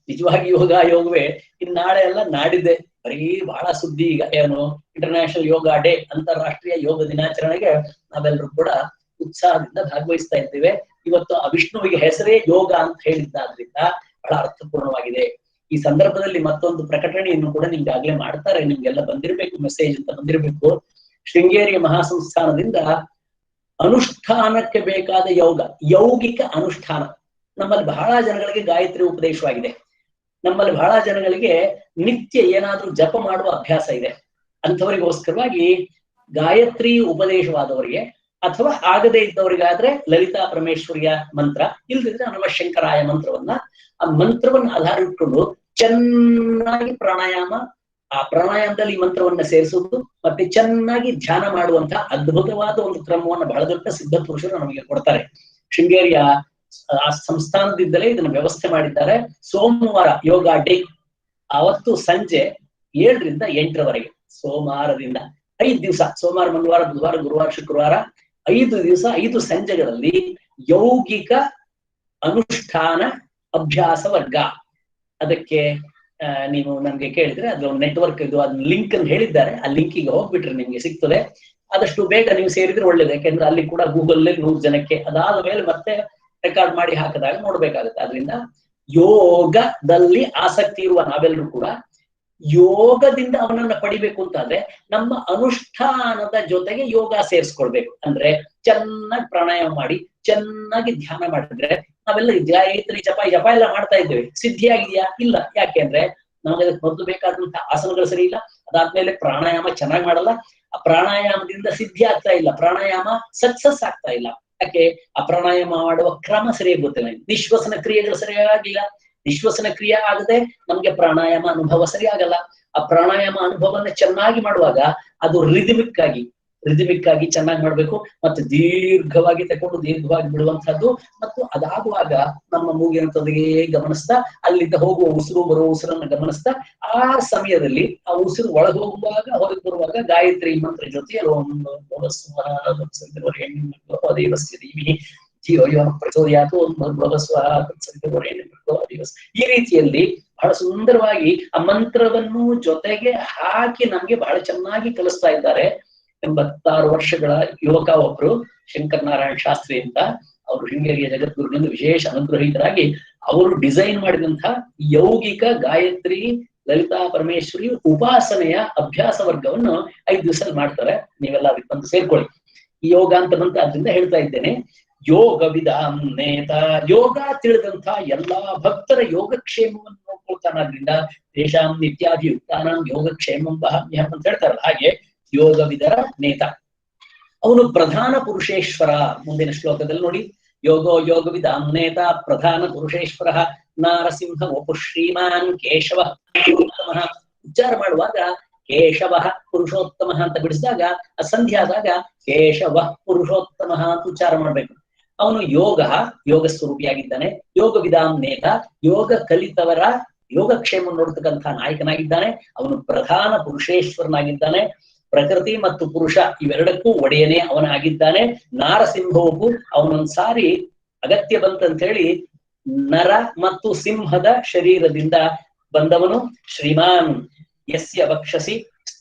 Speaker 2: ನಿಜವಾಗಿ ಯೋಗವೇ. ಇನ್ ನಾಳೆ ಎಲ್ಲ ನಾಡಿದ್ದೆ ಬರೀ ಬಹಳ ಸುದ್ದಿ. ಈಗ ಏನು ಇಂಟರ್ನ್ಯಾಷನಲ್ ಯೋಗ ಡೇ, ಅಂತಾರಾಷ್ಟ್ರೀಯ ಯೋಗ ದಿನಾಚರಣೆಗೆ ನಾವೆಲ್ಲರೂ ಕೂಡ ಉತ್ಸಾಹದಿಂದ ಭಾಗವಹಿಸ್ತಾ ಇದ್ದೇವೆ. ಇವತ್ತು ಆ ವಿಷ್ಣುವಿಗೆ ಹೆಸರೇ ಯೋಗ ಅಂತ ಹೇಳಿದ್ದಾದ್ರಿಂದ ಬಹಳ ಅರ್ಥಪೂರ್ಣವಾಗಿದೆ. ಈ ಸಂದರ್ಭದಲ್ಲಿ ಮತ್ತೊಂದು ಪ್ರಕಟಣೆಯನ್ನು ಕೂಡ ನಿಮ್ಗಾಗ್ಲೇ ಮಾಡ್ತಾರೆ, ನಿಮ್ಗೆಲ್ಲ ಬಂದಿರ್ಬೇಕು, ಮೆಸೇಜ್ ಅಂತ ಬಂದಿರ್ಬೇಕು. ಶೃಂಗೇರಿಯ ಮಹಾಸಂಸ್ಥಾನದಿಂದ ಅನುಷ್ಠಾನಕ್ಕೆ ಬೇಕಾದ ಯೌಗಿಕ ಅನುಷ್ಠಾನ. ನಮ್ಮಲ್ಲಿ ಬಹಳ ಜನಗಳಿಗೆ ಗಾಯತ್ರಿ ಉಪದೇಶವಾಗಿದೆ. ನಮ್ಮಲ್ಲಿ ಬಹಳ ಜನಗಳಿಗೆ ನಿತ್ಯ ಏನಾದ್ರೂ ಜಪ ಮಾಡುವ ಅಭ್ಯಾಸ ಇದೆ. ಅಂಥವರಿಗೋಸ್ಕರವಾಗಿ ಗಾಯತ್ರಿ ಉಪದೇಶವಾದವರಿಗೆ ಅಥವಾ ಆಗದೇ ಇದ್ದವರಿಗಾದ್ರೆ ಲಲಿತಾ ಪರಮೇಶ್ವರಿಯ ಮಂತ್ರ, ಇಲ್ದಿದ್ರೆ ನಮಃಶಂಕರಾಯ ಮಂತ್ರವನ್ನ, ಆ ಮಂತ್ರವನ್ನ ಆಧಾರ ಇಟ್ಕೊಂಡು ಚೆನ್ನಾಗಿ ಪ್ರಾಣಾಯಾಮ, ಆ ಪ್ರಾಣಾಯಾಮದಲ್ಲಿ ಈ ಮಂತ್ರವನ್ನ ಸೇರಿಸುವುದು ಮತ್ತೆ ಚೆನ್ನಾಗಿ ಧ್ಯಾನ ಮಾಡುವಂತಹ ಅದ್ಭುತವಾದ ಒಂದು ಕ್ರಮವನ್ನು ಬಹಳ ದೊಡ್ಡ ಸಿದ್ಧ ಪುರುಷರು ನಮಗೆ ಕೊಡ್ತಾರೆ. ಶೃಂಗೇರಿಯ ಆ ಸಂಸ್ಥಾನದಿಂದಲೇ ಇದನ್ನ ವ್ಯವಸ್ಥೆ ಮಾಡಿದ್ದಾರೆ. ಸೋಮವಾರ ಯೋಗ ಡೇ, ಅವತ್ತು ಸಂಜೆ 7ರಿಂದ 8ರವರೆಗೆ, ಸೋಮವಾರದಿಂದ 5 ದಿವಸ, ಸೋಮವಾರ, ಮಂಗಳವಾರ, ಬುಧವಾರ, ಗುರುವಾರ, ಶುಕ್ರವಾರ, 5 ದಿವಸ 5 ಸಂಜೆಗಳಲ್ಲಿ ಯೌಗಿಕ ಅನುಷ್ಠಾನ ಅಭ್ಯಾಸ ವರ್ಗ. ಅದಕ್ಕೆ ನೀವು ನಮ್ಗೆ ಕೇಳಿದ್ರೆ ಅದ್ರ ನೆಟ್ವರ್ಕ್ ಇದು ಅದ್ ಲಿಂಕ್ ಅನ್ನು ಹೇಳಿದ್ದಾರೆ. ಆ ಲಿಂಕಿಗೆ ಹೋಗ್ಬಿಟ್ರೆ ನಿಮ್ಗೆ ಸಿಗ್ತದೆ. ಆದಷ್ಟು ಬೇಗ ನೀವು ಸೇರಿದ್ರೆ ಒಳ್ಳೇದು. ಯಾಕೆಂದ್ರೆ ಅಲ್ಲಿ ಕೂಡ ಗೂಗಲ್ 100 ಜನಕ್ಕೆ, ಅದಾದ ಮೇಲೆ ಮತ್ತೆ ರೆಕಾರ್ಡ್ ಮಾಡಿ ಹಾಕಿದಾಗ ನೋಡ್ಬೇಕಾಗುತ್ತೆ. ಅದರಿಂದ ಯೋಗದಲ್ಲಿ ಆಸಕ್ತಿ ಇರುವ ನಾವೆಲ್ಲರೂ ಕೂಡ ಯೋಗದಿಂದ ಅವನನ್ನ ಪಡಿಬೇಕು ಅಂತಾದ್ರೆ ನಮ್ಮ ಅನುಷ್ಠಾನದ ಜೊತೆಗೆ ಯೋಗ ಸೇರಿಸ್ಕೊಳ್ಬೇಕು. ಅಂದ್ರೆ ಚೆನ್ನಾಗಿ ಪ್ರಾಣಾಯಾಮ ಮಾಡಿ ಚೆನ್ನಾಗಿ ಧ್ಯಾನ ಮಾಡಿದ್ರೆ, ನಾವೆಲ್ಲ ಗಾಯತ್ರಿ ಜಪ ಎಲ್ಲ ಮಾಡ್ತಾ ಇದ್ದೇವೆ, ಸಿದ್ಧಿಯಾಗಿದೆಯಾ? ಇಲ್ಲ. ಯಾಕೆಂದ್ರೆ ನಮಗೆ ಅದಕ್ಕೆ ಮೊದಲು ಬೇಕಾದಂತಹ ಆಸನಗಳು ಸರಿ ಇಲ್ಲ, ಅದಾದ್ಮೇಲೆ ಪ್ರಾಣಾಯಾಮ ಚೆನ್ನಾಗಿ ಮಾಡಲ್ಲ, ಆ ಪ್ರಾಣಾಯಾಮದಿಂದ ಸಿದ್ಧಿ ಆಗ್ತಾ ಇಲ್ಲ, ಪ್ರಾಣಾಯಾಮ ಸಕ್ಸಸ್ ಆಗ್ತಾ ಇಲ್ಲ. ಯಾಕೆ? ಆ ಪ್ರಾಣಾಯಾಮ ಮಾಡುವ ಕ್ರಮ ಸರಿಯಾಗಿ ಗೊತ್ತಿಲ್ಲ, ನಿಶ್ವಸನ ಕ್ರಿಯೆಗಳು ಸರಿಯಾಗಿಲ್ಲ. ನಿಶ್ವಸನ ಕ್ರಿಯೆ ಆಗದೆ ನಮ್ಗೆ ಪ್ರಾಣಾಯಾಮ ಅನುಭವ ಸರಿಯಾಗಲ್ಲ. ಆ ಪ್ರಾಣಾಯಾಮ ಅನುಭವನ ಚೆನ್ನಾಗಿ ಮಾಡುವಾಗ ಅದು ರಿದಮಿಕ್ ಆಗಿ ಚೆನ್ನಾಗಿ ಮಾಡ್ಬೇಕು. ಮತ್ತೆ ದೀರ್ಘವಾಗಿ ತಕೊಂಡು ದೀರ್ಘವಾಗಿ ಬಿಡುವಂತಹದ್ದು. ಮತ್ತು ಅದಾಗುವಾಗ ನಮ್ಮ ಮೂಗಿನ ತೊದಗೆ ಗಮನಿಸ್ತಾ, ಅಲ್ಲಿಂದ ಹೋಗುವ ಉಸಿರು ಬರುವ ಉಸಿರನ್ನ ಗಮನಿಸ್ತಾ, ಆ ಸಮಯದಲ್ಲಿ ಆ ಉಸಿರು ಒಳಗೆ ಹೋಗುವಾಗ ಹೊರಗೆ ಬರುವಾಗ ಗಾಯತ್ರಿ ಮಂತ್ರ ಜೊತೆ ಈ ರೀತಿಯಲ್ಲಿ ಬಹಳ ಸುಂದರವಾಗಿ ಆ ಮಂತ್ರವನ್ನು ಜೊತೆಗೆ ಹಾಕಿ ನಮ್ಗೆ ಬಹಳ ಚೆನ್ನಾಗಿ ಕಲಿಸ್ತಾ ಇದ್ದಾರೆ. 86 ವರ್ಷಗಳ ಯುವಕ ಒಬ್ರು, ಶಂಕರನಾರಾಯಣ ಶಾಸ್ತ್ರಿ ಅಂತ, ಅವರು ಶೃಂಗೇರಿಯ ಜಗದ್ಗುರುಗಳಿಂದ ವಿಶೇಷ ಅನುಗ್ರಹಿತರಾಗಿ ಅವರು ಡಿಸೈನ್ ಮಾಡಿದಂತಹ ಯೌಗಿಕ ಗಾಯತ್ರಿ ಲಲಿತಾ ಪರಮೇಶ್ವರಿ ಉಪಾಸನೆಯ ಅಭ್ಯಾಸ ವರ್ಗವನ್ನು 5 ದಿವಸ ಮಾಡ್ತಾರೆ. ನೀವೆಲ್ಲ ಅದಕ್ಕೆ ಬಂದು ಸೇರ್ಕೊಳ್ಳಿ. ಈ ಯೋಗ ಅಂತ ಬಂತ ಅದರಿಂದ ಹೇಳ್ತಾ ಇದ್ದೇನೆ. ಯೋಗ ವಿಧಾಂ ನೇತ, ಯೋಗ ತಿಳಿದಂತ ಎಲ್ಲಾ ಭಕ್ತರ ಯೋಗಕ್ಷೇಮವನ್ನು ನೋಡ್ಕೊಳ್ತಾನಾದ್ರಿಂದ ದೇಶಾಂ ನಿತ್ಯಾಭಿಯುಕ್ತಾನಾಂ ಯೋಗಕ್ಷೇಮಂ ವಹಾಮ್ಯಹಂ ಅಂತ ಹೇಳ್ತಾರಲ್ಲ, ಹಾಗೆ ಯೋಗ ವಿದರ ನೇತ, ಅವನು ಪ್ರಧಾನ ಪುರುಷೇಶ್ವರ. ಮುಂದಿನ ಶ್ಲೋಕದಲ್ಲಿ ನೋಡಿ, ಯೋಗ ವಿಧಾಂ ನೇತ ಪ್ರಧಾನ ಪುರುಷೇಶ್ವರ ನಾರಸಿಂಹ ವಪು ಶ್ರೀಮಾನ್ ಕೇಶವ ಪುರುಷೋತ್ತಮ. ಉಚ್ಚಾರ ಮಾಡುವಾಗ ಕೇಶವ ಪುರುಷೋತ್ತಮ ಅಂತ ಬಿಡಿಸಿದಾಗ, ಸಂಧಿ ಆದಾಗ ಕೇಶವ ಪುರುಷೋತ್ತಮ ಅಂತ ಉಚ್ಚಾರ ಮಾಡ್ಬೇಕು. ಅವನು ಯೋಗ ಸ್ವರೂಪಿಯಾಗಿದ್ದಾನೆ. ಯೋಗ ವಿಧಾಂ ನೇತ, ಯೋಗ ಕಲಿತವರ ಯೋಗಕ್ಷೇಮ ನೋಡ್ತಕ್ಕಂಥ ನಾಯಕನಾಗಿದ್ದಾನೆ. ಅವನು ಪ್ರಧಾನ ಪುರುಷೇಶ್ವರನಾಗಿದ್ದಾನೆ. ಪ್ರಕೃತಿ ಮತ್ತು ಪುರುಷ ಇವೆರಡಕ್ಕೂ ಒಡೆಯನೇ ಅವನಾಗಿದ್ದಾನೆ. ನಾರಸಿಂಹವು ಅವನೊಂದ್ಸಾರಿ ಅಗತ್ಯ ಬಂತಂತ ಹೇಳಿ ನರ ಮತ್ತು ಸಿಂಹದ ಶರೀರದಿಂದ ಬಂದವನು. ಶ್ರೀಮಾನ್ ಯಸ್ಯ ವಕ್ಷಸಿ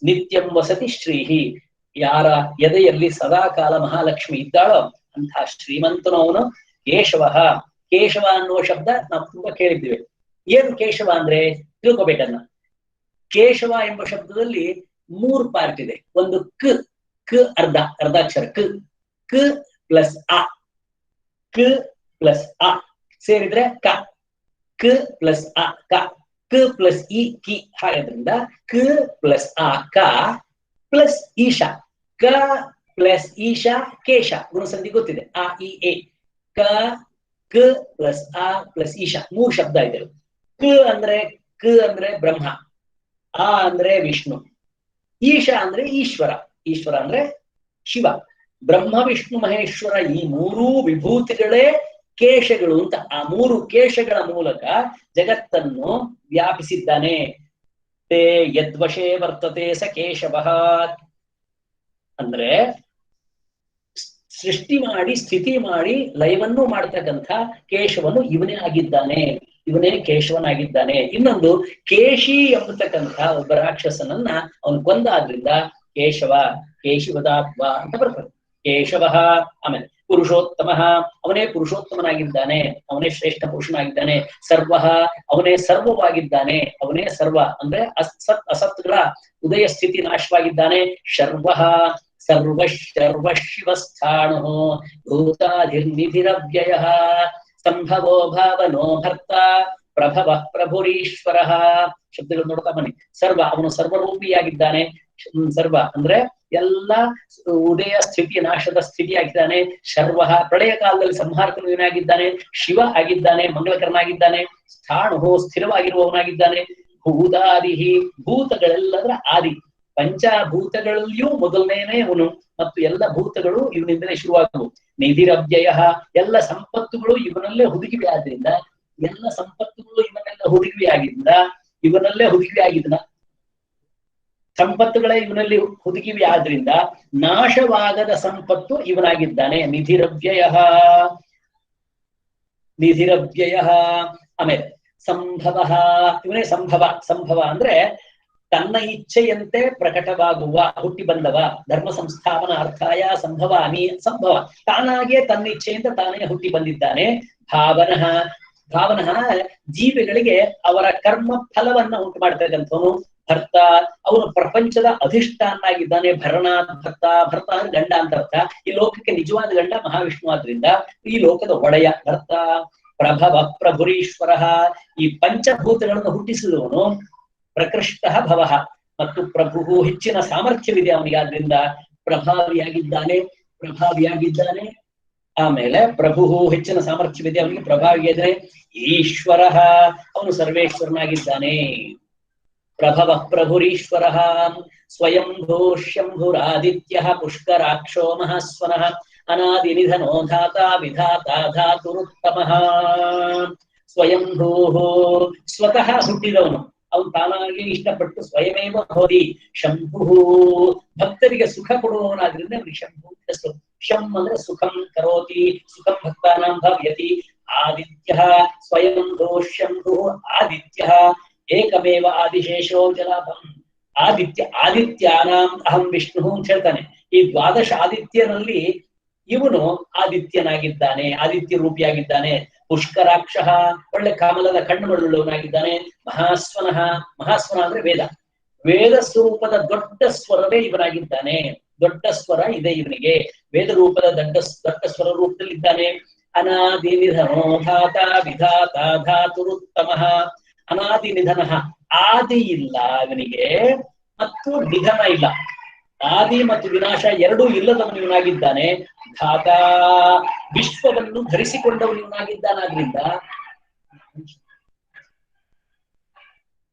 Speaker 2: ನಿತ್ಯಂ ವಸತಿ ಶ್ರೀಹಿ, ಯಾರ ಎದೆಯಲ್ಲಿ ಸದಾಕಾಲ ಮಹಾಲಕ್ಷ್ಮಿ ಇದ್ದಾಳೋ ಅಂತಹ ಶ್ರೀಮಂತನು ಅವನು. ಕೇಶವ ಅನ್ನುವ ಶಬ್ದ ನಾವು ತುಂಬಾ ಕೇಳಿದ್ದೇವೆ. ಏನು ಕೇಶವ ಅಂದ್ರೆ ತಿಳ್ಕೊಬೇಕನ್ನ. ಕೇಶವ ಎಂಬ ಶಬ್ದದಲ್ಲಿ 3 ಪಾರ್ಟ್ ಇದೆ. ಒಂದು ಕ ಅರ್ಧಾಕ್ಷರ ಕ ಪ್ಲಸ್ ಅ ಸೇರಿದ್ರೆ ಕ ಪ್ಲಸ್ ಅ ಕ ಪ್ಲಸ್ ಇ ಕಿ. ಹಾಗಾದ್ರಿಂದ ಕ ಪ್ಲಸ್ ಅ ಕ ಪ್ಲಸ್ ಈಶಾ, ಕ ಪ್ಲಸ್ ಈಶಾ ಕೇಶ. ಗುಣಸಂಧಿ ಗೊತ್ತಿದೆ, ಅ ಇ ಎ. ಕ ಪ್ಲಸ್ ಅ ಪ್ಲಸ್ ಈಶಾ 3 ಶಬ್ದ ಇದೆ. ಕ ಅಂದ್ರೆ ಬ್ರಹ್ಮ, ಆ ಅಂದ್ರೆ ವಿಷ್ಣು, ಈಶಾ ಅಂದ್ರೆ ಈಶ್ವರ ಅಂದ್ರೆ ಶಿವ. ಬ್ರಹ್ಮ ವಿಷ್ಣು ಮಹೇಶ್ವರ ಈ 3 ವಿಭೂತಿಗಳೇ ಕೇಶಗಳು ಅಂತ. ಆ 3 ಕೇಶಗಳ ಮೂಲಕ ಜಗತ್ತನ್ನು ವ್ಯಾಪಿಸಿದ್ದಾನೆ. ತೇ ಯದ್ವಶೇ ವರ್ತತೆ ಸ ಕೇಶವ ಅಂದ್ರೆ ಸೃಷ್ಟಿ ಮಾಡಿ ಸ್ಥಿತಿ ಮಾಡಿ ಲಯವನ್ನು ಮಾಡ್ತಕ್ಕಂಥ ಕೇಶವನು ಇವನೇ ಆಗಿದ್ದಾನೆ, ಇವನೇ ಕೇಶವನಾಗಿದ್ದಾನೆ. ಇನ್ನೊಂದು ಕೇಶಿ ಎಂಬತಕ್ಕಂಥ ಒಬ್ಬ ರಾಕ್ಷಸನನ್ನ ಅವನು ಕೊಂದಾದ್ರಿಂದ ಕೇಶವ ಕೇಶವದಾತ್ಮ ಅಂತ ಬರ್ತದೆ. ಕೇಶವ. ಆಮೇಲೆ ಪುರುಷೋತ್ತಮ, ಅವನೇ ಪುರುಷೋತ್ತಮನಾಗಿದ್ದಾನೆ, ಅವನೇ ಶ್ರೇಷ್ಠ ಪುರುಷನಾಗಿದ್ದಾನೆ. ಸರ್ವ, ಅವನೇ ಸರ್ವವಾಗಿದ್ದಾನೆ, ಅವನೇ ಸರ್ವ ಅಂದ್ರೆ ಅಸತ್ ಅಸತ್ಗಳ ಉದಯ ಸ್ಥಿತಿ ನಾಶವಾಗಿದ್ದಾನೆ. ಶರ್ವ ಸರ್ವ ಶರ್ವ ಶಿವಸ್ಥಾಣು ಭೂತಾಧಿರ್ನಿಧಿರವ್ಯಯ ಸಂಭವೋ ಭಾವನೋ ಭರ್ತ ಪ್ರಭವ ಪ್ರಭುರೀಶ್ವರ. ಶಬ್ದಗಳು ನೋಡ್ತಾ ಬನ್ನಿ. ಸರ್ವ, ಅವನು ಸರ್ವರೂಪಿಯಾಗಿದ್ದಾನೆ. ಸರ್ವ ಅಂದ್ರೆ ಎಲ್ಲ ಉದಯ ಸ್ಥಿತಿ ನಾಶದ ಸ್ಥಿತಿ ಆಗಿದ್ದಾನೆ. ಶರ್ವ, ಪ್ರಳಯ ಕಾಲದಲ್ಲಿ ಸಂಹಾರಕನು ಇವನಾಗಿದ್ದಾನೆ. ಶಿವ ಆಗಿದ್ದಾನೆ, ಮಂಗಳಕರನಾಗಿದ್ದಾನೆ. ಸ್ಥಾಣು, ಸ್ಥಿರವಾಗಿರುವವನಾಗಿದ್ದಾನೆ. ಭೂತಾದಿಹಿ, ಭೂತಗಳೆಲ್ಲದರ ಆದಿ, ಪಂಚಭೂತಗಳಲ್ಲಿಯೂ ಮೊದಲನೇನೇ ಅವನು ಮತ್ತು ಎಲ್ಲ ಭೂತಗಳು ಇವನಿಂದಲೇ ಶುರುವಾಗುವು. ನಿಧಿರವ್ಯಯ, ಎಲ್ಲ ಸಂಪತ್ತುಗಳು ಇವನಲ್ಲೇ ಹುದುಗಿವೆ ಆದ್ರಿಂದ, ಎಲ್ಲ ಸಂಪತ್ತುಗಳು ಇವನೆಲ್ಲ ಹುದುಗಿವೆ ಆಗಿದ್ದ, ಇವನಲ್ಲೇ ಹುದುಗಿವೆ ಆಗಿದ್ದ ಸಂಪತ್ತುಗಳೇ ಇವನಲ್ಲಿ ಹುದುಗಿವೆ ಆದ್ರಿಂದ ನಾಶವಾಗದ ಸಂಪತ್ತು ಇವನಾಗಿದ್ದಾನೆ. ನಿಧಿರವ್ಯಯ ನಿಧಿರವ್ಯಯ. ಆಮೇಲೆ ಸಂಭವ, ಇವನೇ ಸಂಭವ. ಸಂಭವ ಅಂದ್ರೆ ತನ್ನ ಇಚ್ಛೆಯಂತೆ ಪ್ರಕಟವಾಗುವ, ಹುಟ್ಟಿ ಬಂದವ. ಧರ್ಮ ಸಂಸ್ಥಾಪನ ಅರ್ಥಾಯ ಸಂಭವಾನಿ, ಸಂಭವ ತಾನಾಗೆ ತನ್ನ ಇಚ್ಛೆಯಿಂದ ತಾನೇ ಹುಟ್ಟಿ ಬಂದಿದ್ದಾನೆ. ಭಾವನಃ, ಭಾವನಃ ಜೀವಿಗಳಿಗೆ ಅವರ ಕರ್ಮ ಫಲವನ್ನ ಉಂಟು ಮಾಡ್ತಕ್ಕಂಥವನು. ಭರ್ತ, ಅವನು ಪ್ರಪಂಚದ ಅಧಿಷ್ಠಾನಾಗಿದ್ದಾನೆ. ಭರಣಾತ್ ಭರ್ತ, ಭರ್ತ ಅಂದ್ರೆ ಗಂಡ ಅಂತ ಅರ್ಥ. ಈ ಲೋಕಕ್ಕೆ ನಿಜವಾದ ಗಂಡ ಮಹಾವಿಷ್ಣು ಆದ್ರಿಂದ ಈ ಲೋಕದ ಒಡೆಯ ಭರ್ತ. ಪ್ರಭವ ಪ್ರಭುರೀಶ್ವರ, ಈ ಪಂಚಭೂತಗಳನ್ನು ಹುಟ್ಟಿಸಿದವನು. ಪ್ರಕೃಷ್ಟ ಭವ, ಮತ್ತು ಪ್ರಭು ಹೆಚ್ಚಿನ ಸಾಮರ್ಥ್ಯವಿದೆ ಅವನಿಗೆ, ಆದ್ರಿಂದ ಪ್ರಭಾವಿಯಾಗಿದ್ದಾನೆ. ಪ್ರಭಾವಿಯಾಗಿದ್ದಾನೆ. ಆಮೇಲೆ ಪ್ರಭು ಹೆಚ್ಚಿನ ಸಾಮರ್ಥ್ಯವಿದೆ ಅವನಿಗೆ, ಪ್ರಭಾವಿಯಾದರೆ. ಈಶ್ವರ, ಅವನು ಸರ್ವೇಶ್ವರನಾಗಿದ್ದಾನೆ. ಪ್ರಭವ ಪ್ರಭುರೀಶ್ವರ. ಸ್ವಯಂಭೂ ಶಂಭುರಾದಿತ್ಯ ಪುಷ್ಕರಾಕ್ಷೋ ಮಹಾಸ್ವನಃ ಅನಾದಿ ನಿಧನೋ ಧಾತ ವಿಧಾತ ಧಾತುರುತ್ತಮ. ಸ್ವಯಂಭೂ, ಸ್ವತಃ ಹುಟ್ಟಿದವನು, ಅವನು ತಾನಾಗಿ ಇಷ್ಟಪಟ್ಟು ಸ್ವಯಮೇವ ಭವತಿ. ಶಂಭು, ಭಕ್ತರಿಗೆ ಸುಖ ಕೊಡುವವನಾದ್ರಿಂದ ಅವನಿಗೆ ಶಂಭು ಹೆಸರು. ಶಂ ಅಂದ್ರೆ ಸುಖಂ ಕರೋತಿ, ಸುಖಂ ಭಕ್ತಾನಾಂ ಭವ್ಯತಿ. ಆದಿತ್ಯ, ಸ್ವಯಂಭೂ ಶಂಭು ಆದಿತ್ಯ. ಏಕಮೇವ ಆದಿಶೇಷೋ ಜಲಾಪಂ. ಆದಿತ್ಯ, ಆದಿತ್ಯಾನಾಂ ಅಹಂ ವಿಷ್ಣು ಅಂತ ಹೇಳ್ತಾನೆ. ಈ ದ್ವಾದಶ ಆದಿತ್ಯರಲ್ಲಿ ಇವನು ಆದಿತ್ಯನಾಗಿದ್ದಾನೆ, ಆದಿತ್ಯ ರೂಪಿಯಾಗಿದ್ದಾನೆ. ಪುಷ್ಕರಾಕ್ಷ, ಒಳ್ಳೆ ಕಾಮಲದ ಕಣ್ಣುಗಳುಳ್ಳವನಾಗಿದ್ದಾನೆ. ಮಹಾಸ್ವನಃ, ಮಹಾಸ್ವನ ಅಂದ್ರೆ ವೇದ, ವೇದ ಸ್ವರೂಪದ ದೊಡ್ಡ ಸ್ವರವೇ ಇವನಾಗಿದ್ದಾನೆ. ದೊಡ್ಡ ಸ್ವರ ಇದೆ ಇವನಿಗೆ, ವೇದ ರೂಪದ ದೊಡ್ಡ ಸ್ವರ ರೂಪದಲ್ಲಿದ್ದಾನೆ. ಅನಾದಿ ನಿಧನೋ ಧಾತ ವಿಧಾತ ಧಾತುರುತ್ತಮ. ಅನಾದಿ ನಿಧನ, ಆದಿ ಇಲ್ಲ ಇವನಿಗೆ ಮತ್ತು ನಿಧನ ಇಲ್ಲ. ಆದಿ ಮತ್ತು ವಿನಾಶ ಎರಡೂ ಇಲ್ಲದವನು ಇವನಾಗಿದ್ದಾನೆ. ಧಾತ, ವಿಶ್ವವನ್ನು ಧರಿಸಿಕೊಂಡವನು ಇವನಾಗಿದ್ದಾನಾದ್ರಿಂದ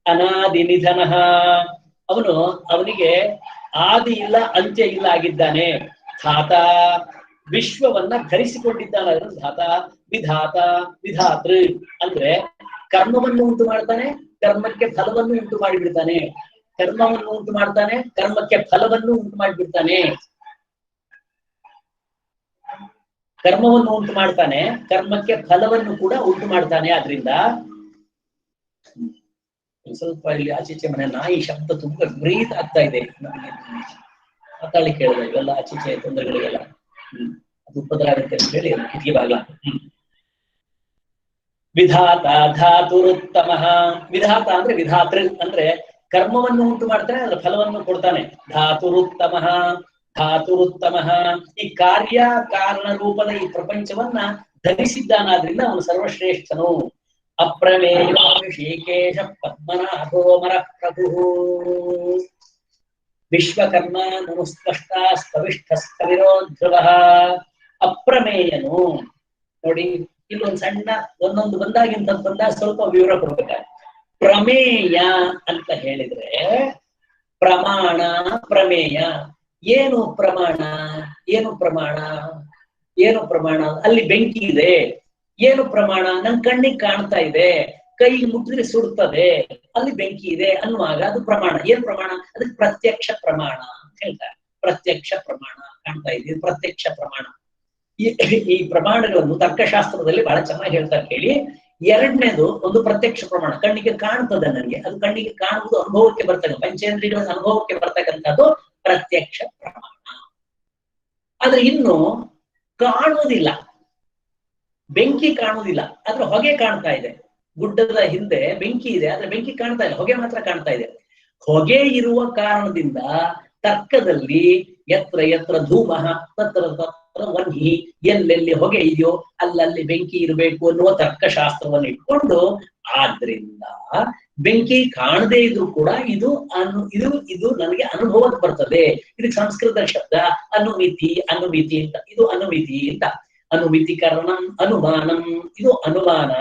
Speaker 2: ಅನಾದಿ ನಿಧನ. ಅವನಿಗೆ ಆದಿ ಇಲ್ಲ ಅಂತ್ಯ ಇಲ್ಲ ಆಗಿದ್ದಾನೆ. ಧಾತ, ವಿಶ್ವವನ್ನ ಧರಿಸಿಕೊಂಡಿದ್ದಾನಾದ್ರಿಂದ ಧಾತ. ವಿಧಾತ, ವಿಧಾತೃ ಅಂದ್ರೆ ಕರ್ಮವನ್ನು ಉಂಟು ಮಾಡ್ತಾನೆ, ಕರ್ಮಕ್ಕೆ ಫಲವನ್ನು ಉಂಟು ಮಾಡಿಬಿಡ್ತಾನೆ. ಕರ್ಮವನ್ನು ಉಂಟು ಮಾಡ್ತಾನೆ, ಕರ್ಮಕ್ಕೆ ಫಲವನ್ನು ಉಂಟು ಮಾಡಿಬಿಡ್ತಾನೆ. ಕರ್ಮವನ್ನು ಉಂಟು ಮಾಡ್ತಾನೆ, ಕರ್ಮಕ್ಕೆ ಫಲವನ್ನು ಕೂಡ ಉಂಟು ಮಾಡ್ತಾನೆ. ಆದ್ರಿಂದ ಸ್ವಲ್ಪ ಇಲ್ಲಿ ಆಚೀಚೆ ಮನೆ ನಾಯಿ ಶಬ್ದ ತುಂಬಾ ವಿಪರೀತ ಆಗ್ತಾ ಇದೆ. ಮಾತಾಡಿ ಕೇಳಿದೆ, ಇವೆಲ್ಲ ಆಚೀಚೆ ತೊಂದರೆಗಳಿಗೆಲ್ಲ ಅದು ಉಪದ್ರ ಆಗುತ್ತೆ ಅಂತ ಹೇಳಿ ಕಿಟಕಿ ಬಾಗ್ಲ. ವಿಧಾತ ಧಾತುರುತ್ತಮ. ವಿಧಾತ ಅಂದ್ರೆ ವಿಧಾತೃ ಅಂದ್ರೆ ಕರ್ಮವನ್ನು ಉಂಟು ಮಾಡ್ತಾನೆ, ಅದರ ಫಲವನ್ನು ಕೊಡ್ತಾನೆ. ಧಾತುರುತ್ತಮ, ಧಾತುರುತ್ತಮ. ಈ ಕಾರ್ಯ ಕಾರಣ ರೂಪದ ಈ ಪ್ರಪಂಚವನ್ನ ಧರಿಸಿದ್ದಾನಾದ್ರಿಂದ ಅವನು ಸರ್ವಶ್ರೇಷ್ಠನು. ಅಪ್ರಮೇಯ ಶ್ರೀಕೇಶ ಪದ್ಮನಾಭೋಮರ ಪ್ರಭು. ವಿಶ್ವಕರ್ಮ ನಮಸ್ಪಷ್ಟ ಸ್ತವಿಷ್ಠ ಸ್ಥವಿರೋ ಧ್ರುವ. ಅಪ್ರಮೇಯನು. ನೋಡಿ, ಇಲ್ಲೊಂದು ಸಣ್ಣ ಒಂದೊಂದು ಬಂದಾಗಿಂತ ಬಂದಾಗ ಸ್ವಲ್ಪ ವಿವರ ಕೊಡ್ಬೇಕಾದ್ರೆ, ಪ್ರಮೇಯ ಅಂತ ಹೇಳಿದ್ರೆ ಪ್ರಮಾಣ, ಪ್ರಮೇಯ. ಏನು ಪ್ರಮಾಣ? ಏನು ಪ್ರಮಾಣ? ಏನು ಪ್ರಮಾಣ? ಅಲ್ಲಿ ಬೆಂಕಿ ಇದೆ, ಏನು ಪ್ರಮಾಣ? ನನ್ ಕಣ್ಣಿಗೆ ಕಾಣ್ತಾ ಇದೆ, ಕೈ ಮುಟ್ಟಿದ್ರೆ ಸುಡ್ತದೆ, ಅಲ್ಲಿ ಬೆಂಕಿ ಇದೆ ಅನ್ನುವಾಗ ಅದು ಪ್ರಮಾಣ. ಏನ್ ಪ್ರಮಾಣ? ಅದಕ್ಕೆ ಪ್ರತ್ಯಕ್ಷ ಪ್ರಮಾಣ ಅಂತ ಹೇಳ್ತಾರೆ. ಪ್ರತ್ಯಕ್ಷ ಪ್ರಮಾಣ ಕಾಣ್ತಾ ಇದೆ, ಪ್ರತ್ಯಕ್ಷ ಪ್ರಮಾಣ. ಈ ಪ್ರಮಾಣಗಳನ್ನು ತರ್ಕಶಾಸ್ತ್ರದಲ್ಲಿ ಬಹಳ ಚೆನ್ನಾಗಿ ಹೇಳ್ತಾರೆ ಕೇಳಿ. ಎರಡನೇದು ಒಂದು ಪ್ರತ್ಯಕ್ಷ ಪ್ರಮಾಣ, ಕಣ್ಣಿಗೆ ಕಾಣ್ತದೆ ನನಗೆ, ಅದು ಕಣ್ಣಿಗೆ ಕಾಣುವುದು ಅನುಭವಕ್ಕೆ ಬರ್ತದೆ, ಪಂಚೇಂದ್ರಿಯಗಳ ಅನುಭವಕ್ಕೆ ಬರ್ತಕ್ಕಂಥದ್ದು ಪ್ರತ್ಯಕ್ಷ ಪ್ರಮಾಣ. ಆದ್ರೆ ಇನ್ನು ಕಾಣುವುದಿಲ್ಲ, ಬೆಂಕಿ ಕಾಣುವುದಿಲ್ಲ, ಆದ್ರೆ ಹೊಗೆ ಕಾಣ್ತಾ ಇದೆ. ಗುಡ್ಡದ ಹಿಂದೆ ಬೆಂಕಿ ಇದೆ, ಆದ್ರೆ ಬೆಂಕಿ ಕಾಣ್ತಾ ಇಲ್ಲ, ಹೊಗೆ ಮಾತ್ರ ಕಾಣ್ತಾ ಇದೆ. ಹೊಗೆ ಇರುವ ಕಾರಣದಿಂದ ತರ್ಕದಲ್ಲಿ ಯತ್ರ ಯತ್ರ ಧೂಮ ತತ್ರ ತತ್ರ ವನ್ಹಿ, ಎಲ್ಲೆಲ್ಲಿ ಹೊಗೆ ಇದೆಯೋ ಅಲ್ಲಲ್ಲಿ ಬೆಂಕಿ ಇರಬೇಕು ಅನ್ನುವ ತರ್ಕಶಾಸ್ತ್ರವನ್ನು ಇಟ್ಕೊಂಡು, ಆದ್ರಿಂದ ಬೆಂಕಿ ಕಾಣದೇ ಇದ್ರು ಕೂಡ ಇದು ಇದು ನನಗೆ ಅನುಭವಕ್ಕೆ ಬರ್ತದೆ. ಇದಕ್ಕೆ ಸಂಸ್ಕೃತ ಶಬ್ದ ಅನುಮಿತಿ ಅಂತ, ಇದು ಅನುಮಿತಿ ಅಂತ. ಅನುಮಿತಿಕರಣಂ ಅನುಮಾನಂ, ಇದು ಅನುಮಾನ.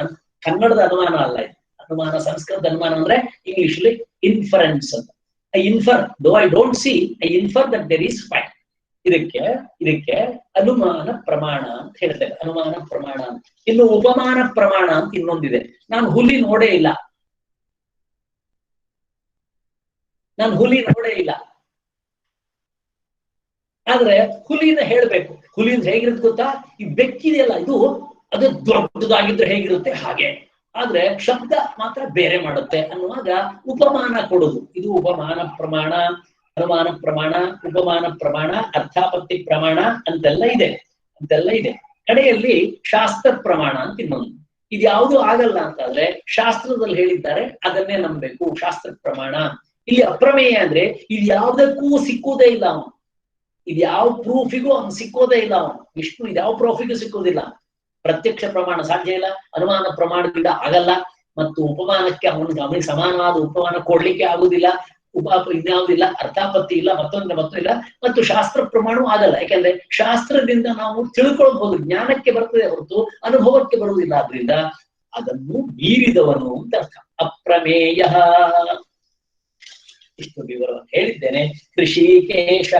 Speaker 2: ಕನ್ನಡದ ಅನುಮಾನ ಅಲ್ಲ ಇದು, ಅನುಮಾನ ಸಂಸ್ಕೃತ ಅನುಮಾನ ಅಂದ್ರೆ ಇಂಗ್ಲಿಷ್ ಅಲ್ಲಿ ಇನ್ಫರೆನ್ಸ್ ಅಂತ. I infer though I don't see, I infer that there is fact. ಇದಕ್ಕೆ ಅನುಮಾನ ಪ್ರಮಾಣ ಅಂತ ಹೇಳ್ತೇವೆ, ಅನುಮಾನ ಪ್ರಮಾಣ ಅಂತ. ಇನ್ನು ಉಪಮಾನ ಪ್ರಮಾಣ ಅಂತ ಇನ್ನೊಂದಿದೆ. ನಾನು ಹುಲಿ ನೋಡೇ ಇಲ್ಲ, ಆದ್ರೆ ಹುಲಿನ ಹೇಳ್ಬೇಕು. ಹುಲಿಯಿಂದ ಹೇಗಿರುತ್ತೆ ಗೊತ್ತಾ? ಈ ಬೆಕ್ಕಿದೆಯಲ್ಲ, ಅದು ದೊಡ್ಡದಾಗಿದ್ರೆ ಹೇಗಿರುತ್ತೆ ಹಾಗೆ, ಆದ್ರೆ ಶಬ್ದ ಮಾತ್ರ ಬೇರೆ ಮಾಡುತ್ತೆ ಅನ್ನುವಾಗ ಉಪಮಾನ ಕೊಡುದು. ಇದು ಉಪಮಾನ ಪ್ರಮಾಣ, ಅನುಮಾನ ಪ್ರಮಾಣ, ಉಪಮಾನ ಪ್ರಮಾಣ, ಅರ್ಥಾಪತ್ತಿ ಪ್ರಮಾಣ ಅಂತೆಲ್ಲ ಇದೆ. ಕಡೆಯಲ್ಲಿ ಶಾಸ್ತ್ರ ಪ್ರಮಾಣ ಅಂತ ಇನ್ನೊಂದು. ಇದು ಯಾವುದು ಆಗಲ್ಲ ಅಂತಾದ್ರೆ ಶಾಸ್ತ್ರದಲ್ಲಿ ಹೇಳಿದ್ದಾರೆ ಅದನ್ನೇ ನಂಬಬೇಕು, ಶಾಸ್ತ್ರ ಪ್ರಮಾಣ. ಇಲ್ಲಿ ಅಪ್ರಮೇಯ ಅಂದ್ರೆ ಇದು ಯಾವುದಕ್ಕೂ ಸಿಕ್ಕುವುದೇ ಇಲ್ಲ ಅವನು, ಇದು ಯಾವ ಪ್ರೂಫಿಗೂ ಅವನು ಸಿಕ್ಕೋದೇ ಇಲ್ಲ ಅವನು. ವಿಷ್ಣು ಇದ್ಯಾವ ಪ್ರೂಫಿಗೂ ಸಿಕ್ಕುವುದಿಲ್ಲ. ಪ್ರತ್ಯಕ್ಷ ಪ್ರಮಾಣ ಸಾಧ್ಯ ಇಲ್ಲ, ಅನುಮಾನ ಪ್ರಮಾಣದಿಂದ ಆಗಲ್ಲ, ಮತ್ತು ಉಪಮಾನಕ್ಕೆ ಅವನಿಗೆ ಸಮಾನವಾದ ಉಪಮಾನ ಕೊಡ್ಲಿಕ್ಕೆ ಆಗುದಿಲ್ಲ, ಇನ್ಯಾವುದಿಲ್ಲ, ಅರ್ಥಾಪತ್ತಿ ಇಲ್ಲ, ಮತ್ತೊಂದು ಇಲ್ಲ, ಮತ್ತು ಶಾಸ್ತ್ರ ಪ್ರಮಾಣವೂ ಆಗಲ್ಲ. ಯಾಕೆಂದ್ರೆ ಶಾಸ್ತ್ರದಿಂದ ನಾವು ತಿಳ್ಕೊಳ್ಬಹುದು, ಜ್ಞಾನಕ್ಕೆ ಬರ್ತದೆ ಹೊರತು ಅನುಭವಕ್ಕೆ ಬರುವುದಿಲ್ಲ. ಆದ್ರಿಂದ ಅದನ್ನು ಮೀರಿದವನು ಅಂತ ಅರ್ಥ. ಅಪ್ರಮೇಯ, ಇಷ್ಟು ವಿವರವನ್ನು ಹೇಳಿದ್ದೇನೆ. ಋಷಿಕೇಶ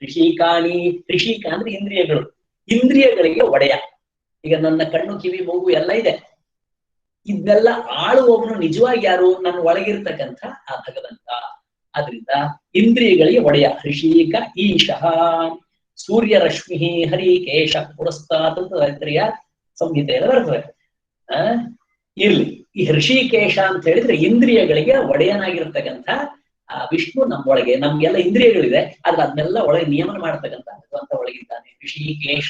Speaker 2: ಋಷಿಕಾನಿ, ಋಷಿಕ ಅಂದ್ರೆ ಇಂದ್ರಿಯಗಳು, ಇಂದ್ರಿಯಗಳಿಗೆ ಒಡೆಯ. ಈಗ ನನ್ನ ಕಣ್ಣು ಕಿವಿ ಮೂಗು ಎಲ್ಲ ಇದೆ, ಇದನ್ನೆಲ್ಲ ಆಳುವವನು ನಿಜವಾಗಿ ಯಾರು? ನನ್ನ ಒಳಗಿರ್ತಕ್ಕಂಥ ಆ ಭಗವಂತ. ಆದ್ರಿಂದ ಇಂದ್ರಿಯಗಳಿಗೆ ಒಡೆಯ. ಋಷಿಕ ಈಶಃ, ಸೂರ್ಯ ರಶ್ಮಿ ಹರಿಕೇಶ ಪುರಸ್ತಾತ್ ಅಂತ ರೈತರಿಯ ಸಂಹಿತೆಯಲ್ಲಿ ಬರ್ತದೆ. ಇರ್ಲಿ, ಈ ಋಷಿಕೇಶ ಅಂತ ಹೇಳಿದ್ರೆ ಇಂದ್ರಿಯಗಳಿಗೆ ಒಡೆಯನಾಗಿರ್ತಕ್ಕಂಥ ಆ ವಿಷ್ಣು ನಮ್ಮೊಳಗೆ, ನಮ್ಗೆಲ್ಲ ಇಂದ್ರಿಯಗಳಿದೆ, ಆದ್ರೆ ಅದನ್ನೆಲ್ಲ ಒಳಗೆ ನಿಯಮನ ಮಾಡ್ತಕ್ಕಂಥ ಭಗವಂತ ಒಳಗಿದ್ದಾನೆ. ಋಷಿಕೇಶ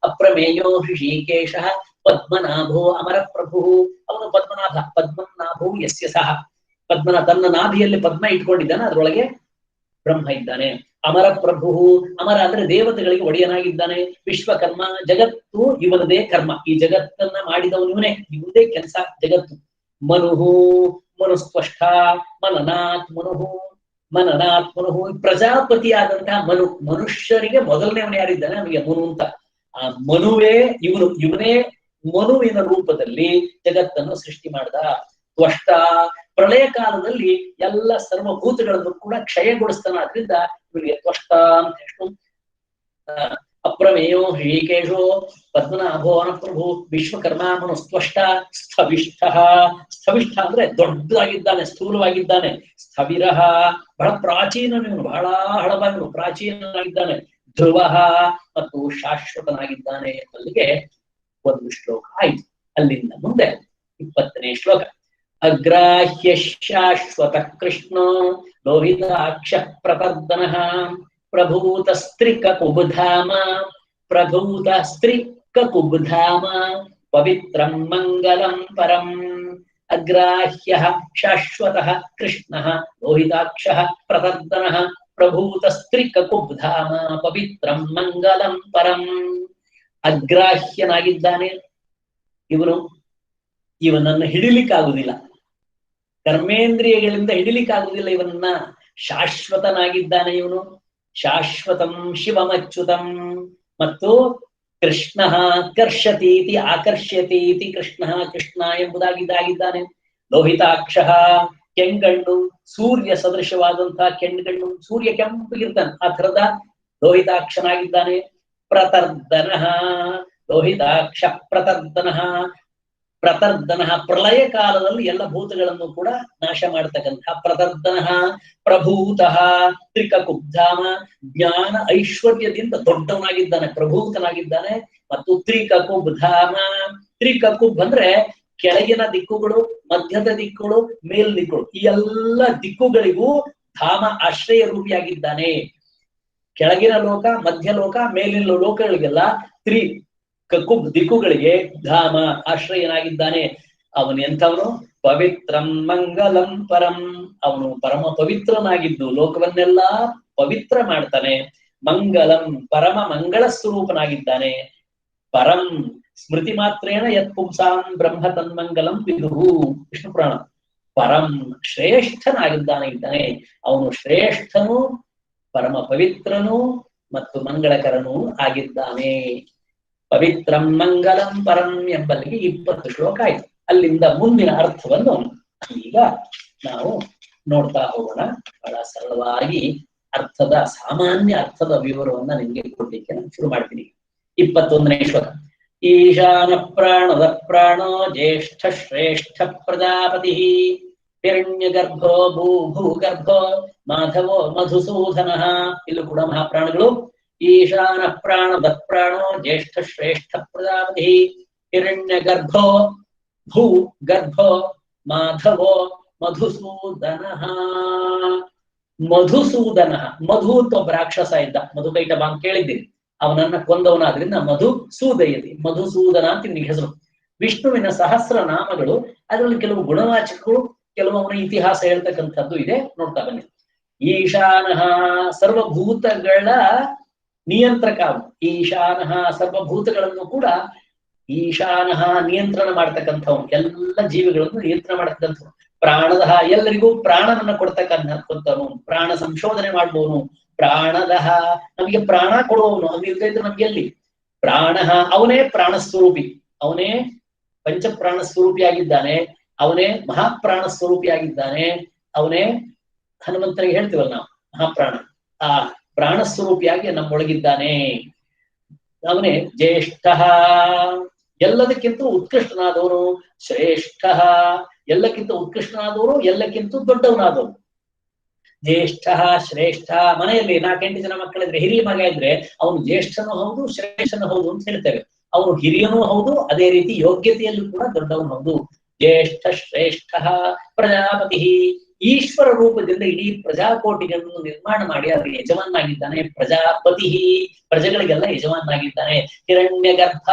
Speaker 2: ಅಪ್ರಮೇಯೋ ಋಷಿಕೇಶ ಪದ್ಮನಾಭೋ ಅಮರ ಪ್ರಭು. ಅವನು ಪದ್ಮನಾಭೋ ಯಸ್ಯ ಸಹ, ತನ್ನ ನಾಭಿಯಲ್ಲಿ ಪದ್ಮ ಇಟ್ಕೊಂಡಿದ್ದಾನೆ, ಅದರೊಳಗೆ ಬ್ರಹ್ಮ ಇದ್ದಾನೆ. ಅಮರ ಪ್ರಭು, ಅಮರ ಅಂದ್ರೆ ದೇವತೆಗಳಿಗೆ ಒಡೆಯನಾಗಿದ್ದಾನೆ. ವಿಶ್ವಕರ್ಮ, ಜಗತ್ತು ಇವನದೇ ಕರ್ಮ, ಈ ಜಗತ್ತನ್ನ ಮಾಡಿದವನು ಇವನೇ, ಇವನದೇ ಕೆಲಸ ಜಗತ್ತು. ಮನುಸ್ಪಷ್ಟ ಮನನಾತ್ ಮನುಹು, ಪ್ರಜಾಪತಿಯಾದಂತಹ ಮನುಷ್ಯರಿಗೆ ಮೊದಲನೇವನು ಯಾರಿದ್ದಾನೆ? ನಮಗೆ ಮನು ಅಂತ. ಆ ಇವನೇ ಮನುವಿನ ರೂಪದಲ್ಲಿ ಜಗತ್ತನ್ನು ಸೃಷ್ಟಿ ಮಾಡಿದ. ತ್ವಷ್ಟ, ಪ್ರಳಯ ಕಾಲದಲ್ಲಿ ಎಲ್ಲ ಸರ್ವಭೂತಗಳನ್ನು ಕೂಡ ಕ್ಷಯಗೊಳಿಸ್ತಾನ. ಆದ್ರಿಂದ ಇವನಿಗೆ ತ್ವಷ್ಟ ಅಂತ ಹೇಳು. ಅಪ್ರಮೇಯೋ ಶ್ರೀಕೇಶೋ ಪದ್ಮನಾಭೋ ಪ್ರಭು ವಿಶ್ವಕರ್ಮ ಮನುಸ್ತ್ವಷ್ಟ ಸ್ಥವಿಷ್ಠ. ಸ್ಥವಿಷ್ಠ ಅಂದ್ರೆ ದೊಡ್ಡದಾಗಿದ್ದಾನೆ, ಸ್ಥೂಲವಾಗಿದ್ದಾನೆ. ಸ್ಥವಿರಃ, ಬಹಳ ಪ್ರಾಚೀನನು, ಬಹಳ ಹಳಬಾಗಿನು, ಪ್ರಾಚೀನನಾಗಿದ್ದಾನೆ. ಧ್ರುವ ಮತ್ತು ಶಾಶ್ವತನಾಗಿದ್ದಾನೆ. ಅಲ್ಲಿಗೆ ಒಂದು ಶ್ಲೋಕ ಆಯ್ತು. ಅಲ್ಲಿಂದ ಮುಂದೆ 20ನೇ ಶ್ಲೋಕ. ಅಗ್ರಾಹ್ಯ ಶಾಶ್ವತ ಕೃಷ್ಣೋ ಲೋಹಿತಾಕ್ಷ ಪ್ರಪರ್ದನಃ ಪ್ರಭೂತ ಸ್ತ್ರೀಕಕುಬ್ಧಾಮ ಪವಿತ್ರಂ ಮಂಗಲಂ ಪರಂ. ಅಗ್ರಾಹ್ಯ ಶಾಶ್ವತಃ ಕೃಷ್ಣಃ ಲೋಹಿತಾಕ್ಷ ಪ್ರಪರ್ದನಃ ಪ್ರಭೂತ ಸ್ತ್ರೀಕಕುಬ್ಧಾಮ ಪವಿತ್ರಂ ಮಂಗಲಂ ಪರಂ. ಅಗ್ರಾಹ್ಯನಾಗಿದ್ದಾನೆ ಇವನನ್ನು ಹಿಡಿಲಿಕ್ಕಾಗುವುದಿಲ್ಲ, ಕರ್ಮೇಂದ್ರಿಯಗಳಿಂದ ಹಿಡಿಲಿಕ್ಕಾಗುವುದಿಲ್ಲ ಇವನನ್ನ. ಶಾಶ್ವತನಾಗಿದ್ದಾನೆ ಇವನು, ಶಾಶ್ವತಂ ಶಿವಮಚ್ಯುತಂ. ಮತ್ತು ಕೃಷ್ಣ ಕರ್ಷತೀತಿ ಆಕರ್ಷ್ಯತೀತಿ, ಕೃಷ್ಣ ಎಂಬುದಾಗಿದ್ದಾನೆ. ಲೋಹಿತಾಕ್ಷ, ಕೆಂಗಣ್ಣು, ಸೂರ್ಯ ಸದೃಶವಾದಂತಹ ಕೆಂಗಣ್ಣು, ಸೂರ್ಯ ಕೆಂಪಗಿರ್ತಾನೆ, ಆ ಥರದ ಲೋಹಿತಾಕ್ಷನಾಗಿದ್ದಾನೆ. ಪ್ರತರ್ದನಃ, ಲೋಹಿತಾಕ್ಷ ಪ್ರತರ್ದನಃ, ಪ್ರತರ್ದನ ಪ್ರಳಯ ಕಾಲದಲ್ಲಿ ಎಲ್ಲ ಭೂತಗಳನ್ನು ಕೂಡ ನಾಶ ಮಾಡ್ತಕ್ಕಂತಹ ಪ್ರತರ್ದನ ಪ್ರಭೂತಃ ತ್ರಿಕಕುಬ್ಧಾಮ ಜ್ಞಾನ ಐಶ್ವರ್ಯದಿಂದ ದೊಡ್ಡವನಾಗಿದ್ದಾನೆ, ಪ್ರಭೂತನಾಗಿದ್ದಾನೆ. ಮತ್ತು ತ್ರಿಕಕುಬ್ಧಾಮ, ತ್ರಿಕಕುಬ್ ಅಂದ್ರೆ ಕೆಳಗಿನ ದಿಕ್ಕುಗಳು, ಮಧ್ಯದ ದಿಕ್ಕುಗಳು, ಮೇಲ್ ದಿಕ್ಕುಗಳು, ಈ ಎಲ್ಲ ದಿಕ್ಕುಗಳಿಗೂ ಧಾಮ ಆಶ್ರಯ ರೂಪಿಯಾಗಿದ್ದಾನೆ. ಕೆಳಗಿನ ಲೋಕ, ಮಧ್ಯ ಲೋಕ, ಮೇಲಿನ ಲೋಕಗಳಿಗೆಲ್ಲ ಕಕುಬ್ ದಿಕ್ಕುಗಳಿಗೆ ಧಾಮ ಆಶ್ರಯನಾಗಿದ್ದಾನೆ. ಅವನು ಎಂಥವನು? ಪವಿತ್ರಂ ಮಂಗಲಂ ಪರಂ, ಅವನು ಪರಮ ಪವಿತ್ರನಾಗಿದ್ದು ಲೋಕವನ್ನೆಲ್ಲ ಪವಿತ್ರ ಮಾಡ್ತಾನೆ. ಮಂಗಲಂ, ಪರಮ ಮಂಗಳ ಸ್ವರೂಪನಾಗಿದ್ದಾನೆ. ಪರಂ ಸ್ಮೃತಿ ಮಾತ್ರೇಣ ಯತ್ ಪುಂಸಾಂ ಬ್ರಹ್ಮ ತನ್ಮಂಗಲಂ ವಿದುಹು, ವಿಷ್ಣು ಪುರಾಣ. ಪರಂ ಶ್ರೇಷ್ಠನಾಗಿದ್ದಾನೆ. ಅವನು ಶ್ರೇಷ್ಠನು, ಪರಮ ಪವಿತ್ರನು ಮತ್ತು ಮಂಗಳಕರನೂ ಆಗಿದ್ದಾನೆ. ಪವಿತ್ರಂ ಮಂಗಲಂ ಪರಂ ಎಂಬಲ್ಲಿಗೆ 20 ಶ್ಲೋಕ ಆಯ್ತು. ಅಲ್ಲಿಂದ ಮುಂದಿನ ಅರ್ಥವನ್ನು ಈಗ ನಾವು ನೋಡ್ತಾ ಹೋಗೋಣ. ಬಹಳ ಸರಳವಾಗಿ ಅರ್ಥದ ಸಾಮಾನ್ಯ ಅರ್ಥದ ವಿವರವನ್ನ ನಿಮಗೆ ಕೊಡ್ಲಿಕ್ಕೆ ನಾನು ಶುರು ಮಾಡ್ತೀನಿ. 21ನೇ ಶ್ಲೋಕ. ಈಶಾನ ಪ್ರಾಣದ ಪ್ರಾಣೋ ಜ್ಯೇಷ್ಠ ಶ್ರೇಷ್ಠ ಪ್ರಜಾಪತಿ ಹಿರಣ್ಯ ಗರ್ಭೋ ಭೂಗರ್ಭೋ ಮಾಧವೋ ಮಧುಸೂದನ. ಇಲ್ಲೂ ಕೂಡ ಮಹಾಪ್ರಾಣಗಳು. ಈಶಾನ ಪ್ರಾಣದ ಪ್ರಾಣೋ ಜ್ಯೇಷ್ಠ ಶ್ರೇಷ್ಠ ಪ್ರಜಾಪತಿ ಹಿರಣ್ಯ ಗರ್ಭೋ ಭೂ ಗರ್ಭೋ ಮಾಧವೋ ಮಧುಸೂದನ. ಮಧುಸೂದನ, ಮಧು ಅಂತ ಒಬ್ಬ ರಾಕ್ಷಸ ಇದ್ದ, ಮಧುಕೈಟಭ ಅಂತ ಕೇಳಿದ್ದೀರಿ. ಅವನನ್ನ ಕೊಂದವನಾದ್ರಿಂದ ಮಧುಸೂದಯತಿ, ಮಧುಸೂದನ ಅಂತ ನಿಮಗೆ ಹೆಸರು. ವಿಷ್ಣುವಿನ ಸಹಸ್ರ ನಾಮಗಳು, ಅದರಲ್ಲಿ ಕೆಲವು ಗುಣವಾಚಕಗಳು, ಕೆಲವು ಅವನ ಇತಿಹಾಸ ಹೇಳ್ತಕ್ಕಂಥದ್ದು ಇದೆ. ನೋಡ್ತಾ ಬನ್ನಿ. ಈಶಾನಃ, ಸರ್ವಭೂತಗಳ ನಿಯಂತ್ರಕ. ಈಶಾನಃ, ಸರ್ವಭೂತಗಳನ್ನು ಕೂಡ ಈಶಾನಃ ನಿಯಂತ್ರಣ ಮಾಡ್ತಕ್ಕಂಥವನು, ಎಲ್ಲ ಜೀವಿಗಳನ್ನು ನಿಯಂತ್ರಣ ಮಾಡ್ತಕ್ಕಂಥವನು. ಪ್ರಾಣದಃ, ಎಲ್ಲರಿಗೂ ಪ್ರಾಣವನ್ನ ಕೊಡ್ತಕ್ಕಂಥವನು, ಪ್ರಾಣ ಸಂಶೋಧನೆ ಮಾಡುವವನು. ಪ್ರಾಣದಃ, ನಮಗೆ ಪ್ರಾಣ ಕೊಡುವವನು. ಅವನು ಇಲ್ಲದೆ ಇದ್ರೆ ನಮ್ಗೆ ಎಲ್ಲಿ ಪ್ರಾಣ? ಅವನೇ ಪ್ರಾಣ ಸ್ವರೂಪಿ, ಅವನೇ ಪಂಚಪ್ರಾಣ ಸ್ವರೂಪಿಯಾಗಿದ್ದಾನೆ, ಅವನೇ ಮಹಾಪ್ರಾಣ ಸ್ವರೂಪಿಯಾಗಿದ್ದಾನೆ, ಅವನೇ ಹನುಮಂತನಿಗೆ ಹೇಳ್ತೀವಲ್ಲ ನಾವು ಮಹಾಪ್ರಾಣ, ಆ ಪ್ರಾಣ ಸ್ವರೂಪಿಯಾಗಿ ನಮ್ಮೊಳಗಿದ್ದಾನೆ. ಅವನೇ ಜ್ಯೇಷ್ಠ, ಎಲ್ಲದಕ್ಕಿಂತ ಉತ್ಕೃಷ್ಟನಾದವನು. ಶ್ರೇಷ್ಠ, ಎಲ್ಲಕ್ಕಿಂತ ಉತ್ಕೃಷ್ಟನಾದವರು, ಎಲ್ಲಕ್ಕಿಂತ ದೊಡ್ಡವನಾದವನು. ಜ್ಯೇಷ್ಠ ಶ್ರೇಷ್ಠ. ಮನೆಯಲ್ಲಿ 4-8 ಜನ ಮಕ್ಕಳಿದ್ರೆ, ಹಿರಿಯ ಮಗ ಇದ್ರೆ ಅವನು ಜ್ಯೇಷ್ಠನೂ ಹೌದು ಶ್ರೇಷ್ಠನೂ ಹೌದು ಅಂತ ಹೇಳ್ತೇವೆ. ಅವನು ಹಿರಿಯನೂ ಹೌದು, ಅದೇ ರೀತಿ ಯೋಗ್ಯತೆಯಲ್ಲೂ ಕೂಡ ದೊಡ್ಡವನು ಹೌದು. ಜ್ಯೇಷ್ಠ ಶ್ರೇಷ್ಠ ಪ್ರಜಾಪತಿ, ಈಶ್ವರ ರೂಪದಿಂದ ಇಡೀ ಪ್ರಜಾಕೋಟಿಗಳನ್ನು ನಿರ್ಮಾಣ ಮಾಡಿ ಅದರ ಯಜಮಾನಾಗಿದ್ದಾನೆ. ಪ್ರಜಾಪತಿ, ಪ್ರಜೆಗಳಿಗೆಲ್ಲ ಯಜಮಾನಾಗಿದ್ದಾನೆ. ಹಿರಣ್ಯ ಗರ್ಭ,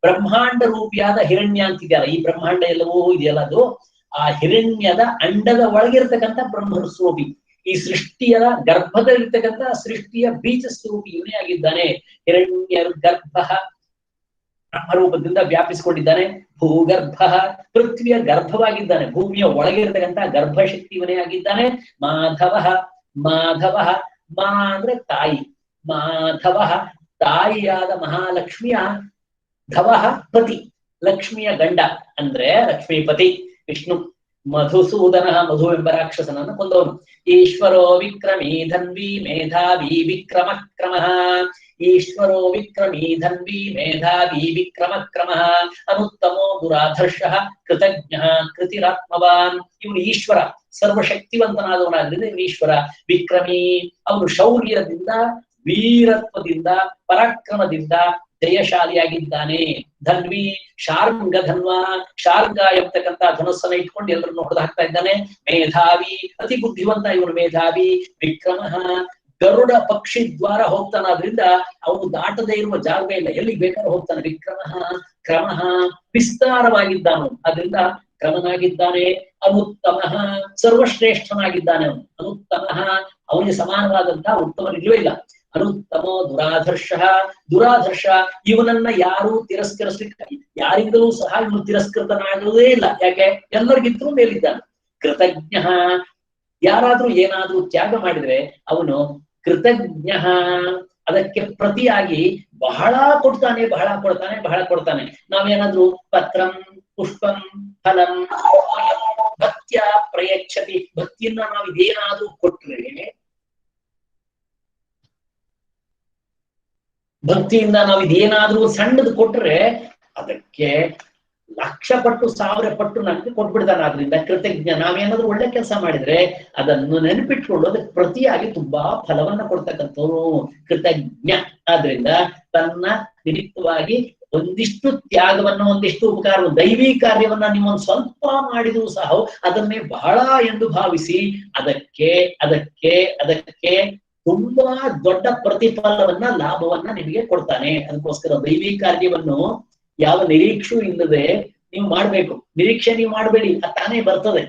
Speaker 2: ಬ್ರಹ್ಮಾಂಡ ರೂಪಿಯಾದ ಹಿರಣ್ಯ ಅಂತಿದೆಯಲ್ಲ, ಈ ಬ್ರಹ್ಮಾಂಡ ಎಲ್ಲವೂ ಇದೆಯಲ್ಲ, ಅದು ಆ ಹಿರಣ್ಯದ ಅಂಡದ ಒಳಗಿರ್ತಕ್ಕಂಥ ಬ್ರಹ್ಮ ಸ್ವರೂಪಿ. ಈ ಸೃಷ್ಟಿಯ ಗರ್ಭದಲ್ಲಿರ್ತಕ್ಕಂಥ ಸೃಷ್ಟಿಯ ಬೀಜ ಸ್ವರೂಪಿ ಇವನೇ ಆಗಿದ್ದಾನೆ. ಹಿರಣ್ಯ ಗರ್ಭ, ಬ್ರಹ್ಮರೂಪದಿಂದ ವ್ಯಾಪಿಸಿಕೊಂಡಿದ್ದಾನೆ. ಭೂಗರ್ಭ, ಪೃಥ್ವಿಯ ಗರ್ಭವಾಗಿದ್ದಾನೆ, ಭೂಮಿಯ ಒಳಗಿರ್ತಕ್ಕಂಥ ಗರ್ಭಶಕ್ತಿ ಇವನೇ ಆಗಿದ್ದಾನೆ. ಮಾಧವ, ಮಾಧವ, ಮಾ ಅಂದ್ರೆ ತಾಯಿ, ಮಾಧವ ತಾಯಿಯಾದ ಮಹಾಲಕ್ಷ್ಮಿಯ, ಧವ ಪತಿ ಲಕ್ಷ್ಮಿಯ ಗಂಡ ಅಂದ್ರೆ ಲಕ್ಷ್ಮೀಪತಿ ವಿಷ್ಣು. ಮಧುಸೂದನ, ಮಧು ಎಂಬ ರಾಕ್ಷಸನನ್ನು ಕೊಂದವನು. ಈಶ್ವರೋ ವಿಕ್ರಮೀ ಧನ್ವಿ ಮೇಧಾವಿ ವಿಕ್ರಮ ಕ್ರಮ. ಈಶ್ವರೋ ವಿಕ್ರಮೀ ಧನ್ವಿ ಮೇಧಾವಿ ವಿಕ್ರಮ ಕ್ರಮ. ಅನುತ್ತಮೋ ದುರಾಧರ್ಷ ಕೃತಜ್ಞ ಕೃತಿರಾತ್ಮವಾನ್. ಇವನು ಈಶ್ವರ, ಸರ್ವಶಕ್ತಿವಂತನಾದವನಾದ್ರಿಂದ ಇವನು ಈಶ್ವರ. ವಿಕ್ರಮಿ, ಅವನು ಶೌರ್ಯದಿಂದ, ವೀರತ್ವದಿಂದ, ಪರಾಕ್ರಮದಿಂದ ಜಯಶಾಲಿಯಾಗಿದ್ದಾನೆ. ಧನ್ವಿ, ಶಾರ್ಂಗ ಧನ್ವ, ಶಾರ್ಂಗ ಎಂಬತಕ್ಕಂಥ ಧನುಸ್ಸನ್ನ ಇಟ್ಕೊಂಡು ಎಲ್ಲರನ್ನು ಹೊಡೆದು ಹಾಕ್ತಾ ಇದ್ದಾನೆ. ಮೇಧಾವಿ, ಅತಿ ಬುದ್ಧಿವಂತ ಇವನು ಮೇಧಾವಿ. ವಿಕ್ರಮ, ಗರುಡ ಪಕ್ಷಿ ದ್ವಾರ ಹೋಗ್ತಾನಾದ್ರಿಂದ ಅವನು ದಾಟದೇ ಇರುವ ಜಾಗ ಇಲ್ಲ, ಎಲ್ಲಿಗೆ ಬೇಕಾದ್ರೂ ಹೋಗ್ತಾನೆ. ವಿಕ್ರಮ ಕ್ರಮ, ವಿಸ್ತಾರವಾಗಿದ್ದಾನು, ಅದರಿಂದ ಕ್ರಮನಾಗಿದ್ದಾನೆ. ಅನುತ್ತಮ, ಸರ್ವಶ್ರೇಷ್ಠನಾಗಿದ್ದಾನೆ ಅವನು. ಅನುತ್ತಮ, ಅವನಿಗೆ ಸಮಾನವಾದಂತಹ ಉತ್ತಮನಿಲ್ಲವೇ ಇಲ್ಲ. ಅನುತ್ತಮೋ ದುರಾಧರ್ಷ, ದುರಾಧರ್ಷ, ಇವನನ್ನ ಯಾರು ತಿರಸ್ಕರಿಸಲಿಕ್ಕೆ, ಯಾರಿಂದಲೂ ಸಹ ಇವನು ತಿರಸ್ಕೃತನಾಗುವುದೇ ಇಲ್ಲ. ಯಾಕೆ? ಎಲ್ಲರಿಗಿಂತಲೂ ಮೇಲಿದ್ದಾನೆ. ಕೃತಜ್ಞ, ಯಾರಾದ್ರೂ ಏನಾದ್ರೂ ತ್ಯಾಗ ಮಾಡಿದ್ರೆ ಅವನು ಕೃತಜ್ಞ, ಅದಕ್ಕೆ ಪ್ರತಿಯಾಗಿ ಬಹಳ ಕೊಡ್ತಾನೆ, ಬಹಳ ಕೊಡ್ತಾನೆ, ಬಹಳ ಕೊಡ್ತಾನೆ. ನಾವೇನಾದ್ರೂ ಪತ್ರಂ ಪುಷ್ಪಂ ಫಲಂ ಭಕ್ತ್ಯ ಪ್ರಯಚ್ಛತಿ, ಭಕ್ತಿಯನ್ನ ನಾವು ಇದೇನಾದ್ರೂ ಕೊಟ್ರೆ, ಭಕ್ತಿಯಿಂದ ನಾವು ಇದೇನಾದ್ರೂ ಸಣ್ಣದು ಕೊಟ್ರೆ ಅದಕ್ಕೆ ಲಕ್ಷ ಪಟ್ಟು 1000 ಪಟ್ಟು ನಮ್ಗೆ ಕೊಟ್ಬಿಡ್ತಾನೆ. ಆದ್ರಿಂದ ಕೃತಜ್ಞ. ನಾವೇನಾದ್ರೂ ಒಳ್ಳೆ ಕೆಲಸ ಮಾಡಿದ್ರೆ ಅದನ್ನು ನೆನಪಿಟ್ಕೊಂಡು ಅದಕ್ಕೆ ಪ್ರತಿಯಾಗಿ ತುಂಬಾ ಫಲವನ್ನ ಕೊಡ್ತಕ್ಕಂಥವ್ರು ಕೃತಜ್ಞ. ಆದ್ರಿಂದ ತನ್ನ ನಿಮಿತ್ತವಾಗಿ ಒಂದಿಷ್ಟು ತ್ಯಾಗವನ್ನ, ಒಂದಿಷ್ಟು ಉಪಕಾರ, ದೈವಿ ಕಾರ್ಯವನ್ನ ನಿಮ್ಮೊಂದು ಸ್ವಲ್ಪ ಮಾಡಿದ್ರು ಸಹ ಅದನ್ನೇ ಬಹಳ ಎಂದು ಭಾವಿಸಿ ಅದಕ್ಕೆ ಅದಕ್ಕೆ ಅದಕ್ಕೆ ತುಂಬಾ ದೊಡ್ಡ ಪ್ರತಿಫಲವನ್ನ, ಲಾಭವನ್ನ ನಿಮಗೆ ಕೊಡ್ತಾನೆ. ಅದಕ್ಕೋಸ್ಕರ ದೈವಿ ಕಾರ್ಯವನ್ನು ಯಾವ ನಿರೀಕ್ಷೆ ಇಲ್ಲದೆ ನೀವು ಮಾಡ್ಬೇಕು. ನಿರೀಕ್ಷೆ ನೀವು ಮಾಡಬೇಡಿ, ಅದು ತಾನೇ ಬರ್ತದೆ.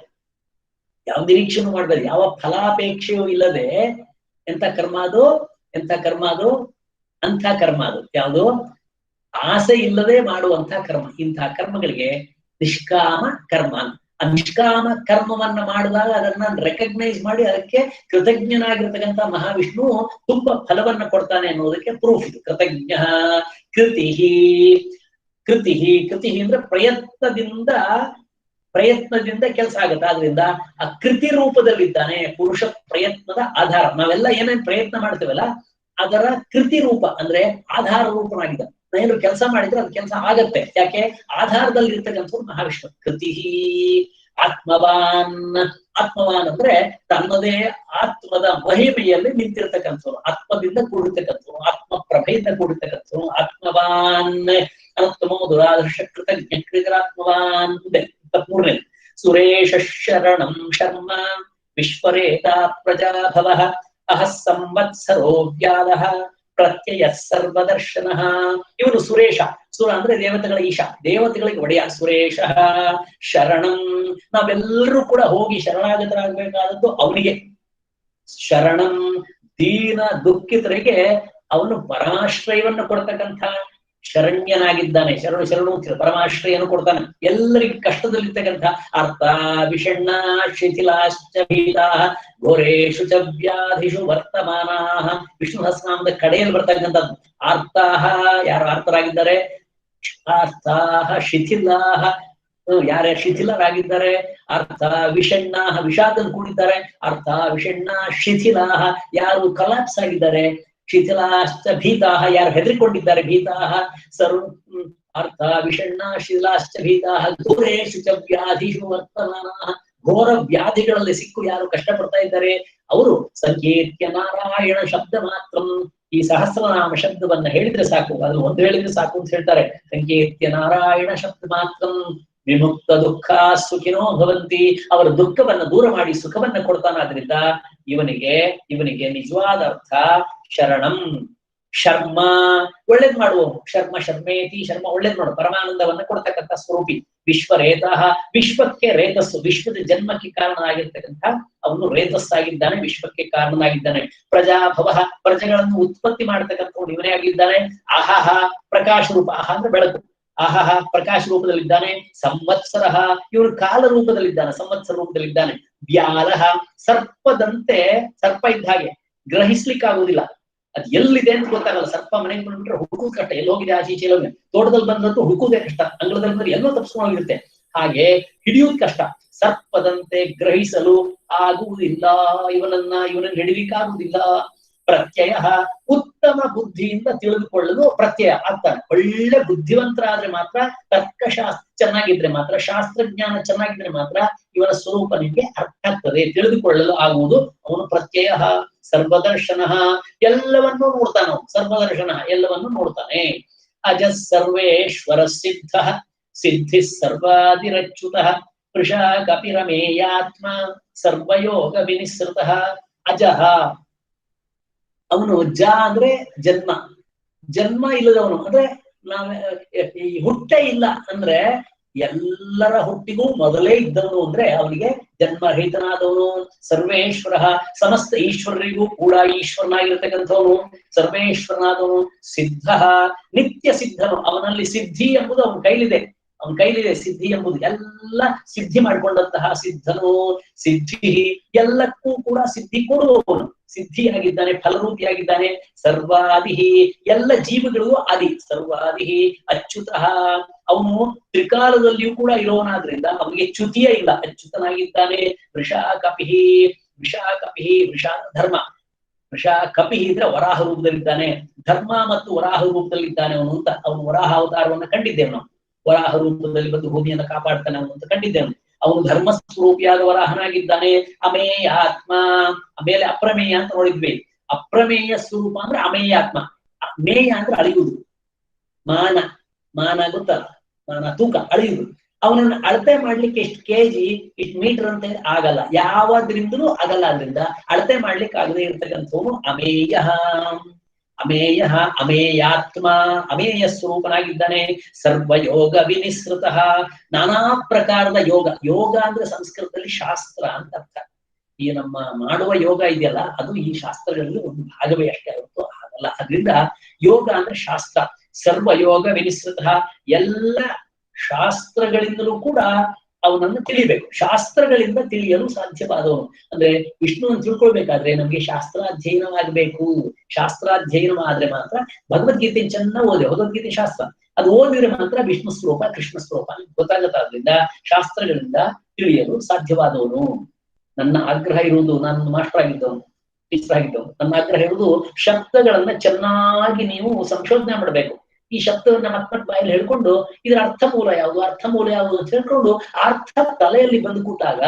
Speaker 2: ಯಾವ ನಿರೀಕ್ಷೆನೂ ಮಾಡಬೇಡಿ, ಯಾವ ಫಲಾಪೇಕ್ಷೆಯೂ ಇಲ್ಲದೆ. ಎಂತ ಕರ್ಮ ಅದು? ಎಂತ ಕರ್ಮ ಅದು? ಅಂಥ ಕರ್ಮ ಅದು. ಯಾವುದು? ಆಸೆ ಇಲ್ಲದೆ ಮಾಡುವಂತಹ ಕರ್ಮ. ಇಂತಹ ಕರ್ಮಗಳಿಗೆ ನಿಷ್ಕಾಮ ಕರ್ಮ. ಆ ನಿಷ್ಕಾಮ ಕರ್ಮವನ್ನ ಮಾಡಿದಾಗ ಅದನ್ನ ರೆಕಗ್ನೈಸ್ ಮಾಡಿ ಅದಕ್ಕೆ ಕೃತಜ್ಞನಾಗಿರ್ತಕ್ಕಂಥ ಮಹಾವಿಷ್ಣು ತುಂಬಾ ಫಲವನ್ನ ಕೊಡ್ತಾನೆ ಅನ್ನೋದಕ್ಕೆ ಪ್ರೂಫ್ ಇದು. ಕೃತಜ್ಞ ಕೃತಿಹಿ. ಕೃತಿಹಿ ಅಂದ್ರೆ ಪ್ರಯತ್ನದಿಂದ ಕೆಲಸ ಆಗುತ್ತೆ. ಆದ್ರಿಂದ ಆ ಕೃತಿ ರೂಪದಲ್ಲಿದ್ದಾನೆ. ಪುರುಷ ಪ್ರಯತ್ನದ ಆಧಾರ. ನಾವೆಲ್ಲ ಏನೇನ್ ಪ್ರಯತ್ನ ಮಾಡ್ತೇವಲ್ಲ ಅದರ ಕೃತಿ ರೂಪ ಅಂದ್ರೆ ಆಧಾರ ರೂಪನಾಗಿದ್ದ. ನಾವೇನು ಕೆಲಸ ಮಾಡಿದ್ರೆ ಅದು ಕೆಲಸ ಆಗತ್ತೆ. ಯಾಕೆ? ಆಧಾರದಲ್ಲಿ ಇರ್ತಕ್ಕಂಥವ್ರು ಮಹಾವಿಷ್ಣು. ಕೃತಿ ಆತ್ಮವಾನ್. ಆತ್ಮವಾನ್ ಅಂದ್ರೆ ತನ್ನದೇ ಆತ್ಮದ ಮಹಿಮೆಯಲ್ಲಿ ನಿಂತಿರ್ತಕ್ಕಂಥವ್ರು, ಆತ್ಮದಿಂದ ಕೂಡಿರ್ತಕ್ಕಂಥವ್ರು, ಆತ್ಮ ಪ್ರಭೆಯಿಂದ ಕೂಡಿರ್ತಕ್ಕಂಥವ್ರು. ಆತ್ಮವಾನ್ ಅನುತ್ತಮೋ ದುರಾದರ್ಶ ಕೃತಜ್ಞ ಕೃತರಾತ್ಮವಾನ್. 23ನೇ ಸುರೇಶ ಶರಣಂ ಶರ್ಮ ವಿಶ್ವರೇತ ಪ್ರಜಾಭವ ಅಹ ಸಂವತ್ಸರೋ ವ್ಯಾಲಃ ಪ್ರತ್ಯಯ ಸರ್ವದರ್ಶನ. ಇವನು ಸುರೇಶ. ಸುರ ಅಂದ್ರೆ ದೇವತೆಗಳ ಈಶ, ದೇವತೆಗಳಿಗೆ ಒಡೆಯ. ಸುರೇಶ ಶರಣಂ. ನಾವೆಲ್ಲರೂ ಕೂಡ ಹೋಗಿ ಶರಣಾಗತರಾಗಬೇಕಾದದ್ದು ಅವನಿಗೆ. ಶರಣಂ ದೀನ ದುಃಖಿತರಿಗೆ ಅವನು ಪರಮಾಶ್ರಯವನ್ನು ಕೊಡ್ತಕ್ಕಂಥ ಶರಣ್ಯನಾಗಿದ್ದಾನೆ. ಶರಣು ಪರಮಾಶ್ರಯನು ಕೊಡ್ತಾನೆ. ಎಲ್ಲರಿಗೆ ಕಷ್ಟದಲ್ಲಿರ್ತಕ್ಕಂಥ ಅರ್ಥ ವಿಷಣ್ಣ ಶಿಥಿಲಾಶ್ಚ ಭೀತಾ ಘೋರೇಶು ಚ ವ್ಯಾಧಿಷು ವರ್ತಮಾನ. ವಿಷ್ಣು ಸಹಸ್ರನಾಮದ ಕಡೆಯಲ್ಲಿ ಬರ್ತಕ್ಕಂಥದ್ದು ಅರ್ಥಾಹ. ಯಾರು ಅರ್ಥರಾಗಿದ್ದಾರೆ? ಅರ್ಥಾಹ ಶಿಥಿಲಾಹ. ಯಾರ್ಯಾರು ಶಿಥಿಲರಾಗಿದ್ದಾರೆ? ಅರ್ಥ ವಿಷಣ್ಣಾಹ. ವಿಷಾದಲ್ಲಿ ಕೂಡಿದ್ದಾರೆ. ಅರ್ಥ ವಿಷಣ್ಣ ಶಿಥಿಲಾಹ. ಯಾರು ಕಲಾಪ್ಸ್ ಆಗಿದ್ದಾರೆ? ಶಿಥಿಲಾಶ್ಚ ಭೀತಾಹ. ಯಾರು ಹೆದರಿಕೊಂಡಿದ್ದಾರೆ? ಭೀತಾಹ. ಸರ್ವ ಅರ್ಥ ವಿಷಣ್ಣ ಶಿಥಿಲಾಶ್ಚ ಭೀತಾಹ ಘೋರೇಶು ಚ ವ್ಯಾಧಿಷು ವರ್ತಮಾನಃ. ಘೋರ ವ್ಯಾಧಿಗಳಲ್ಲಿ ಸಿಕ್ಕು ಯಾರು ಕಷ್ಟಪಡ್ತಾ ಇದ್ದಾರೆ ಅವರು ಸಂಕೀರ್ತ್ಯ ನಾರಾಯಣ ಶಬ್ದ ಮಾತ್ರ. ಈ ಸಹಸ್ರನಾಮ ಶಬ್ದವನ್ನ ಹೇಳಿದ್ರೆ ಸಾಕು, ಅದು ಒಂದು ಹೇಳಿದ್ರೆ ಸಾಕು ಅಂತ ಹೇಳ್ತಾರೆ. ಸಂಕೀರ್ತ್ಯ ನಾರಾಯಣ ಶಬ್ದ ಮಾತ್ರ ವಿಮುಕ್ತ ದುಃಖ ಸುಖಿನೋ ಭವಂತಿ. ಅವರ ದುಃಖವನ್ನ ದೂರ ಮಾಡಿ ಸುಖವನ್ನ ಕೊಡ್ತಾನಾದ್ರಿಂದ ಇವನಿಗೆ ನಿಜವಾದ ಅರ್ಥ ಶರಣಂ. ಶರ್ಮ ಒಳ್ಳೇದ್ ಮಾಡುವ. ಶರ್ಮ ಶರ್ಮೇತಿ. ಶರ್ಮ ಒಳ್ಳೇದ್ ಮಾಡು. ಪರಮಾನಂದವನ್ನ ಕೊಡ್ತಕ್ಕಂಥ ಸ್ವರೂಪಿ. ವಿಶ್ವರೇತಃ. ವಿಶ್ವಕ್ಕೆ ರೇತಸ್ಸು. ವಿಶ್ವದ ಜನ್ಮಕ್ಕೆ ಕಾರಣನಾಗಿರ್ತಕ್ಕಂಥ ಅವನು ರೇತಸ್ಸಾಗಿದ್ದಾನೆ. ವಿಶ್ವಕ್ಕೆ ಕಾರಣನಾಗಿದ್ದಾನೆ. ಪ್ರಜಾಭವ. ಪ್ರಜೆಗಳನ್ನು ಉತ್ಪತ್ತಿ ಮಾಡ್ತಕ್ಕಂಥವ್ನು ಇವನೇ ಆಗಿದ್ದಾನೆ. ಅಹಹ ಪ್ರಕಾಶ ರೂಪ. ಅಹ ಅಂದ್ರೆ ಬೆಳಕು. ಅಹಹ ಪ್ರಕಾಶ ರೂಪದಲ್ಲಿದ್ದಾನೆ. ಸಂವತ್ಸರ ಇವನು ಕಾಲ ರೂಪದಲ್ಲಿದ್ದಾನೆ. ಸಂವತ್ಸರ ರೂಪದಲ್ಲಿದ್ದಾನೆ. ವ್ಯಾಲಹ ಸರ್ಪದಂತೆ. ಸರ್ಪ ಇದ್ದ ಹಾಗೆ ಗ್ರಹಿಸ್ಲಿಕ್ಕಾಗುವುದಿಲ್ಲ. ಅದ್ ಎಲ್ಲಿದೆ ಅಂತ ಗೊತ್ತಾಗಲ್ಲ. ಸರ್ಪ ಮನೆಗೆ ಬಂದ್ಬಿಟ್ರೆ ಹುಡುಕೋದು ಕಷ್ಟ. ಎಲ್ಲಿ ಹೋಗಿದೆ ಆಚೀಚೆ ಎಲ್ಲೋ. ತೋಟದಲ್ಲಿ ಬಂದಂತೂ ಹುಡುಕೋದೇ ಕಷ್ಟ. ಅಂಗಳದಲ್ಲಿ ಬಂದ್ರೆ ಎಲ್ಲೋ ತಪ್ಪಿಸ್ಕೊಂಡಿರುತ್ತೆ. ಹಾಗೆ ಹಿಡಿಯೋದು ಕಷ್ಟ. ಸರ್ಪದಂತೆ ಗ್ರಹಿಸಲು ಆಗುವುದಿಲ್ಲ. ಇವನನ್ನ ಹಿಡಿಲಿಕ್ಕಾಗುವುದಿಲ್ಲ. ಪ್ರತ್ಯಯ ಉತ್ತಮ ಬುದ್ಧಿಯಿಂದ ತಿಳಿದುಕೊಳ್ಳಲು ಪ್ರತ್ಯಯ ಆಗ್ತಾನೆ. ಒಳ್ಳೆ ಬುದ್ಧಿವಂತರಾದ್ರೆ ಮಾತ್ರ, ತರ್ಕಶಾಸ್ತ್ರ ಚೆನ್ನಾಗಿದ್ರೆ ಮಾತ್ರ, ಶಾಸ್ತ್ರಜ್ಞಾನ ಚೆನ್ನಾಗಿದ್ರೆ ಮಾತ್ರ ಇವನ ಸ್ವರೂಪ ನಿಮಗೆ ಅರ್ಥ ಆಗ್ತದೆ, ತಿಳಿದುಕೊಳ್ಳಲು ಆಗುವುದು. ಅವನು ಪ್ರತ್ಯಯ. ಸರ್ವದರ್ಶನ ಎಲ್ಲವನ್ನೂ ನೋಡ್ತಾನ. ಸರ್ವದರ್ಶನ ಎಲ್ಲವನ್ನೂ ನೋಡ್ತಾನೆ. ಅಜ ಸರ್ವೇಶ್ವರ ಸಿದ್ಧ ಸಿದ್ಧಿ ಸರ್ವಾದಿರಚ್ಯುತ ವೃಷಾ ಕಪಿರಮೇಯಾತ್ಮ ಸರ್ವಯೋಗ ವಿನಿಸೃತ. ಅಜಃ ಅವನು. ಜ ಅಂದ್ರೆ ಜನ್ಮ. ಜನ್ಮ ಇಲ್ಲದವನು ಅಂದ್ರೆ ಈ ಹುಟ್ಟೆ ಇಲ್ಲ ಅಂದ್ರೆ ಎಲ್ಲರ ಹುಟ್ಟಿಗೂ ಮೊದಲೇ ಇದ್ದವನು ಅಂದ್ರೆ ಅವನಿಗೆ ಜನ್ಮರಹಿತನಾದವನು. ಸರ್ವೇಶ್ವರ ಸಮಸ್ತ ಈಶ್ವರರಿಗೂ ಕೂಡ ಈಶ್ವರನಾಗಿರ್ತಕ್ಕಂಥವನು. ಸರ್ವೇಶ್ವರನಾದವನು. ಸಿದ್ಧ ನಿತ್ಯ ಸಿದ್ಧನು. ಅವನಲ್ಲಿ ಸಿದ್ಧಿ ಎಂಬುದು ಅವನ ಕೈಲಿದೆ. ಅವನ ಕೈಲಿದೆ ಸಿದ್ಧಿ ಎಂಬುದು. ಎಲ್ಲ ಸಿದ್ಧಿ ಮಾಡಿಕೊಂಡಂತಹ ಸಿದ್ಧನು. ಸಿದ್ಧಿ ಎಲ್ಲಕ್ಕೂ ಕೂಡ ಸಿದ್ಧಿ ಕೊಡುವವನು. ಸಿದ್ಧಿಯಾಗಿದ್ದಾನೆ, ಫಲರೂಪಿಯಾಗಿದ್ದಾನೆ. ಸರ್ವಾದಿ ಎಲ್ಲ ಜೀವಗಳಿಗೂ ಆದಿ. ಸರ್ವಾದಿ ಅಚ್ಯುತ. ಅವನು ತ್ರಿಕಾಲದಲ್ಲಿಯೂ ಕೂಡ ಇರೋನಾದ್ರಿಂದ ಅವನಿಗೆ ಚ್ಯುತಿಯೇ ಇಲ್ಲ. ಅಚ್ಯುತನಾಗಿದ್ದಾನೆ. ವೃಷಾ ಕಪಿಹಿ. ವೃಷಾ ಧರ್ಮ. ವೃಷಾ ಕಪಿಹಿ ಇದ್ರೆ ವರಾಹ ರೂಪದಲ್ಲಿದ್ದಾನೆ. ಧರ್ಮ ಮತ್ತು ವರಾಹ ರೂಪದಲ್ಲಿದ್ದಾನೆ ಅವನು ಅಂತ. ಅವನು ವರಾಹ ಅವತಾರವನ್ನು ಕಂಡಿದ್ದೇವೆ ನಾವು. ವರಾಹ ರೂಪದಲ್ಲಿ ಬಂದು ಭೂಮಿಯನ್ನು ಕಾಪಾಡ್ತಾನೆ ಅವನು ಅಂತ ಕಂಡಿದ್ದೇನೆ. ಅವನು ಧರ್ಮ ಸ್ವರೂಪಿಯಾದ ವರಾಹನಾಗಿದ್ದಾನೆ. ಅಮೇಯ ಆತ್ಮ, ಆಮೇಲೆ ಅಪ್ರಮೇಯ ಅಂತ ನೋಡಿದ್ವಿ. ಅಪ್ರಮೇಯ ಸ್ವರೂಪ ಅಂದ್ರೆ ಅಮೇಯ ಆತ್ಮ, ಮೇಯ ಅಂದ್ರೆ ಅಳಿಯುವುದು. ಮಾನ, ಮಾನ ಗೊತ್ತಲ್ಲ, ಮಾನ ತೂಕ, ಅಳಿಯುವುದು. ಅವನನ್ನು ಅಳತೆ ಮಾಡ್ಲಿಕ್ಕೆ ಎಷ್ಟು ಕೆಜಿ ಇಷ್ಟು ಮೀಟರ್ ಅಂತ ಆಗಲ್ಲ, ಯಾವಾದ್ರಿಂದಲೂ ಆಗಲ್ಲ. ಆದ್ರಿಂದ ಅಳತೆ ಮಾಡ್ಲಿಕ್ಕೆ ಆಗದೆ ಇರ್ತಕ್ಕಂಥವನು ಅಮೇಯ. ಅಮೇಯ ಅಮೇಯಾತ್ಮ, ಅಮೇಯ ಸ್ವರೂಪನಾಗಿದ್ದಾನೆ. ಸರ್ವಯೋಗ ವಿನಿಸೃತ, ನಾನಾ ಪ್ರಕಾರದ ಯೋಗ. ಯೋಗ ಅಂದ್ರೆ ಸಂಸ್ಕೃತದಲ್ಲಿ ಶಾಸ್ತ್ರ ಅಂತ ಅರ್ಥ. ಈ ನಮ್ಮ ಮಾಡುವ ಯೋಗ ಇದೆಯಲ್ಲ, ಅದು ಈ ಶಾಸ್ತ್ರಗಳಲ್ಲಿ ಒಂದು ಭಾಗವೇ ಅಷ್ಟೇ, ಹೊರತು ಆಗಲ್ಲ. ಅದರಿಂದ ಯೋಗ ಅಂದ್ರೆ ಶಾಸ್ತ್ರ. ಸರ್ವಯೋಗ ವಿನಿಸೃತ, ಎಲ್ಲ ಶಾಸ್ತ್ರಗಳಿಂದಲೂ ಕೂಡ ಅವನನ್ನು ತಿಳಿಬೇಕು. ಶಾಸ್ತ್ರಗಳಿಂದ ತಿಳಿಯಲು ಸಾಧ್ಯವಾದವನು ಅಂದ್ರೆ ವಿಷ್ಣುವನ್ನು ತಿಳ್ಕೊಳ್ಬೇಕಾದ್ರೆ ನಮ್ಗೆ ಶಾಸ್ತ್ರಾಧ್ಯಯನವಾಗಬೇಕು. ಶಾಸ್ತ್ರಾಧ್ಯಯನವಾದ್ರೆ ಮಾತ್ರ ಭಗವದ್ಗೀತೆ ಚೆನ್ನಾಗಿ ಓದಿ, ಭಗವದ್ಗೀತೆ ಶಾಸ್ತ್ರ ಅದು ಓದಿದ್ರೆ ಮಾತ್ರ ವಿಷ್ಣು ಸ್ವರೂಪ ಕೃಷ್ಣ ಸ್ವರೂಪ ಗೊತ್ತಾಗತ್ತಾದ್ರಿಂದ ಶಾಸ್ತ್ರಗಳಿಂದ ತಿಳಿಯಲು ಸಾಧ್ಯವಾದವನು. ನನ್ನ ಆಗ್ರಹ ಇರುವುದು, ನಾನು ಮಾಸ್ಟರ್ ಆಗಿದ್ದವನು, ಟೀಚರ್ ಆಗಿದ್ದವನು, ನನ್ನ ಆಗ್ರಹ ಇರುವುದು ಶಬ್ದಗಳನ್ನ ಚೆನ್ನಾಗಿ ನೀವು ಸಂಶೋಧನೆ ಮಾಡಬೇಕು. ಈ ಶಬ್ದವನ್ನ ಮತ್ತೆ ಬಾಯಲ್ಲಿ ಹೇಳ್ಕೊಂಡು ಇದರ ಅರ್ಥ ಮೂಲ ಯಾವುದು, ಅರ್ಥ ಮೂಲ ಯಾವುದು ಅಂತ ಹೇಳ್ಕೊಂಡು ಅರ್ಥ ತಲೆಯಲ್ಲಿ ಬಂದು ಕೂತಾಗ,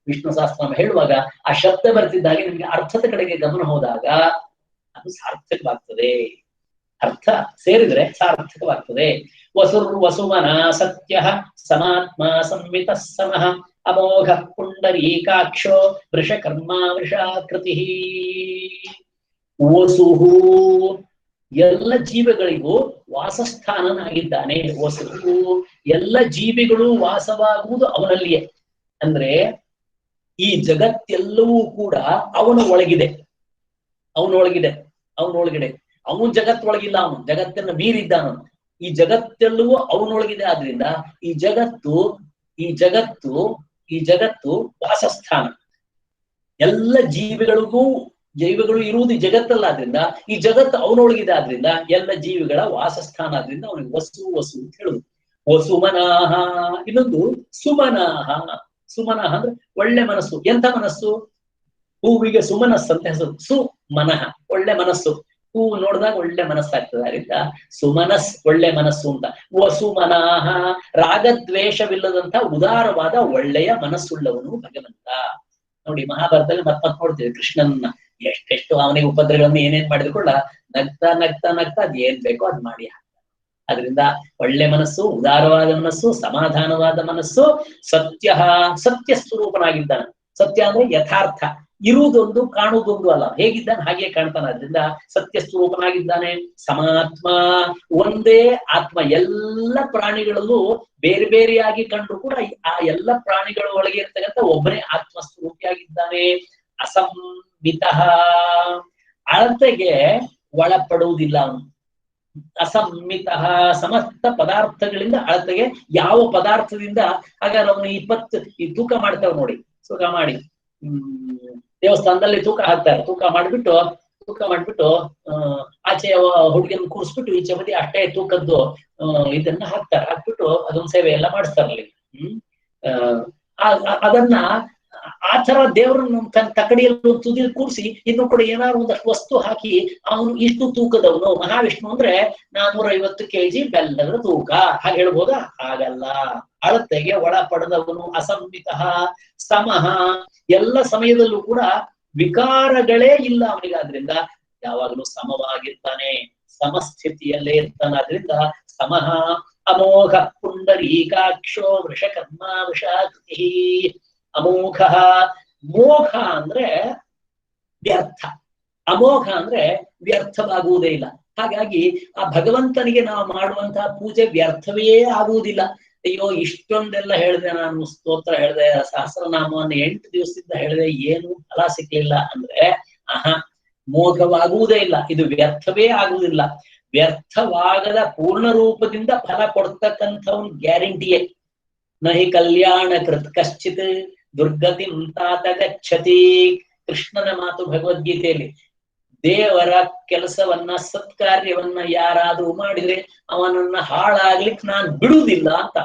Speaker 2: ವಿಷ್ಣು ಸಹಸ್ರನಾಮ ಹೇಳುವಾಗ ಆ ಶಬ್ದ ಬರ್ತಿದ್ದಾಗೆ ನಿಮ್ಗೆ ಅರ್ಥದ ಕಡೆಗೆ ಗಮನ ಹೋದಾಗ ಅದು ಸಾರ್ಥಕವಾಗ್ತದೆ. ಅರ್ಥ ಸೇರಿದ್ರೆ ಸಾರ್ಥಕವಾಗ್ತದೆ. ವಸುರ್ ವಸುಮನ ಸತ್ಯ ಸಮಾತ್ಮ ಸಂವಿತ ಸಮಃ ಅಮೋಘ ಪುಂಡರೀಕಾಕ್ಷೋ ವೃಷಕರ್ಮ ವೃಷಾಕೃತಿ. ವಸುಹು ಎಲ್ಲ ಜೀವಿಗಳಿಗೂ ವಾಸಸ್ಥಾನನಾಗಿದ್ದಾನೆ. ವಸುಹು ಎಲ್ಲ ಜೀವಿಗಳು ವಾಸವಾಗುವುದು ಅವನಲ್ಲಿಯೇ. ಅಂದ್ರೆ ಈ ಜಗತ್ತೆಲ್ಲವೂ ಕೂಡ ಅವನ ಒಳಗಿದೆ, ಅವನೊಳಗಿದೆ, ಅವನೊಳಗಡೆ. ಅವನು ಜಗತ್ತೊಳಗಿಲ್ಲ, ಅವನು ಜಗತ್ತನ್ನು ಮೀರಿದ್ದಾನು. ಈ ಜಗತ್ತೆಲ್ಲವೂ ಅವನೊಳಗಿದೆ. ಆದ್ರಿಂದ ಈ ಜಗತ್ತು ಈ ಜಗತ್ತು ಈ ಜಗತ್ತು ವಾಸಸ್ಥಾನ. ಎಲ್ಲ ಜೀವಿಗಳಿಗೂ, ಜೀವಿಗಳು ಇರುವುದು ಈ ಜಗತ್ತಲ್ಲ, ಆದ್ರಿಂದ ಈ ಜಗತ್ತು ಅವನೊಳಗಿದೆ. ಆದ್ರಿಂದ ಎಲ್ಲ ಜೀವಿಗಳ ವಾಸಸ್ಥಾನ. ಆದ್ರಿಂದ ಅವನಿಗೆ ವಸು ವಸು ಅಂತ ಹೇಳುದು. ವಸುಮನಾಹ. ಇನ್ನೊಂದು ಸುಮನಾಹ. ಸುಮನಃ ಅಂದ್ರೆ ಒಳ್ಳೆ ಮನಸ್ಸು. ಎಂಥ ಮನಸ್ಸು? ಹೂವಿಗೆ ಸುಮನಸ್ಸು ಅಂತ ಹೆಸರು. ಸುಮನಃ ಒಳ್ಳೆ ಮನಸ್ಸು. ಹೂವು ನೋಡಿದಾಗ ಒಳ್ಳೆ ಮನಸ್ಸಾಗ್ತದೆ. ಅದರಿಂದ ಸುಮನಸ್ ಒಳ್ಳೆ ಮನಸ್ಸು ಅಂತ. ವಸುಮನಾಹ ರಾಗದ್ವೇಷವಿಲ್ಲದಂತ ಉದಾರವಾದ ಒಳ್ಳೆಯ ಮನಸ್ಸುಳ್ಳವನು ಭಗವಂತ. ನೋಡಿ ಮಹಾಭಾರತದಲ್ಲಿ ಮತ್ತ ನೋಡ್ತೀವಿ ಕೃಷ್ಣನ್ನ ಎಷ್ಟೆಷ್ಟು ಅವನಿಗೆ ಉಪದ್ರವಗಳನ್ನು ಏನೇನ್ ಮಾಡಿದ್ರು ಕೂಡ ನಗ್ತಾ ನಗ್ತಾ ನಗ್ತಾ ಅದ್ ಏನ್ ಬೇಕೋ ಅದ್ ಮಾಡಿ ಹಾಕ್ತಾನೆ. ಅದರಿಂದ ಒಳ್ಳೆ ಮನಸ್ಸು, ಉದಾರವಾದ ಮನಸ್ಸು, ಸಮಾಧಾನವಾದ ಮನಸ್ಸು. ಸತ್ಯ, ಸತ್ಯ ಸ್ವರೂಪನಾಗಿದ್ದಾನೆ. ಸತ್ಯ ಅಂದ್ರೆ ಯಥಾರ್ಥ, ಇರುವುದೊಂದು ಕಾಣುವುದೊಂದು ಅಲ್ಲ, ಹೇಗಿದ್ದಾನೆ ಹಾಗೆ ಕಾಣ್ತಾನೆ. ಅದರಿಂದ ಸತ್ಯ ಸ್ವರೂಪನಾಗಿದ್ದಾನೆ. ಸಮಾತ್ಮ ಒಂದೇ ಆತ್ಮ. ಎಲ್ಲ ಪ್ರಾಣಿಗಳಲ್ಲೂ ಬೇರೆ ಬೇರೆಯಾಗಿ ಕಂಡ್ರು ಕೂಡ ಆ ಎಲ್ಲ ಪ್ರಾಣಿಗಳ ಒಳಗೆ ಇರ್ತಕ್ಕಂಥ ಒಬ್ಬನೇ ಆತ್ಮ ಸ್ವರೂಪಿಯಾಗಿದ್ದಾನೆ. ಅಸಂವಿತ ಅಳತೆಗೆ ಒಳಪಡುವುದಿಲ್ಲ ಅವನು. ಅಸಂಮಿತ ಸಮಸ್ತ ಪದಾರ್ಥಗಳಿಂದ ಅಳತೆಗೆ ಯಾವ ಪದಾರ್ಥದಿಂದ. ಹಾಗಾದ್ರೆ ಅವನು 20 ಈ ತೂಕ ಮಾಡ್ತಾವ ನೋಡಿ, ತೂಕ ಮಾಡಿ ದೇವಸ್ಥಾನದಲ್ಲಿ ತೂಕ ಹಾಕ್ತಾರೆ. ತೂಕ ಮಾಡ್ಬಿಟ್ಟು ಆಚೆಯ ಹುಡುಗಿಯನ್ನು ಕೂರಿಸ್ಬಿಟ್ಟು ಈಚೆ ಬದಿ ಅಷ್ಟೇ ತೂಕದ್ದು ಇದನ್ನ ಹಾಕ್ತಾರೆ. ಹಾಕ್ಬಿಟ್ಟು ಅದೊಂದು ಸೇವೆ ಎಲ್ಲ ಮಾಡಿಸ್ತಾರಲ್ಲಿ. ಅದನ್ನ ಆ ತರ ದೇವರನ್ನು ತನ್ನ ತಕಡಿಯಲ್ಲಿ ತುದಿಯಲ್ಲಿ ಕೂರಿಸಿ ಇನ್ನು ಕೂಡ ಏನಾದ್ರು ಒಂದಷ್ಟು ವಸ್ತು ಹಾಕಿ ಅವನು ಇಷ್ಟು ತೂಕದವನು. ಮಹಾವಿಷ್ಣು ಅಂದ್ರೆ 450 kg ಬೆಲ್ಲದ ತೂಕ ಹಾಗೆ ಹೇಳ್ಬೋದಾ? ಹಾಗಲ್ಲ. ಅಳತೆಗೆ ಒಳಪಡದವನು. ಅಸಂಮಿತ ಸಮಃ ಎಲ್ಲ ಸಮಯದಲ್ಲೂ ಕೂಡ ವಿಕಾರಗಳೇ ಇಲ್ಲ ಅವನಿಗಾದ್ರಿಂದ ಯಾವಾಗಲೂ ಸಮವಾಗಿರ್ತಾನೆ, ಸಮಸ್ಥಿತಿಯಲ್ಲೇ ಇರ್ತಾನೆ. ಆದ್ರಿಂದ ಸಮಃ. ಅಮೋಘ ಪುಂಡರೀಕಾಕ್ಷೋ ವೃಷಕರ್ಮ ವೃಷಾಕೃತಿ. ಅಮೋಘ. ಮೋಘ ಅಂದ್ರೆ ವ್ಯರ್ಥ, ಅಮೋಘ ಅಂದ್ರೆ ವ್ಯರ್ಥವಾಗುವುದೇ ಇಲ್ಲ. ಹಾಗಾಗಿ ಆ ಭಗವಂತನಿಗೆ ನಾವು ಮಾಡುವಂತಹ ಪೂಜೆ ವ್ಯರ್ಥವೇ ಆಗುವುದಿಲ್ಲ. ಅಯ್ಯೋ ಇಷ್ಟೊಂದೆಲ್ಲ ಹೇಳಿದೆ ನಾನು, ಸ್ತೋತ್ರ ಹೇಳಿದೆ, ಸಹಸ್ರನಾಮವನ್ನು 8 ದಿವಸದಿಂದ ಹೇಳಿದೆ, ಏನು ಫಲ ಸಿಗ್ಲಿಲ್ಲ ಅಂದ್ರೆ ಮೋಘವಾಗುವುದೇ ಇಲ್ಲ. ಇದು ವ್ಯರ್ಥವೇ ಆಗುವುದಿಲ್ಲ. ವ್ಯರ್ಥವಾಗದ ಪೂರ್ಣ ರೂಪದಿಂದ ಫಲ ಕೊಡ್ತಕ್ಕಂಥವನ್ ಗ್ಯಾರಂಟಿಯೇ. ನಹಿ ಕಲ್ಯಾಣ ಕೃತ್ ಕಶ್ಚಿತ್ ದುರ್ಗತಿಂ ತಾತ ಗಚ್ಚತಿ. ಕೃಷ್ಣನ ಮಾತು ಭಗವದ್ಗೀತೆಯಲ್ಲಿ. ದೇವರ ಕೆಲಸವನ್ನ ಸತ್ಕಾರ್ಯವನ್ನ ಯಾರಾದ್ರೂ ಮಾಡಿದ್ರೆ ಅವನನ್ನ ಹಾಳಾಗ್ಲಿಕ್ಕೆ ನಾನು ಬಿಡುವುದಿಲ್ಲ ಅಂತ.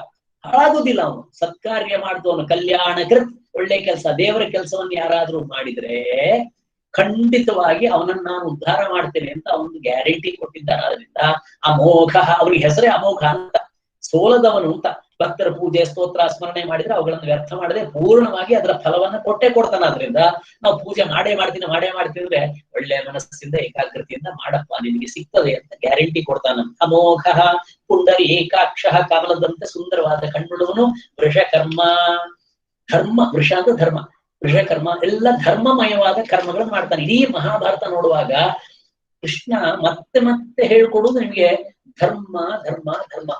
Speaker 2: ಹಾಳಾಗುದಿಲ್ಲ ಅವನು. ಸತ್ಕಾರ್ಯ ಮಾಡಿದವನು ಕಲ್ಯಾಣ ಕೃತ್, ಒಳ್ಳೆ ಕೆಲಸ, ದೇವರ ಕೆಲಸವನ್ನು ಯಾರಾದ್ರೂ ಮಾಡಿದ್ರೆ ಖಂಡಿತವಾಗಿ ಅವನನ್ನ ನಾನು ಉದ್ಧಾರ ಮಾಡ್ತೇನೆ ಅಂತ ಅವನು ಗ್ಯಾರಂಟಿ ಕೊಟ್ಟಿದ್ದಾನೆ. ಅದರಿಂದ ಅಮೋಘ, ಅವನಿಗೆ ಹೆಸರೇ ಅಮೋಘ ಅಂತ. ಸೋಲದವನು ಅಂತ. ಭಕ್ತರ ಪೂಜೆ ಸ್ತೋತ್ರ ಸ್ಮರಣೆ ಮಾಡಿದ್ರೆ ಅವುಗಳನ್ನು ವ್ಯರ್ಥ ಮಾಡದೆ ಪೂರ್ಣವಾಗಿ ಅದರ ಫಲವನ್ನ ಕೊಟ್ಟೆ ಕೊಡ್ತಾನ. ಆದ್ರಿಂದ ನಾವು ಪೂಜೆ ಮಾಡೇ ಮಾಡ್ತೀನಿ ಅಂದ್ರೆ ಒಳ್ಳೆ ಮನಸ್ಸಿಂದ ಏಕಾಗ್ರತೆಯಿಂದ ಮಾಡಪ್ಪ, ನಿನಗೆ ಸಿಗ್ತದೆ ಅಂತ ಗ್ಯಾರಂಟಿ ಕೊಡ್ತಾನ. ಅಮೋಘ ಪುಂಡರಿ ಏಕಾಕ್ಷ, ಕಮಲದಂತೆ ಸುಂದರವಾದ ಕಣ್ಣುಳುವನು, ವೃಷಕರ್ಮ. ಧರ್ಮ, ವೃಷ ಅಂದ್ರೆ ಧರ್ಮ, ವೃಷಕರ್ಮ ಎಲ್ಲ ಧರ್ಮಮಯವಾದ ಕರ್ಮಗಳನ್ನು ಮಾಡ್ತಾನೆ. ಇಡೀ ಮಹಾಭಾರತ ನೋಡುವಾಗ ಕೃಷ್ಣ ಮತ್ತೆ ಮತ್ತೆ ಹೇಳ್ಕೊಡುದು ನಿಮ್ಗೆ ಧರ್ಮ ಧರ್ಮ ಧರ್ಮ.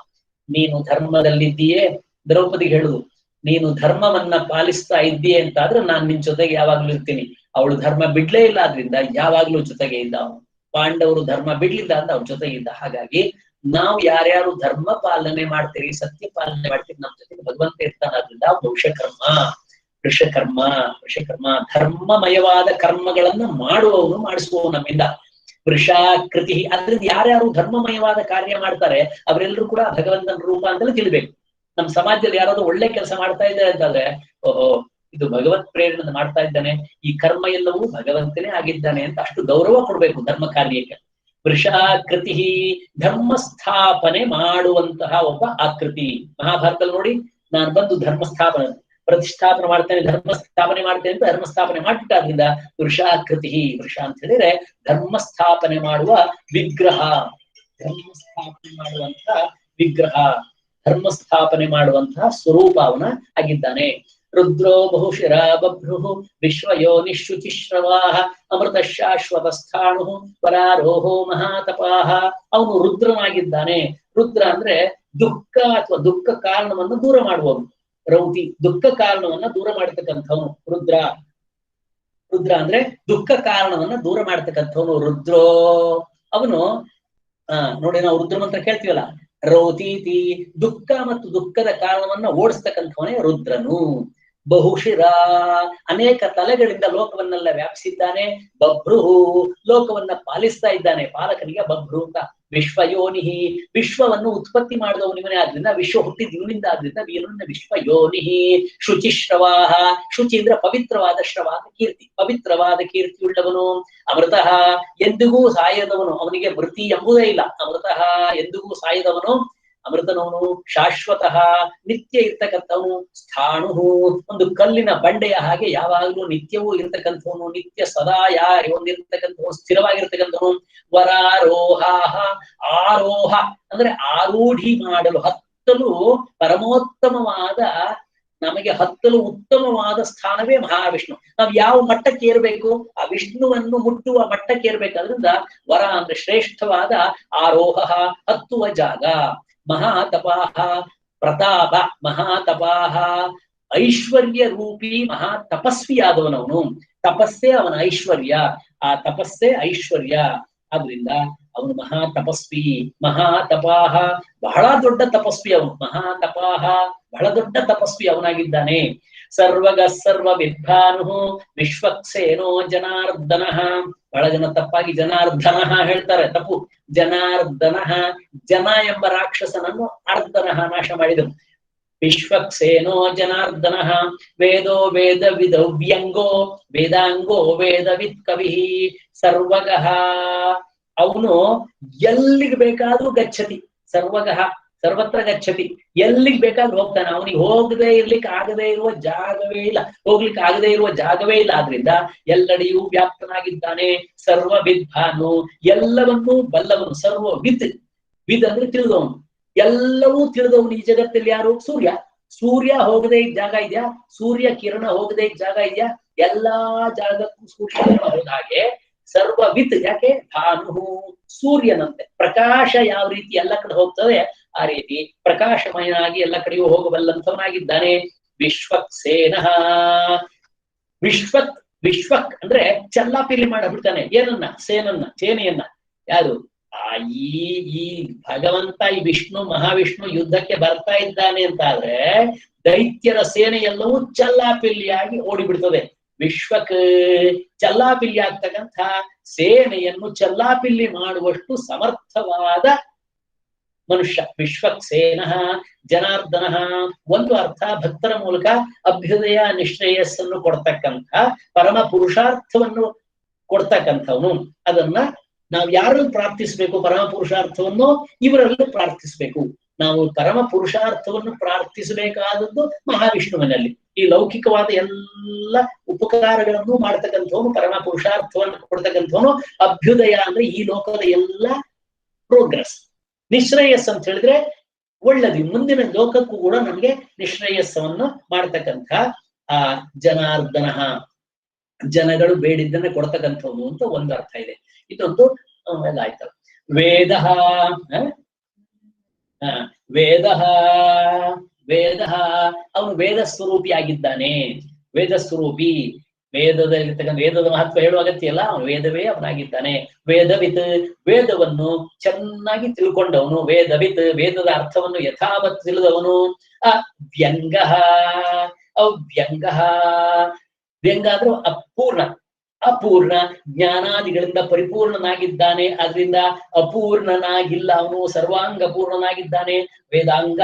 Speaker 2: ನೀನು ಧರ್ಮದಲ್ಲಿದ್ದೀಯೇ, ದ್ರೌಪದಿಗೆ ಹೇಳುದು, ನೀನು ಧರ್ಮವನ್ನ ಪಾಲಿಸ್ತಾ ಇದ್ದೀಯೇ ಅಂತಾದ್ರೆ ನಾನ್ ನಿನ್ ಜೊತೆಗೆ ಯಾವಾಗ್ಲೂ ಇರ್ತೀನಿ. ಅವಳು ಧರ್ಮ ಬಿಡ್ಲೇ ಇಲ್ಲ, ಆದ್ರಿಂದ ಯಾವಾಗ್ಲೂ ಜೊತೆಗೆ ಇದ್ದ ಅವನು. ಪಾಂಡವರು ಧರ್ಮ ಬಿಡ್ಲಿಲ್ಲ ಅಂತ ಅವ್ರ ಜೊತೆಗೆ ಇದ್ದ. ಹಾಗಾಗಿ ನಾವು ಯಾರ್ಯಾರು ಧರ್ಮ ಪಾಲನೆ ಮಾಡ್ತೀರಿ, ಸತ್ಯ ಪಾಲನೆ ಮಾಡ್ತೀರಿ, ನಮ್ಮ ಜೊತೆಗೆ ಭಗವಂತ ಇರ್ತಾನೆ. ಆದ್ರಿಂದ ವೃಷಕರ್ಮ, ವೃಷಕರ್ಮ, ವೃಷಕರ್ಮ ಧರ್ಮಮಯವಾದ ಕರ್ಮಗಳನ್ನ ಮಾಡುವವನು, ಮಾಡಿಸುವವನು ನಮ್ಮಿಂದ. ವೃಷಾಕೃತಿ, ಅದ್ರಿಂದ ಯಾರ್ಯಾರು ಧರ್ಮಮಯವಾದ ಕಾರ್ಯ ಮಾಡ್ತಾರೆ ಅವರೆಲ್ಲರೂ ಕೂಡ ಭಗವಂತನ ರೂಪ ಅಂತಲೇ ತಿಳಿಬೇಕು. ನಮ್ಮ ಸಮಾಜದಲ್ಲಿ ಯಾರಾದ್ರೂ ಒಳ್ಳೆ ಕೆಲಸ ಮಾಡ್ತಾ ಇದ್ದಾರೆ ಅಂತಂದ್ರೆ, ಓಹೋ ಇದು ಭಗವತ್ ಪ್ರೇರಣೆ ಮಾಡ್ತಾ ಇದ್ದಾನೆ, ಈ ಕರ್ಮ ಎಲ್ಲವೂ ಭಗವಂತನೇ ಆಗಿದ್ದಾನೆ ಅಂತ ಅಷ್ಟು ಗೌರವ ಕೊಡ್ಬೇಕು ಧರ್ಮ ಕಾರ್ಯಕ್ಕೆ. ವೃಷಾಕೃತಿ, ಧರ್ಮ ಸ್ಥಾಪನೆ ಮಾಡುವಂತಹ ಒಬ್ಬ ಆಕೃತಿ. ಮಹಾಭಾರತದಲ್ಲಿ ನೋಡಿ, ನಾನು ಬಂದು ಧರ್ಮ ಸ್ಥಾಪನೆ ಪ್ರತಿಷ್ಠಾಪನೆ ಮಾಡ್ತೇನೆ, ಧರ್ಮ ಸ್ಥಾಪನೆ ಮಾಡ್ತೇನೆ ಅಂತ ಧರ್ಮ ಸ್ಥಾಪನೆ ಮಾಡಿಟ್ಟಾದ್ರಿಂದ ವೃಷಾಕೃತಿ. ವೃಷ ಅಂತ ಹೇಳಿದ್ರೆ ಧರ್ಮ ಸ್ಥಾಪನೆ ಮಾಡುವ ವಿಗ್ರಹ, ಧರ್ಮ ಸ್ಥಾಪನೆ ಮಾಡುವಂತಹ ವಿಗ್ರಹ, ಧರ್ಮ ಸ್ಥಾಪನೆ ಮಾಡುವಂತಹ ಸ್ವರೂಪ ಅವನ ಆಗಿದ್ದಾನೆ. ರುದ್ರೋ ಬಹುಶಿರ ಬಭ್ರು ವಿಶ್ವಯೋನಿಶುಚಿಶ್ರವಾಹ ಅಮೃತ ಶಾಶ್ವತ ಸ್ಥಾಣು ಪರಾರೋಹೋ ಮಹಾತಪಾಹ. ಅವನು ರುದ್ರನಾಗಿದ್ದಾನೆ. ರುದ್ರ ಅಂದ್ರೆ ದುಃಖ ಅಥವಾ ದುಃಖ ಕಾರಣವನ್ನು ದೂರ ಮಾಡುವವನು. ರೌತಿ ದುಃಖ ಕಾರಣವನ್ನ ದೂರ ಮಾಡತಕ್ಕಂಥವನು ರುದ್ರ. ರುದ್ರ ಅಂದ್ರೆ ದುಃಖ ಕಾರಣವನ್ನ ದೂರ ಮಾಡತಕ್ಕಂಥವನು ರುದ್ರೋ. ಅವನು ನೋಡಿ, ನಾವು ರುದ್ರ ಮಂತ್ರ ಕೇಳ್ತೀವಲ್ಲ, ರೌತೀತಿ, ದುಃಖ ಮತ್ತು ದುಃಖದ ಕಾರಣವನ್ನ ಓಡಿಸ್ತಕ್ಕಂಥವನೇ ರುದ್ರನು. ಬಹುಶಿರ, ಅನೇಕ ತಲೆಗಳಿಂದ ಲೋಕವನ್ನೆಲ್ಲ ವ್ಯಾಪಿಸಿದ್ದಾನೆ. ಬಭ್ರು, ಲೋಕವನ್ನ ಪಾಲಿಸ್ತಾ ಇದ್ದಾನೆ, ಪಾಲಕನಿಗೆ ಬಭ್ರು ಅಂತ. ವಿಶ್ವಯೋನಿಹಿ, ವಿಶ್ವವನ್ನು ಉತ್ಪತ್ತಿ ಮಾಡಿದವನಿವನೇ, ಆದ್ರಿಂದ ವಿಶ್ವ ಹುಟ್ಟಿದ ಇವನಿಂದ, ಆದ್ರಿಂದ ಇವನನ್ನ ವಿಶ್ವಯೋನಿಹಿ. ಶುಚಿಶ್ರವಾಹ, ಶುಚಿ ಅಂದ್ರೆ ಪವಿತ್ರವಾದ, ಶ್ರವಾದ ಕೀರ್ತಿ, ಪವಿತ್ರವಾದ ಕೀರ್ತಿಯುಳ್ಳವನು. ಅಮೃತಃ, ಎಂದಿಗೂ ಸಾಯದವನು, ಅವನಿಗೆ ಮೃತಿ ಎಂಬುದೇ ಇಲ್ಲ. ಅಮೃತಃ, ಎಂದಿಗೂ ಸಾಯದವನು, ಅಮೃತನವನು. ಶಾಶ್ವತಃ, ನಿತ್ಯ ಇರ್ತಕ್ಕಂಥವನು. ಸ್ಥಾಣು, ಒಂದು ಕಲ್ಲಿನ ಬಂಡೆಯ ಹಾಗೆ ಯಾವಾಗಲೂ ನಿತ್ಯವೂ ಇರ್ತಕ್ಕಂಥವನು, ನಿತ್ಯ ಸದಾ ಒಂದಿರ್ತಕ್ಕಂಥವನು, ಸ್ಥಿರವಾಗಿರ್ತಕ್ಕಂಥವನು. ವರಾರೋಹ, ಆರೋಹ ಅಂದ್ರೆ ಆರೂಢಿ ಮಾಡಲು, ಹತ್ತಲು ಪರಮೋತ್ತಮವಾದ, ನಮಗೆ ಹತ್ತಲು ಉತ್ತಮವಾದ ಸ್ಥಾನವೇ ಮಹಾವಿಷ್ಣು. ನಾವು ಯಾವ ಮಟ್ಟಕ್ಕೆ ಏರ್ಬೇಕು, ಆ ವಿಷ್ಣುವನ್ನು ಮುಟ್ಟುವ ಮಟ್ಟಕ್ಕೆ ಏರ್ಬೇಕಾದ್ರಿಂದ ವರ ಅಂದ್ರೆ ಶ್ರೇಷ್ಠವಾದ ಆರೋಹ, ಹತ್ತುವ ಜಾಗ. ಮಹಾತಪಾಹ, ಪ್ರತಾಪ, ಮಹಾತಪಾಹ ಐಶ್ವರ್ಯ ರೂಪಿ ಮಹಾ ತಪಸ್ವಿಯಾದವನವನು. ತಪಸ್ಸೇ ಅವನ ಐಶ್ವರ್ಯ, ಆ ತಪಸ್ಸೇ ಐಶ್ವರ್ಯ. ಆದ್ರಿಂದ ಅವನು ಮಹಾ ತಪಸ್ವಿ. ಮಹಾತಪಾಹ, ಬಹಳ ದೊಡ್ಡ ತಪಸ್ವಿ ಅವನು. ಮಹಾತಪಾಹ, ಬಹಳ ದೊಡ್ಡ ತಪಸ್ವಿ ಅವನಾಗಿದ್ದಾನೆ. ಸರ್ವಗ ಸರ್ವ ವಿದ್ವಾನು ವಿಶ್ವಕ್ಸೇನೋ ಜನಾರ್ದನ. ಬಹಳ ಜನ ತಪ್ಪಾಗಿ ಜನಾರ್ದನ ಹೇಳ್ತಾರೆ, ತಪ್ಪು. ಜನಾರ್ದನ, ಜನ ಎಂಬ ರಾಕ್ಷಸನನ್ನು ಅರ್ಧನ ನಾಶ ಮಾಡಿದನು. ವಿಶ್ವಕ್ಸೇನೋ ಜನಾರ್ದನ, ವೇದೋ ವೇದ ವಿದವ್ಯಂಗೋ ವೇದಾಂಗೋ ವೇದವಿತ್ ಕವಿ. ಸರ್ವಗಃ, ಅವನು ಎಲ್ಲಿಗೆ ಬೇಕಾದ್ರೂ ಗಚ್ಚತಿ. ಸರ್ವಗಃ, ಸರ್ವತ್ರ ಗಚ್ಚತಿ, ಎಲ್ಲಿಗೆ ಬೇಕಾದ್ರೂ ಹೋಗ್ತಾನೆ. ಅವನಿಗೆ ಹೋಗದೆ ಇರ್ಲಿಕ್ಕೆ ಆಗದೆ ಇರುವ ಜಾಗವೇ ಇಲ್ಲ, ಹೋಗ್ಲಿಕ್ಕೆ ಆಗದೆ ಇರುವ ಜಾಗವೇ ಇಲ್ಲ. ಆದ್ರಿಂದ ಎಲ್ಲೆಡೆಯೂ ವ್ಯಾಪ್ತನಾಗಿದ್ದಾನೆ. ಸರ್ವ ವಿದ್ವಾನು, ಎಲ್ಲವನ್ನೂ ಬಲ್ಲವನು. ಸರ್ವ ವಿದ್, ವಿದ್ ಅಂದ್ರೆ ತಿಳಿದವನು, ಎಲ್ಲವೂ ತಿಳಿದವನು. ಈ ಜಗತ್ತಲ್ಲಿ ಯಾರು? ಸೂರ್ಯ. ಸೂರ್ಯ ಹೋಗದೆ ಜಾಗ ಇದೆಯಾ? ಸೂರ್ಯ ಕಿರಣ ಹೋಗದೆ ಜಾಗ ಇದೆಯಾ? ಎಲ್ಲಾ ಜಾಗಕ್ಕೂ ಸೂರ್ಯ ಕಿರಣ ಹೋದ ಹಾಗೆ ಸರ್ವವಿತ್. ಯಾಕೆ? ಭಾನು, ಸೂರ್ಯನಂತೆ ಪ್ರಕಾಶ ಯಾವ ರೀತಿ ಎಲ್ಲ ಕಡೆ ಹೋಗ್ತದೆ, ಆ ರೀತಿ ಪ್ರಕಾಶಮಯನಾಗಿ ಎಲ್ಲ ಕಡೆಯೂ ಹೋಗಬಲ್ಲಂಥವನಾಗಿದ್ದಾನೆ. ವಿಶ್ವಕ್ಸೇನಃ, ವಿಶ್ವಕ್, ವಿಶ್ವಕ್ ಅಂದ್ರೆ ಚಲ್ಲಾಪಿಲ್ಲಿ ಮಾಡಿಬಿಡ್ತಾನೆ. ಏನನ್ನ? ಸೇನನ್ನ, ಸೇನೆಯನ್ನ. ಯಾರು? ಈ ಭಗವಂತ, ಈ ವಿಷ್ಣು, ಮಹಾವಿಷ್ಣು ಯುದ್ಧಕ್ಕೆ ಬರ್ತಾ ಇದ್ದಾನೆ ಅಂತ ಆದ್ರೆ ದೈತ್ಯರ ಸೇನೆ ಎಲ್ಲವೂ ಚಲ್ಲಾಪಿಲ್ಲಿಯಾಗಿ ಓಡಿಬಿಡ್ತದೆ. ವಿಶ್ವಕ್, ಚಲ್ಲಾಪಿಲ್ಲಿ ಆಗ್ತಕ್ಕಂಥ ಸೇನೆಯನ್ನು ಚಲ್ಲಾಪಿಲ್ಲಿ ಮಾಡುವಷ್ಟು ಸಮರ್ಥವಾದ ಮನುಷ್ಯ. ವಿಶ್ವಕ್ಸೇನಃ ಜನಾರ್ದನ, ಒಂದು ಅರ್ಥ ಭಕ್ತರ ಮೂಲಕ ಅಭ್ಯುದಯ ನಿಶ್ರೇಯಸ್ಸನ್ನು ಕೊಡ್ತಕ್ಕಂಥ, ಪರಮ ಪುರುಷಾರ್ಥವನ್ನು ಕೊಡ್ತಕ್ಕಂಥವನು. ಅದನ್ನ ನಾವು ಯಾರಲ್ಲಿ ಪ್ರಾರ್ಥಿಸ್ಬೇಕು? ಪರಮ ಪುರುಷಾರ್ಥವನ್ನು ಇವರಲ್ಲಿ ಪ್ರಾರ್ಥಿಸ್ಬೇಕು. ನಾವು ಪರಮ ಪುರುಷಾರ್ಥವನ್ನು ಪ್ರಾರ್ಥಿಸಬೇಕಾದದ್ದು ಮಹಾವಿಷ್ಣುವಿನಲ್ಲಿ. ಈ ಲೌಕಿಕವಾದ ಎಲ್ಲ ಉಪಕಾರಗಳನ್ನು ಮಾಡ್ತಕ್ಕಂಥವನು, ಪರಮ ಪುರುಷಾರ್ಥವನ್ನು ಕೊಡ್ತಕ್ಕಂಥವನು. ಅಭ್ಯುದಯ ಅಂದ್ರೆ ಈ ಲೋಕದ ಎಲ್ಲ ಪ್ರೋಗ್ರೆಸ್. ನಿಶ್ರೇಯಸ್ ಅಂತ ಹೇಳಿದ್ರೆ ಒಳ್ಳೇದು, ಮುಂದಿನ ಲೋಕಕ್ಕೂ ಕೂಡ ನಮ್ಗೆ ನಿಶ್ರೇಯಸ್ಸವನ್ನು ಮಾಡ್ತಕ್ಕಂಥ ಆ ಜನಾರ್ದನ, ಜನಗಳು ಬೇಡಿದ್ದನ್ನ ಕೊಡ್ತಕ್ಕಂಥವ್ನು ಅಂತ ಒಂದು ಅರ್ಥ ಇದೆ. ಇದೊಂದು ಆಯ್ತಲ್ಲ. ವೇದ ವೇದ ವೇದ ಅವನು ವೇದ ಸ್ವರೂಪಿಯಾಗಿದ್ದಾನೆ. ವೇದ ಸ್ವರೂಪಿ, ವೇದದಲ್ಲಿರ್ತಕ್ಕಂಥ ವೇದದ ಮಹತ್ವ ಹೇಳುವ ಅಗತ್ಯ ಇಲ್ಲ, ಅವನು ವೇದವೇ ಅವನಾಗಿದ್ದಾನೆ. ವೇದವಿತ್, ವೇದವನ್ನು ಚೆನ್ನಾಗಿ ತಿಳ್ಕೊಂಡವನು. ವೇದವಿತ್, ವೇದದ ಅರ್ಥವನ್ನು ಯಥಾವತ್ ತಿಳಿದವನು. ಅವ್ಯಂಗ, ಅವ್ಯಂಗ, ವ್ಯಂಗ ಆದ್ರೂ ಅಪೂರ್ಣ, ಅಪೂರ್ಣ ಜ್ಞಾನಾದಿಗಳಿಂದ ಪರಿಪೂರ್ಣನಾಗಿದ್ದಾನೆ. ಅದರಿಂದ ಅಪೂರ್ಣನಾಗಿಲ್ಲ, ಅವನು ಸರ್ವಾಂಗ ಪೂರ್ಣನಾಗಿದ್ದಾನೆ. ವೇದಾಂಗ,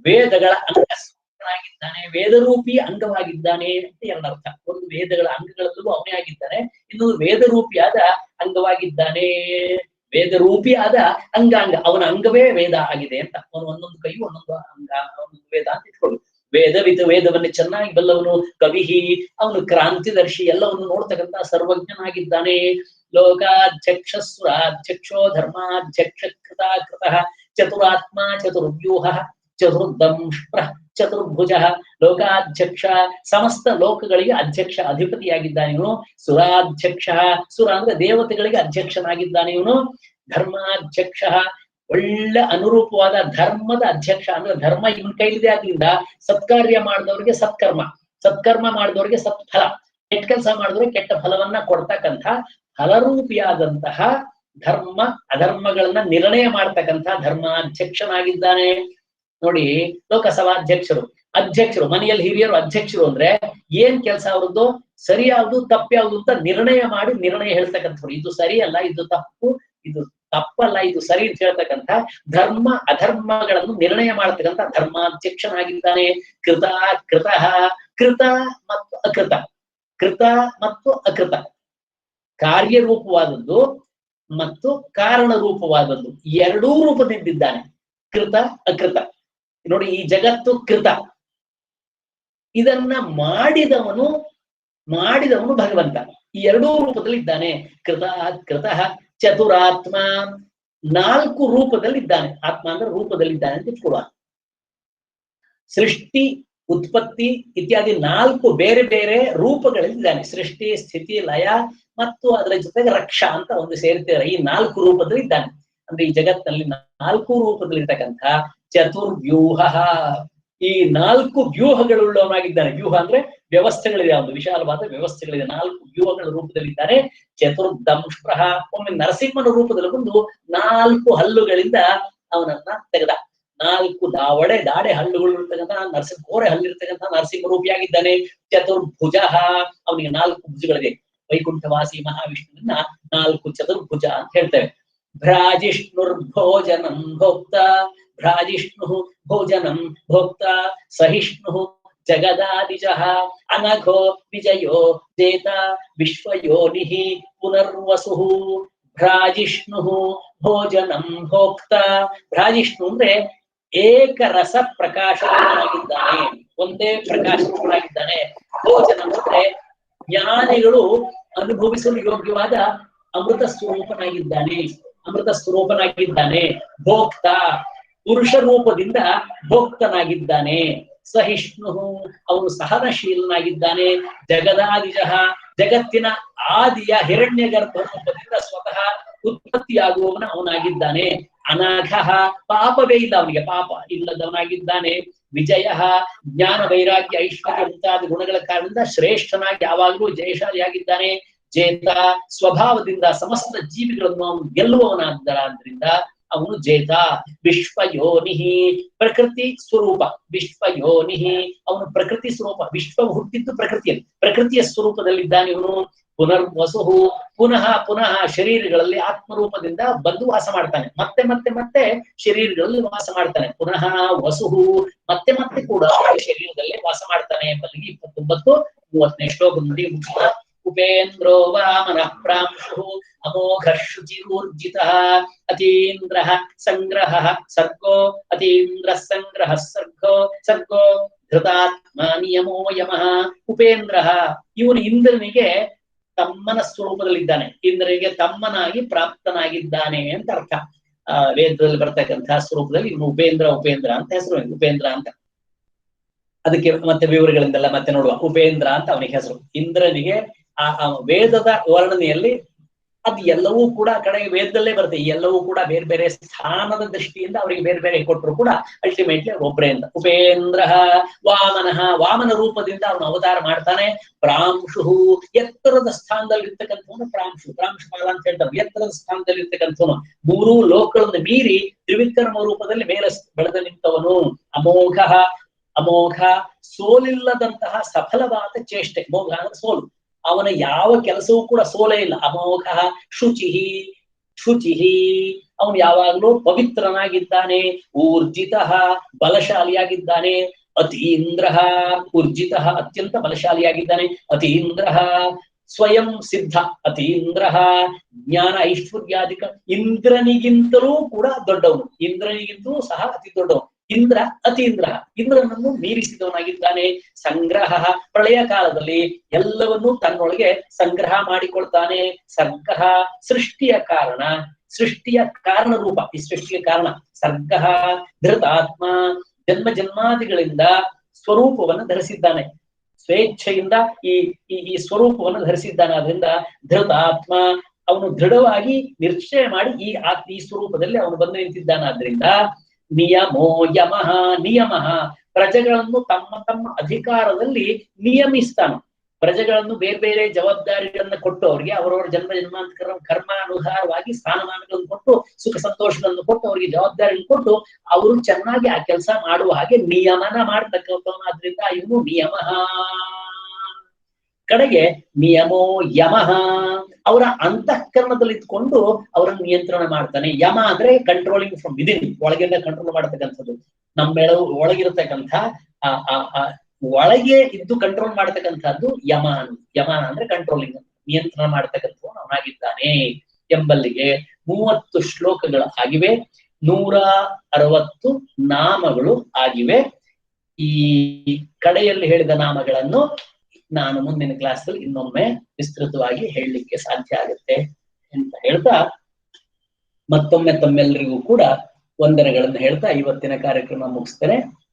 Speaker 2: ವೇದಗಳ ಅಂಗನಾಗಿದ್ದಾನೆ, ವೇದರೂಪಿ ಅಂಗವಾಗಿದ್ದಾನೆ ಅಂತ ಎರಡರ್ಥ. ಒಂದು ವೇದಗಳ ಅಂಗಗಳಲ್ಲೂ ಅವನೇ ಆಗಿದ್ದಾನೆ, ಇನ್ನೊಂದು ವೇದರೂಪಿಯಾದ ಅಂಗವಾಗಿದ್ದಾನೆ. ವೇದರೂಪಿಯಾದ ಅಂಗಾಂಗ, ಅವನ ಅಂಗವೇ ವೇದ ಆಗಿದೆ ಅಂತ. ಅವನು ಒಂದೊಂದು ಕೈ ಒಂದೊಂದು ಅಂಗ, ಒಂದೊಂದು ವೇದ ಅಂತ ಇಟ್ಕೊಳ್ಳು. ವೇದವಿತ್, ವೇದವನ್ನು ಚೆನ್ನಾಗಿ ಬಲ್ಲವನು. ಕವಿಹಿ, ಅವನು ಕ್ರಾಂತಿದರ್ಶಿ, ಎಲ್ಲವನ್ನು ನೋಡ್ತಕ್ಕಂಥ ಸರ್ವಜ್ಞನಾಗಿದ್ದಾನೆ. ಲೋಕಾಧ್ಯಕ್ಷ ಸುರಾಧ್ಯಕ್ಷೋ ಧರ್ಮಾಧ್ಯಕ್ಷ ಕೃತಃ ಚತುರಾತ್ಮ ಚತುರ್ವ್ಯೂಹ ಚತುರ್ದಂಷ್ಟ್ರ ಚತುರ್ಭುಜ. ಲೋಕಾಧ್ಯಕ್ಷ, ಸಮಸ್ತ ಲೋಕಗಳಿಗೆ ಅಧ್ಯಕ್ಷ, ಅಧಿಪತಿಯಾಗಿದ್ದಾನೆ ಇವನು. ಸುರಾಧ್ಯಕ್ಷ, ಸುರ ಅಂದ್ರೆ ದೇವತೆಗಳಿಗೆ ಅಧ್ಯಕ್ಷನಾಗಿದ್ದಾನೆ ಇವನು. ಧರ್ಮಾಧ್ಯಕ್ಷ, ಒಳ್ಳೆ ಅನುರೂಪವಾದ ಧರ್ಮದ ಅಧ್ಯಕ್ಷ, ಅಂದ್ರೆ ಧರ್ಮ ಇವನ ಕೈಲಿದೆ. ಆದ್ರಿಂದ ಸತ್ಕಾರ್ಯ ಮಾಡಿದವ್ರಿಗೆ ಸತ್ಕರ್ಮ, ಸತ್ಕರ್ಮ ಮಾಡಿದವ್ರಿಗೆ ಸತ್ಫಲ, ಕೆಟ್ಟ ಕೆಲಸ ಮಾಡಿದವ್ರಿಗೆ ಕೆಟ್ಟ ಫಲವನ್ನ ಕೊಡ್ತಕ್ಕಂಥ ಫಲರೂಪಿಯಾದಂತಹ ಧರ್ಮ ಅಧರ್ಮಗಳನ್ನ ನಿರ್ಣಯ ಮಾಡ್ತಕ್ಕಂಥ ಧರ್ಮಾಧ್ಯಕ್ಷನಾಗಿದ್ದಾನೆ. ನೋಡಿ, ಲೋಕಸಭಾಧ್ಯಕ್ಷರು, ಅಧ್ಯಕ್ಷರು, ಮನೆಯಲ್ಲಿ ಹಿರಿಯರು ಅಧ್ಯಕ್ಷರು ಅಂದ್ರೆ ಏನ್ ಕೆಲಸ ಅವ್ರದ್ದು, ಸರಿ ಯಾವುದು ತಪ್ಪು ಯಾವುದು ಅಂತ ನಿರ್ಣಯ ಮಾಡಿ ನಿರ್ಣಯ ಹೇಳ್ತಕ್ಕಂಥವ್ರು. ಇದು ಸರಿಯಲ್ಲ, ಇದು ತಪ್ಪು, ಇದು ತಪ್ಪಲ್ಲ, ಇದು ಸರಿ ಅಂತ ಹೇಳ್ತಕ್ಕಂಥ ಧರ್ಮ ಅಧರ್ಮಗಳನ್ನು ನಿರ್ಣಯ ಮಾಡ್ತಕ್ಕಂಥ ಧರ್ಮಾಧ್ಯಕ್ಷನಾಗಿದ್ದಾನೆ. ಕೃತ, ಕೃತಃ, ಕೃತ ಮತ್ತು ಅಕೃತ, ಕೃತ ಮತ್ತು ಅಕೃತ, ಕಾರ್ಯರೂಪವಾದದ್ದು ಮತ್ತು ಕಾರಣ ರೂಪವಾದದ್ದು ಎರಡೂ ರೂಪದಿಂದಿದ್ದಾನೆ. ಕೃತ ಅಕೃತ. ನೋಡಿ, ಈ ಜಗತ್ತು ಕೃತ, ಇದನ್ನ ಮಾಡಿದವನು ಭಗವಂತ. ಈ ಎರಡೂ ರೂಪದಲ್ಲಿ ಇದ್ದಾನೆ. ಕೃತ ಕೃತಃ ಚತುರಾತ್ಮ, ನಾಲ್ಕು ರೂಪದಲ್ಲಿ ಇದ್ದಾನೆ. ಆತ್ಮ ಅಂದ್ರೆ ರೂಪದಲ್ಲಿದ್ದಾನೆ ಅಂತ ಇಟ್ಕೊಳ್ಳುವ. ಸೃಷ್ಟಿ, ಉತ್ಪತ್ತಿ ಇತ್ಯಾದಿ ನಾಲ್ಕು ಬೇರೆ ಬೇರೆ ರೂಪಗಳಲ್ಲಿ ಇದ್ದಾನೆ. ಸೃಷ್ಟಿ, ಸ್ಥಿತಿ, ಲಯ ಮತ್ತು ಅದರ ಜೊತೆಗೆ ರಕ್ಷಾ ಅಂತ ಒಂದು ಸೇರ್ತಾರೆ. ಈ ನಾಲ್ಕು ರೂಪದಲ್ಲಿ ಇದ್ದಾನೆ. ಅಂದ್ರೆ ಈ ಜಗತ್ತಿನಲ್ಲಿ ನಾಲ್ಕು ರೂಪದಲ್ಲಿ ಇರ್ತಕ್ಕಂಥ ಚತುರ್ವ್ಯೂಹ, ಈ ನಾಲ್ಕು ವ್ಯೂಹಗಳುಳ್ಳವನಾಗಿದ್ದಾನೆ. ವ್ಯೂಹ ಅಂದ್ರೆ ವ್ಯವಸ್ಥೆಗಳಿದೆ, ಒಂದು ವಿಶಾಲವಾದ ವ್ಯವಸ್ಥೆಗಳಿದೆ. ನಾಲ್ಕು ವ್ಯೂಹಗಳ ರೂಪದಲ್ಲಿದ್ದಾನೆ. ಚತುರ್ದಂಷ್ಟ್ರಃ, ಒಮ್ಮೆ ನರಸಿಂಹನ ರೂಪದಲ್ಲಿ ಬಂದು ನಾಲ್ಕು ಹಲ್ಲುಗಳಿಂದ ಅವನನ್ನ ತೆಗೆದ. ನಾಲ್ಕು ದಾಡೆ ಹಲ್ಲುಗಳು ಇರ್ತಕ್ಕಂಥ ಕೋರೆ ಹಲ್ಲಿರ್ತಕ್ಕಂಥ ನರಸಿಂಹ ರೂಪಿಯಾಗಿದ್ದಾನೆ. ಚತುರ್ಭುಜ, ಅವನಿಗೆ ನಾಲ್ಕು ಭುಜಗಳಿದೆ. ವೈಕುಂಠವಾಸಿ ಮಹಾವಿಷ್ಣುವಿನ ನಾಲ್ಕು ಚತುರ್ಭುಜ ಅಂತ ಹೇಳ್ತೇವೆ. ಭ್ರಾಜಿಷ್ಣುರ್ಭೋಜನಂ ಭೋಕ್ತ, ಭ್ರಾಜಿಷ್ಣು ಭೋಜನಂ ಭೋಕ್ತ, ಸಹಿಷ್ಣು ಜಗದಾದಿಜಃ, ಅನಘೋ ವಿಜಯೋ ಜೇತ ವಿಶ್ವಯೋನಿಃ ಪುನರ್ವಸು. ಭ್ರಾಜಿಷ್ಣು ಭೋಜನಂ ಭೋಕ್ತ, ಭ್ರಾಜಿಷ್ಣು ಅಂದ್ರೆ ಏಕರಸ ಪ್ರಕಾಶಕನಾಗಿದ್ದಾನೆ, ಒಂದೇ ಪ್ರಕಾಶಕನಾಗಿದ್ದಾನೆ. ಭೋಜನ ಅಂದ್ರೆ ಜ್ಞಾನಿಗಳು ಅನುಭವಿಸಲು ಯೋಗ್ಯವಾದ ಅಮೃತ ಸ್ವರೂಪನಾಗಿದ್ದಾನೆ, ಅಮೃತ ಸ್ವರೂಪನಾಗಿದ್ದಾನೆ. ಭೋಕ್ತ, ಪುರುಷ ರೂಪದಿಂದ ಭೋಕ್ತನಾಗಿದ್ದಾನೆ. ಸಹಿಷ್ಣು, ಅವನು ಸಹನಶೀಲನಾಗಿದ್ದಾನೆ. ಜಗದಾದಿಜಃ, ಜಗತ್ತಿನ ಆದಿಯ ಹಿರಣ್ಯ ಗರ್ಭ ರೂಪದಿಂದ ಸ್ವತಃ ಉತ್ಪತ್ತಿಯಾಗುವವನ ಅವನಾಗಿದ್ದಾನೆ. ಅನಘ, ಪಾಪವೇ ಇಲ್ಲ ಅವನಿಗೆ, ಪಾಪ ಇಲ್ಲದವನಾಗಿದ್ದಾನೆ. ವಿಜಯ, ಜ್ಞಾನ ವೈರಾಗ್ಯ ಐಶ್ವರ್ಯ ಮುಂತಾದ ಗುಣಗಳ ಕಾರಣದಿಂದ ಶ್ರೇಷ್ಠನಾಗಿ ಯಾವಾಗಲೂ ಜಯಶಾಲಿಯಾಗಿದ್ದಾನೆ. ಜೇತ, ಸ್ವಭಾವದಿಂದ ಸಮಸ್ತ ಜೀವಿಗಳನ್ನು ಅವನು ಗೆಲ್ಲುವವನಾದ್ದರಿಂದ ಅವನು ಜೇತ. ವಿಶ್ವಯೋನಿ, ಪ್ರಕೃತಿ ಸ್ವರೂಪ. ವಿಶ್ವಯೋನಿ, ಅವನು ಪ್ರಕೃತಿ ಸ್ವರೂಪ. ವಿಶ್ವ ಹುಟ್ಟಿದ್ದು ಪ್ರಕೃತಿಯಲ್ಲಿ, ಪ್ರಕೃತಿಯ ಸ್ವರೂಪದಲ್ಲಿದ್ದಾನೆ ಇವನು. ಪುನರ್ವಸು, ಪುನಃ ಪುನಃ ಶರೀರಗಳಲ್ಲಿ ಆತ್ಮರೂಪದಿಂದ ಬಂದು ವಾಸ ಮಾಡ್ತಾನೆ. ಮತ್ತೆ ಮತ್ತೆ ಮತ್ತೆ ಶರೀರಗಳಲ್ಲಿ ವಾಸ ಮಾಡ್ತಾನೆ. ಪುನಃ ವಸುಹು, ಮತ್ತೆ ಮತ್ತೆ ಕೂಡ ಶರೀರದಲ್ಲೇ ವಾಸ ಮಾಡ್ತಾನೆ ಎಂಬಲ್ಲಿಗೆ 29-30ನೇ ಶ್ಲೋಕ ನೋಡಿ ಮುಗಿದ. ಉಪೇಂದ್ರೋ ವಾಮನ ಪ್ರಾಂಶು ಅಮೋಘ ಶುಚಿರೂರ್ಜಿತಃ ಅತೀಂದ್ರಃ ಸಂಗ್ರಹಃ ಸರ್ಗೋ ಅತೀಂದ್ರ ಸಂಗ್ರಹ ಸರ್ಗೋ ಧೃತಾತ್ಮ ನಿಯಮೋ ಯಮಃ ಉಪೇಂದ್ರಃ. ಇವನು ಇಂದ್ರನಿಗೆ ತಮ್ಮನ ಸ್ವರೂಪದಲ್ಲಿದ್ದಾನೆ, ಇಂದ್ರನಿಗೆ ತಮ್ಮನಾಗಿ ಪ್ರಾಪ್ತನಾಗಿದ್ದಾನೆ ಅಂತ ಅರ್ಥ. ವೇದದಲ್ಲಿ ಬರ್ತಕ್ಕಂತಹ ಸ್ವರೂಪದಲ್ಲಿ ಇವನು ಉಪೇಂದ್ರ ಅಂತ ಹೆಸರು, ಉಪೇಂದ್ರ ಅಂತ. ಅದಕ್ಕೆ ಮತ್ತೆ ವಿವರಗಳಿಂದೆಲ್ಲ ಮತ್ತೆ ನೋಡುವ. ಉಪೇಂದ್ರ ಅಂತ ಅವನಿಗೆ ಹೆಸರು. ಇಂದ್ರನಿಗೆ ಆ ವೇದದ ವರ್ಣನೆಯಲ್ಲಿ ಅದು ಎಲ್ಲವೂ ಕೂಡ ಕಡೆಗೆ ವೇದದಲ್ಲೇ ಬರುತ್ತೆ. ಎಲ್ಲವೂ ಕೂಡ ಬೇರೆ ಬೇರೆ ಸ್ಥಾನದ ದೃಷ್ಟಿಯಿಂದ ಅವರಿಗೆ ಬೇರೆ ಬೇರೆ ಕೊಟ್ಟರು ಕೂಡ ಅಲ್ಟಿಮೇಟ್ಲಿ ಒಬ್ಬರೇ ಅಂತ. ಉಪೇಂದ್ರ ವಾಮನಃ, ವಾಮನ ರೂಪದಿಂದ ಅವನು ಅವತಾರ ಮಾಡ್ತಾನೆ. ಪ್ರಾಂಶು, ಎತ್ತರದ ಸ್ಥಾನದಲ್ಲಿ ಇರ್ತಕ್ಕಂಥವನು ಪ್ರಾಂಶುಪಾಲ ಅಂತ ಹೇಳ್ತಾರೆ. ಎತ್ತರದ ಸ್ಥಾನದಲ್ಲಿ ಇರ್ತಕ್ಕಂಥವನು, ಮೂರೂ ಲೋಕಗಳನ್ನು ಮೀರಿ ತ್ರಿವಿಕ್ರಮ ರೂಪದಲ್ಲಿ ಮೇಲೆ ಬೆಳೆದು ನಿಂತವನು. ಅಮೋಘ, ಸೋಲಿಲ್ಲದಂತಹ ಸಫಲವಾದ ಚೇಷ್ಟೆ. ಮೋಘ ಅಂದ್ರೆ ಸೋಲು, ಅವನ ಯಾವ ಕೆಲಸವೂ ಕೂಡ ಸೋಲೇ ಇಲ್ಲ. ಅಮೋಘ ಶುಚಿಹಿ, ಅವನು ಯಾವಾಗಲೂ ಪವಿತ್ರನಾಗಿದ್ದಾನೆ. ಊರ್ಜಿತ, ಬಲಶಾಲಿಯಾಗಿದ್ದಾನೆ. ಅತೀಂದ್ರ, ಊರ್ಜಿತ ಅತ್ಯಂತ ಬಲಶಾಲಿಯಾಗಿದ್ದಾನೆ. ಅತೀಂದ್ರ ಸ್ವಯಂ ಸಿದ್ಧ, ಅತೀಂದ್ರ ಜ್ಞಾನ ಐಶ್ವರ್ಯಾಧಿಕ, ಇಂದ್ರನಿಗಿಂತಲೂ ಕೂಡ ದೊಡ್ಡವನು, ಇಂದ್ರನಿಗಿಂತಲೂ ಸಹ ಅತಿ ದೊಡ್ಡವನು. ಇಂದ್ರ ಅತೀಂದ್ರ, ಇಂದ್ರನನ್ನು ಮೀರಿಸಿದವನಾಗಿದ್ದಾನೆ. ಸಂಗ್ರಹ, ಪ್ರಳಯ ಕಾಲದಲ್ಲಿ ಎಲ್ಲವನ್ನೂ ತನ್ನೊಳಗೆ ಸಂಗ್ರಹ ಮಾಡಿಕೊಳ್ತಾನೆ. ಸರ್ಗ, ಸೃಷ್ಟಿಯ ಕಾರಣ ರೂಪ, ಈ ಸೃಷ್ಟಿಯ ಕಾರಣ. ಸರ್ಗ ಧೃತಾತ್ಮ, ಜನ್ಮ ಜನ್ಮಾದಿಗಳಿಂದ ಸ್ವರೂಪವನ್ನು ಧರಿಸಿದ್ದಾನೆ. ಸ್ವೇಚ್ಛೆಯಿಂದ ಈ ಸ್ವರೂಪವನ್ನು ಧರಿಸಿದ್ದಾನೆ. ಅದರಿಂದ ಧೃತಾತ್ಮ, ಅವನು ದೃಢವಾಗಿ ನಿಶ್ಚಯ ಮಾಡಿ ಈ ಸ್ವರೂಪದಲ್ಲಿ ಅವನು ಬಂದು ನಿಂತಿದ್ದಾನೆ. ಆದ್ರಿಂದ ನಿಯಮೋ ಯಮಃ, ಪ್ರಜೆಗಳನ್ನು ತಮ್ಮ ಅಧಿಕಾರದಲ್ಲಿ ನಿಯಮಿಸ್ತಾನೆ. ಪ್ರಜೆಗಳನ್ನು ಬೇರೆ ಬೇರೆ ಜವಾಬ್ದಾರಿಗಳನ್ನ ಕೊಟ್ಟು ಅವರಿಗೆ ಅವರವರ ಜನ್ಮಾಂತರ ಕರ್ಮಾನುಸಾರವಾಗಿ ಸ್ಥಾನಮಾನಗಳನ್ನು ಕೊಟ್ಟು ಸುಖ ಸಂತೋಷಗಳನ್ನು ಕೊಟ್ಟು ಅವರಿಗೆ ಜವಾಬ್ದಾರಿಗಳನ್ನು ಕೊಟ್ಟು ಅವರು ಚೆನ್ನಾಗಿ ಆ ಕೆಲಸ ಮಾಡುವ ಹಾಗೆ ನಿಯಮನ ಮಾಡ್ತಕ್ಕಂಥವನು. ಆದ್ರಿಂದ ಇವನು ನಿಯಮ. ಕಡೆಗೆ ನಿಯಮೋ ಯಮಃ, ಅವರ ಅಂತಃಕರಣದಲ್ಲಿ ಇದ್ಕೊಂಡು ಅವರನ್ನು ನಿಯಂತ್ರಣ ಮಾಡ್ತಾನೆ. ಯಮ ಅಂದ್ರೆ ಕಂಟ್ರೋಲಿಂಗ್ ಫ್ರಮ್ ವಿದಿನ್, ಒಳಗಿಂದ ಕಂಟ್ರೋಲ್ ಮಾಡತಕ್ಕಂಥದ್ದು. ನಮ್ಮ ಒಳಗಿರತಕ್ಕಂಥ ಒಳಗೆ ಇದ್ದು ಕಂಟ್ರೋಲ್ ಮಾಡತಕ್ಕಂಥದ್ದು ಯಮ ಅಂದ್ರೆ ಕಂಟ್ರೋಲಿಂಗ್, ನಿಯಂತ್ರಣ ಮಾಡತಕ್ಕಂಥವನು ಅವನಾಗಿದ್ದಾನೆ ಎಂಬಲ್ಲಿಗೆ 30 ಶ್ಲೋಕಗಳು ಆಗಿವೆ, 160 ನಾಮಗಳು ಆಗಿವೆ. ಈ ಕಡೆಯಲ್ಲಿ ಹೇಳಿದ ನಾಮಗಳನ್ನು ನಾನು ಮುಂದಿನ ಕ್ಲಾಸಲ್ಲಿ ಇನ್ನೊಮ್ಮೆ ವಿಸ್ತೃತವಾಗಿ ಹೇಳಲಿಕ್ಕೆ ಸಾಧ್ಯ ಆಗುತ್ತೆ ಅಂತ ಹೇಳ್ತಾ ಮತ್ತೊಮ್ಮೆ ತಮ್ಮೆಲ್ಲರಿಗೂ ಕೂಡ ವಂದನೆಗಳನ್ನು ಹೇಳ್ತಾ ಇವತ್ತಿನ ಕಾರ್ಯಕ್ರಮ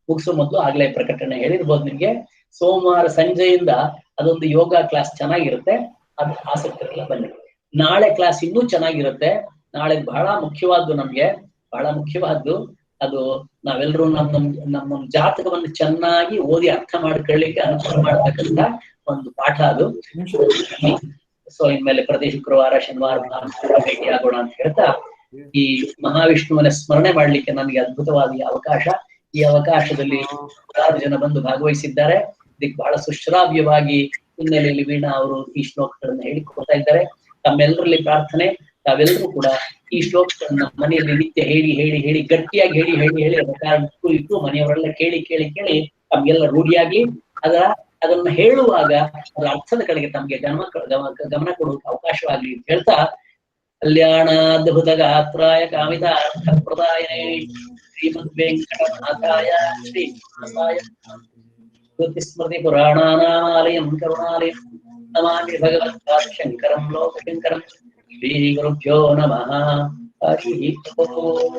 Speaker 2: ಮುಗಿಸೋ ಮೊದಲು ಆಗ್ಲೇ ಪ್ರಕಟಣೆ ಹೇಳಿರ್ಬೋದು ನಿಮ್ಗೆ. ಸೋಮವಾರ ಸಂಜೆಯಿಂದ ಅದೊಂದು ಯೋಗ ಕ್ಲಾಸ್ ಚೆನ್ನಾಗಿರುತ್ತೆ, ಅದು ಆಸಕ್ತರೆಲ್ಲ ಬನ್ನಿ. ನಾಳೆ ಕ್ಲಾಸ್ ಇನ್ನೂ ಚೆನ್ನಾಗಿರುತ್ತೆ. ನಾಳೆ ಬಹಳ ಮುಖ್ಯವಾದ್ದು ಅದು ನಾವೆಲ್ಲರೂ ನಮ್ಮ ಜಾತಕವನ್ನು ಚೆನ್ನಾಗಿ ಓದಿ ಅರ್ಥ ಮಾಡ್ಕೊಳ್ಳಿಕ್ಕೆ ಅನುಕೂಲ ಮಾಡ್ತಕ್ಕಂಥ ಒಂದು ಪಾಠ ಅದು. ಸೊ ಇನ್ಮೇಲೆ ಪ್ರತಿ ಶುಕ್ರವಾರ ಶನಿವಾರ ಭೇಟಿ ಆಗೋಣ ಅಂತ ಹೇಳ್ತಾ ಈ ಮಹಾವಿಷ್ಣುವನ್ನ ಸ್ಮರಣೆ ಮಾಡ್ಲಿಕ್ಕೆ ನನಗೆ ಅದ್ಭುತವಾದ ಅವಕಾಶ. ಈ ಅವಕಾಶದಲ್ಲಿ ಹಲವಾರು ಜನ ಬಂದು ಭಾಗವಹಿಸಿದ್ದಾರೆ. ಇದಕ್ಕೆ ಬಹಳ ಸುಶ್ರಾವ್ಯವಾಗಿ ಹಿನ್ನೆಲೆಯಲ್ಲಿ ವೀಣಾ ಅವರು ಈ ಶ್ಲೋಕಗಳನ್ನ ಹೇಳಿಕೊಡ್ತಾ ಇದ್ದಾರೆ. ತಮ್ಮೆಲ್ಲರಲ್ಲಿ ಪ್ರಾರ್ಥನೆ, ತಾವೆಲ್ಲರೂ ಕೂಡ ಈ ಶ್ಲೋಕಗಳನ್ನ ಮನೆಯಲ್ಲಿ ನಿತ್ಯ ಹೇಳಿ ಗಟ್ಟಿಯಾಗಿ ಹೇಳಿ ಇಟ್ಟು ಮನೆಯವರೆಲ್ಲ ಕೇಳಿ ತಮ್ಗೆಲ್ಲ ರೂಢಿಯಾಗಿ ಅದನ್ನ ಹೇಳುವಾಗ ಅದರ ಅರ್ಥದ ಕಡೆಗೆ ತಮ್ಗೆ ಗಮನ ಕೊಡುವ ಅವಕಾಶವಾಗಲಿ ಅಂತ ಹೇಳ್ತಾ ಕಲ್ಯಾಣಾದ್ಭುತ ಗಾತ್ರಾಯ ಕಾಮಿತಾರ್ಥ ಪ್ರದಾಯನೇ ಶ್ರೀಮದ್ ವೆಂಕಟನಾಥಾಯ ಶ್ರೀನಿವಾಸಾಯ ಸ್ಮೃತಿ ಪುರಾಣಾನಾಮಾಲಯಂ ಕರುಣಾಲಯಂ ನಮಾಮಿ ಭಗವತ್ಪಾದ ಶಂಕರಂ ಲೋಕಶಂಕರಂ. ಶ್ರೀ ಗುರುಭ್ಯೋ ನಮಃ. ಹರಿ ಓಂ.